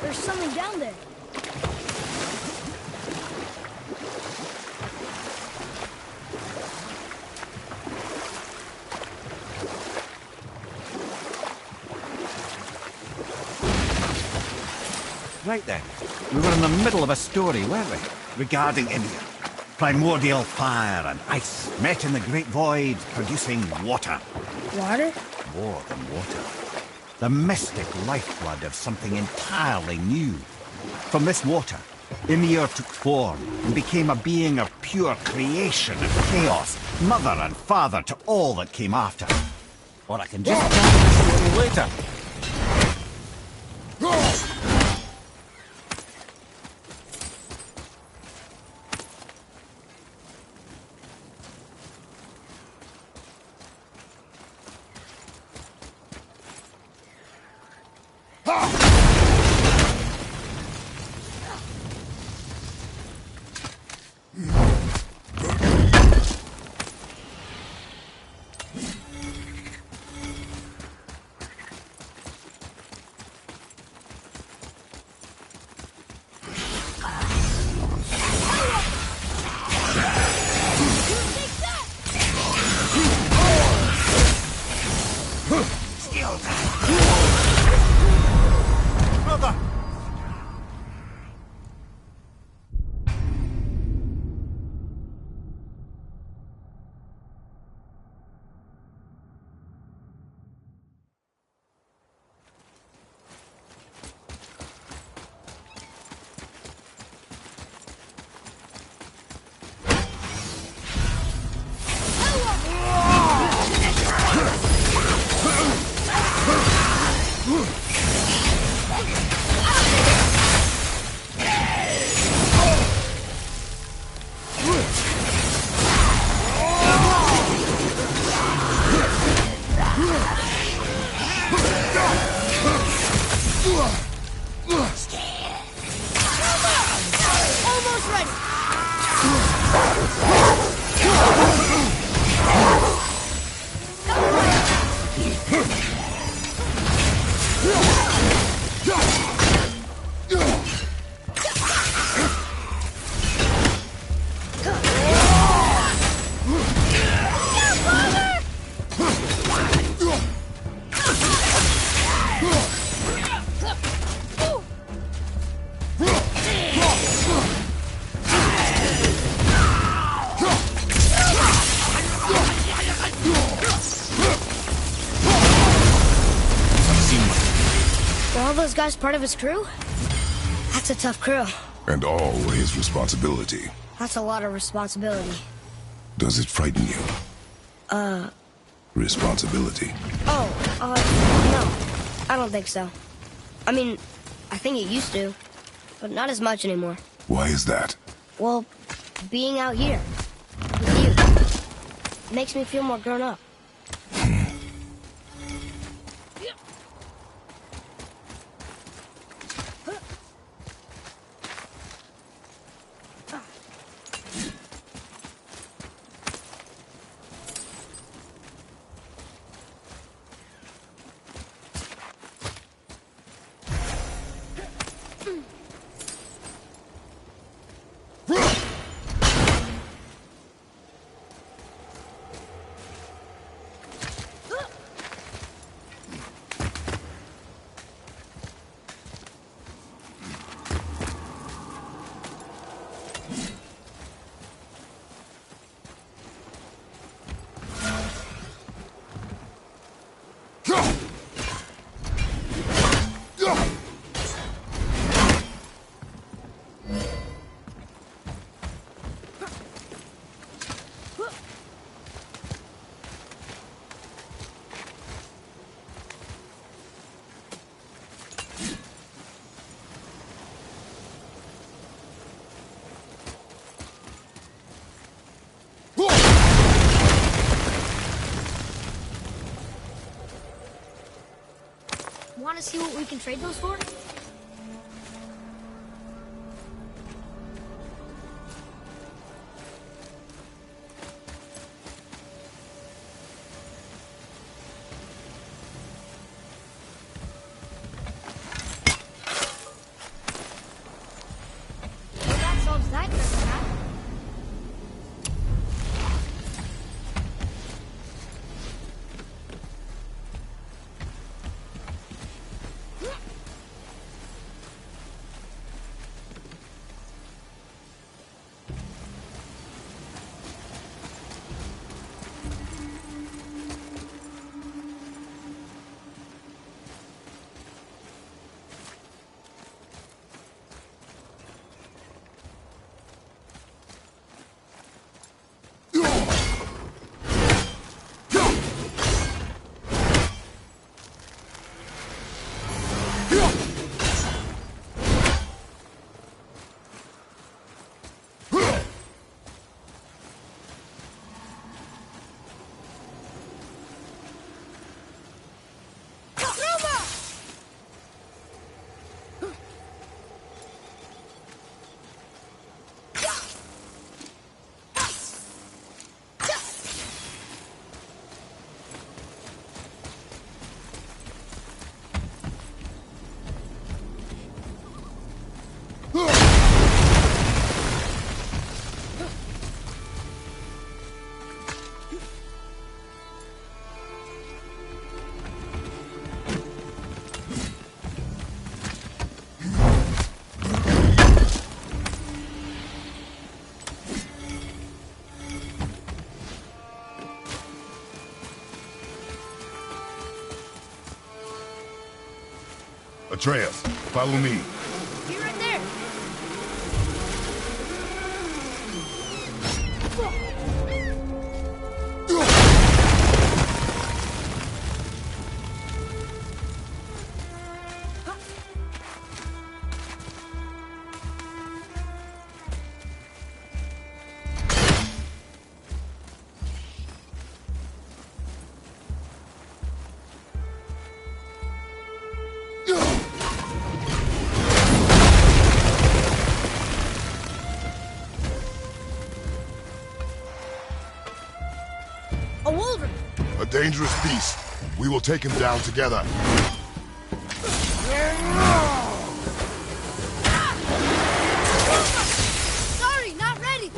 There's something down there. Right then, we were in the middle of a story, weren't we? Regarding Ymir. Primordial fire and ice met in the great void, producing water. Water? More than water. The mystic lifeblood of something entirely new. From this water, Ymir took form and became a being of pure creation and chaos, mother and father to all that came after. Or I can just tell you a little later. Almost ready. Were all those guys part of his crew? That's a tough crew. And all were his responsibility. That's a lot of responsibility. Does it frighten you? Responsibility. No. I don't think so. I mean, I think it used to, but not as much anymore. Why is that? Well, being out here with you makes me feel more grown up. to see what we can trade those for? Well, that solves that treasure map. Atreus, follow me. Be right there. A wolverine. A dangerous beast. We will take him down together. Sorry, not ready.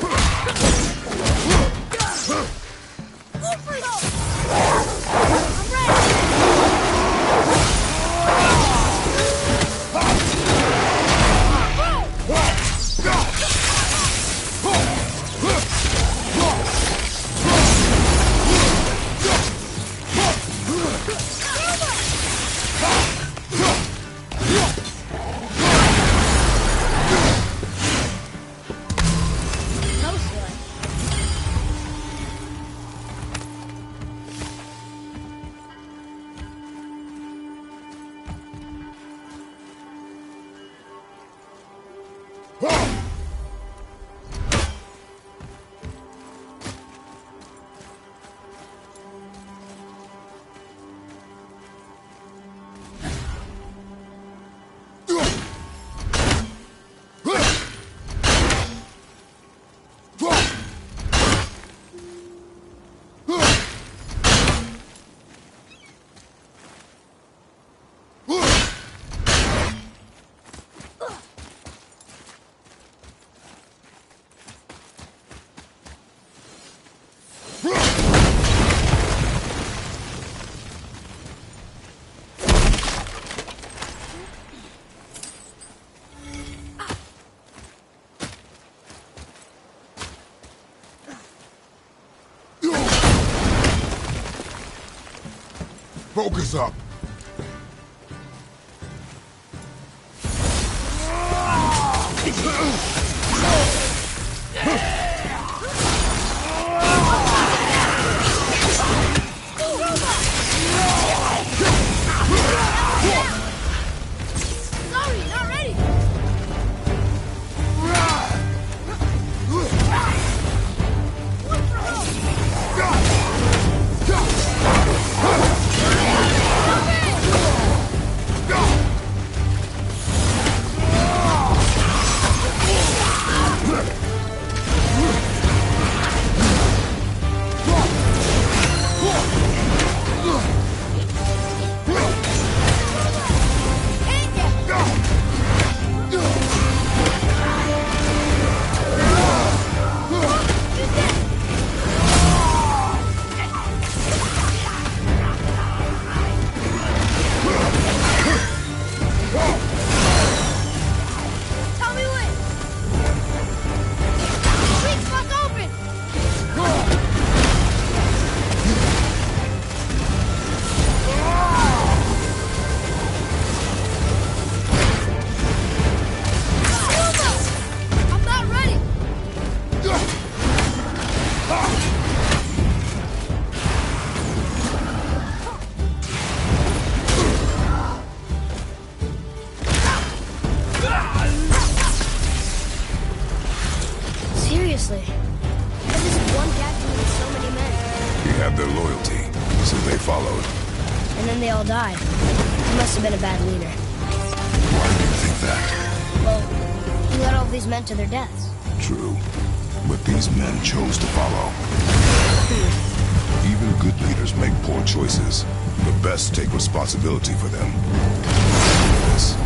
Focus up. Sorry, not ready. Look for help. seriously. How does one captain lead so many men? He had their loyalty, so they followed. And then they all died. He must have been a bad leader. Why do you think that? Well, he led all these men to their deaths. True. But these men chose to follow. Even good leaders make poor choices. The best take responsibility for them. This.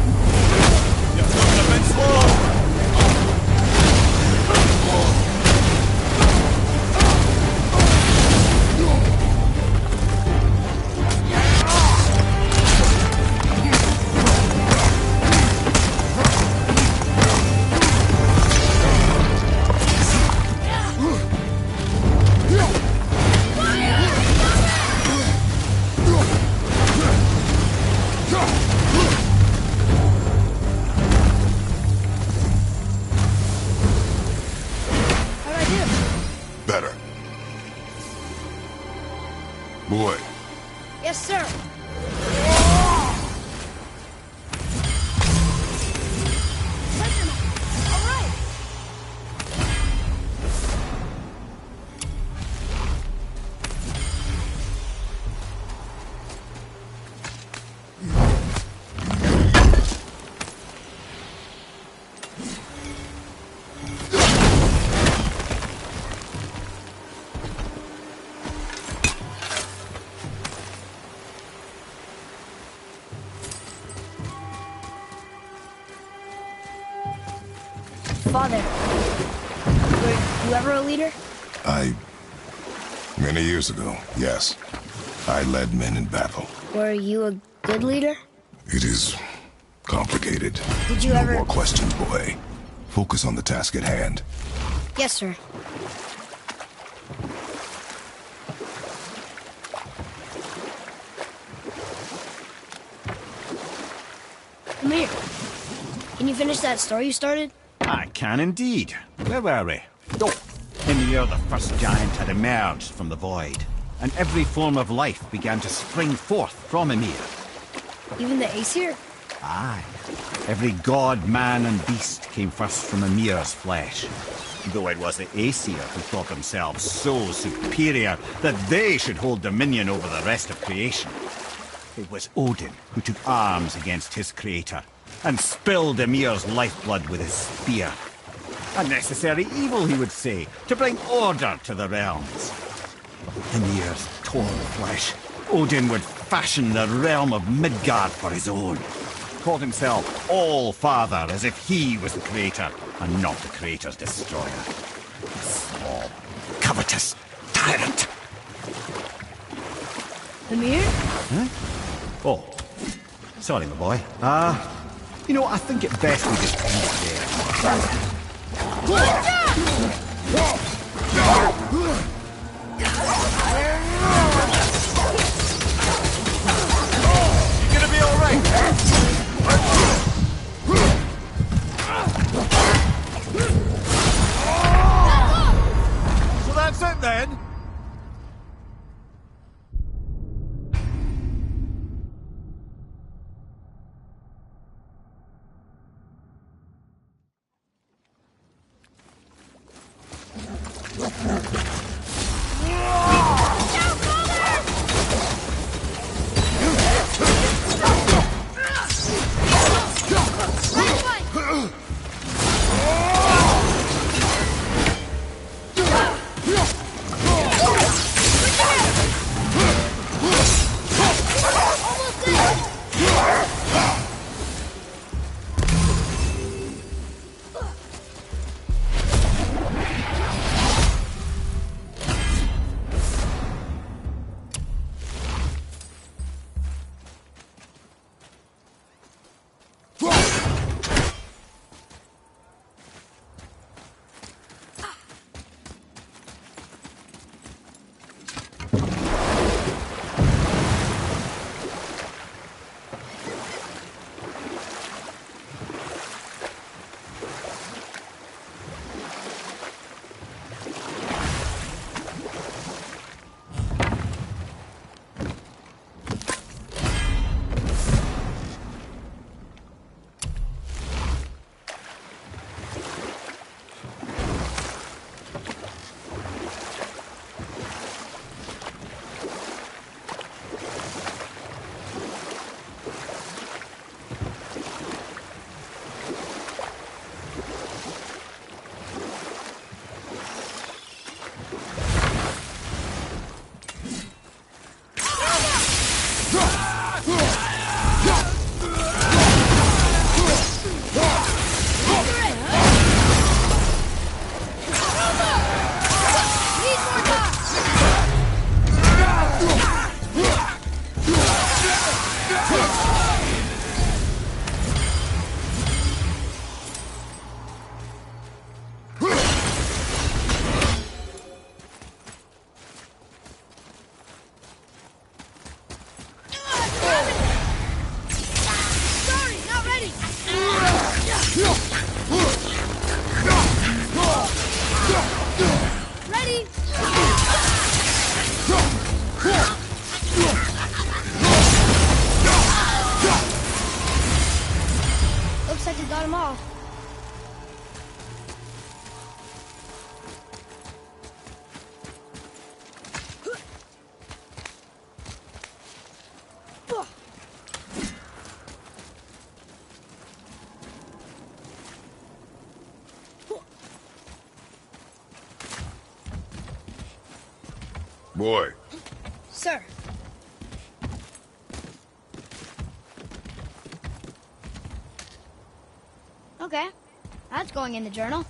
Boy. Yes, sir. All right. Father, were you ever a leader? Many years ago, yes. I led men in battle. Were you a good leader? It is complicated. Did you no ever... more questions, boy. Focus on the task at hand. Yes, sir. Come here. Can you finish that story you started? I can indeed. Where were we? Oh, in the year the first giant had emerged from the void, and every form of life began to spring forth from Ymir. Even the Aesir? Aye. Every god, man, and beast came first from Ymir's flesh. Though it was the Aesir who thought themselves so superior that they should hold dominion over the rest of creation. It was Odin who took arms against his creator, and spilled Ymir's lifeblood with his spear. A necessary evil, he would say, to bring order to the realms. Ymir's torn flesh, Odin would fashion the realm of Midgard for his own. Called himself All-Father, as if he was the creator, and not the creator's destroyer. Small, covetous tyrant. Ymir? Huh? Oh. Sorry, my boy. You know, I think it best we just end it there. You gonna be all right? So that's it then? Boy. Sir. Okay. That's going in the journal.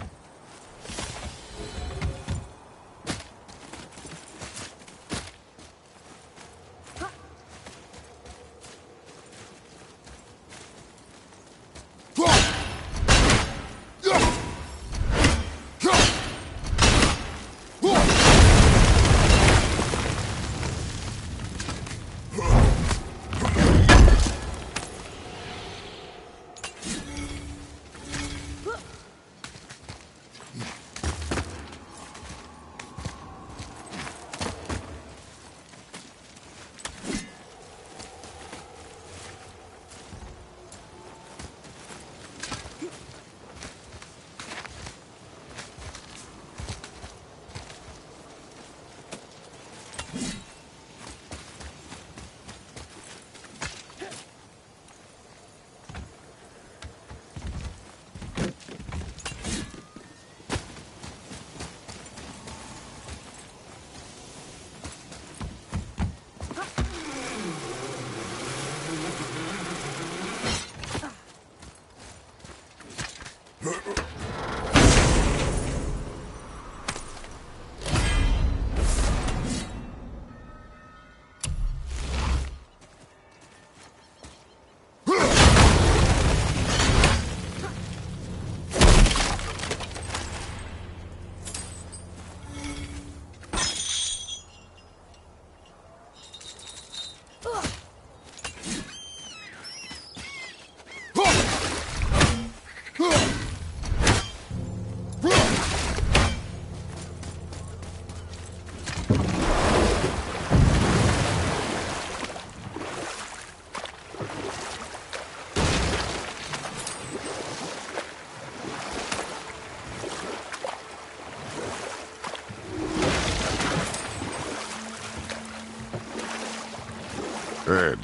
Ed,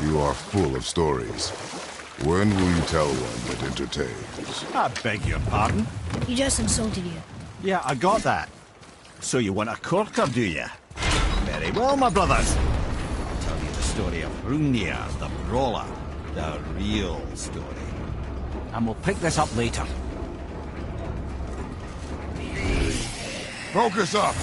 you are full of stories. When will you tell one that entertains? I beg your pardon? He just insulted you. Yeah, I got that. So you want a corker, do you? Very well, my brothers. I'll tell you the story of Hrungnir, the brawler. The real story. And we'll pick this up later. Focus up!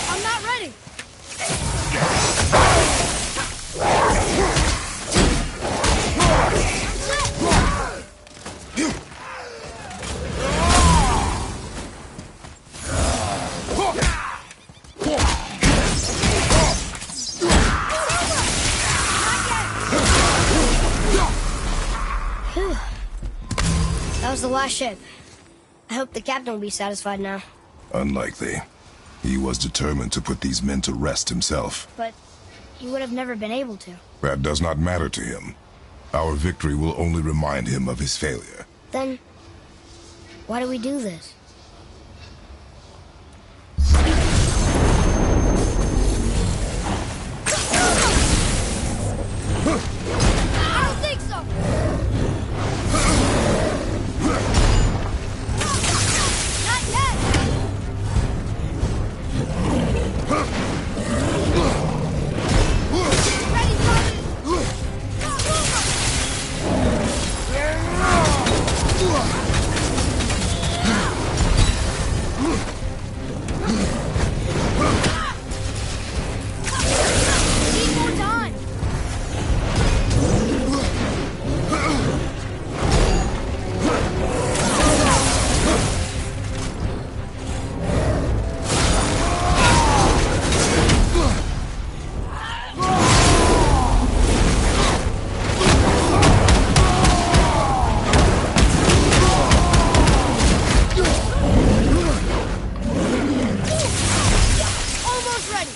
I'm not ready. That was the last ship. I hope the captain will be satisfied now. Unlikely. He was determined to put these men to rest himself. But he would have never been able to. That does not matter to him. Our victory will only remind him of his failure. Then, why do we do this? I don't think so. Not yet. Ready, need more time. Almost ready.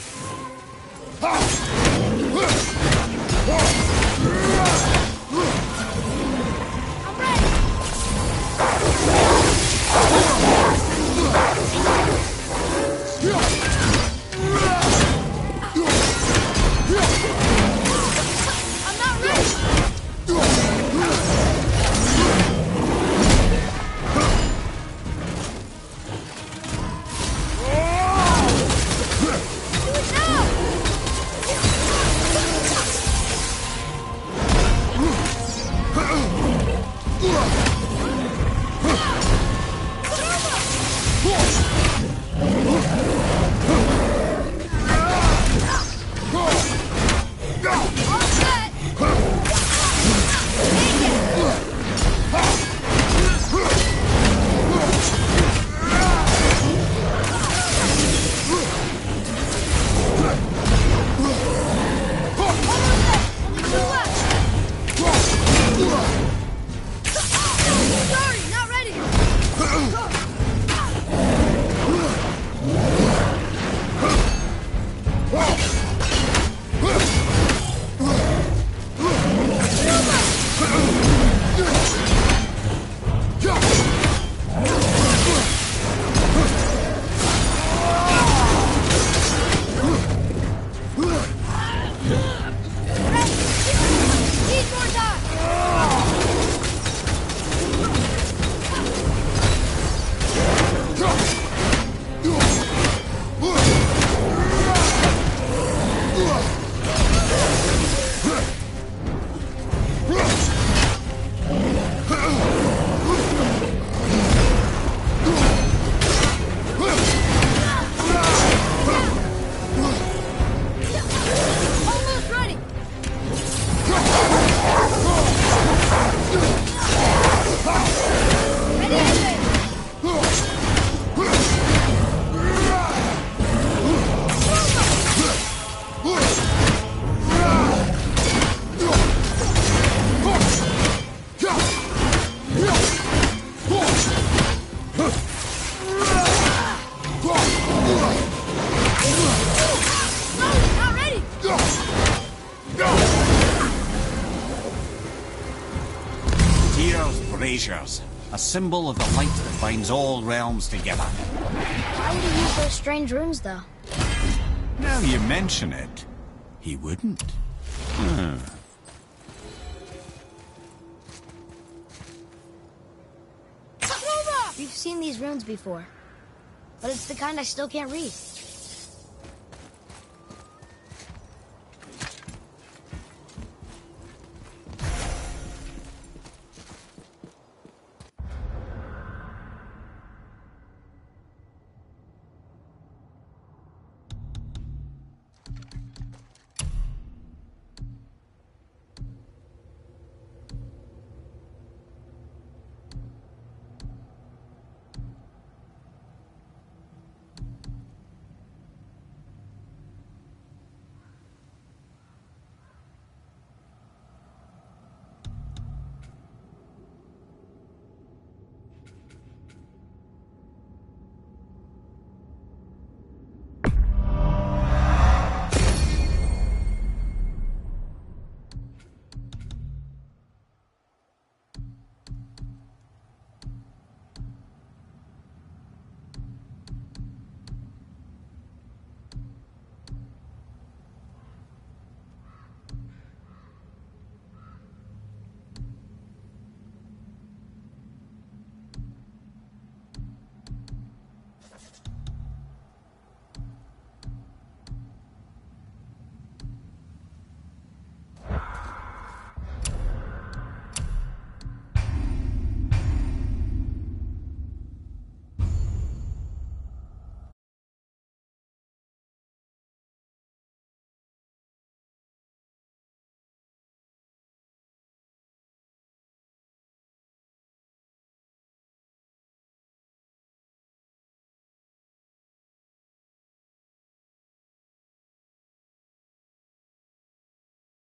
Need more time! Almost ready! Not ready! Tyr's braziers, a symbol of the light that binds all realms together. Why would he use those strange runes, though? Now you mention it, he wouldn't. Hmm. We've seen these runes before, but it's the kind I still can't read.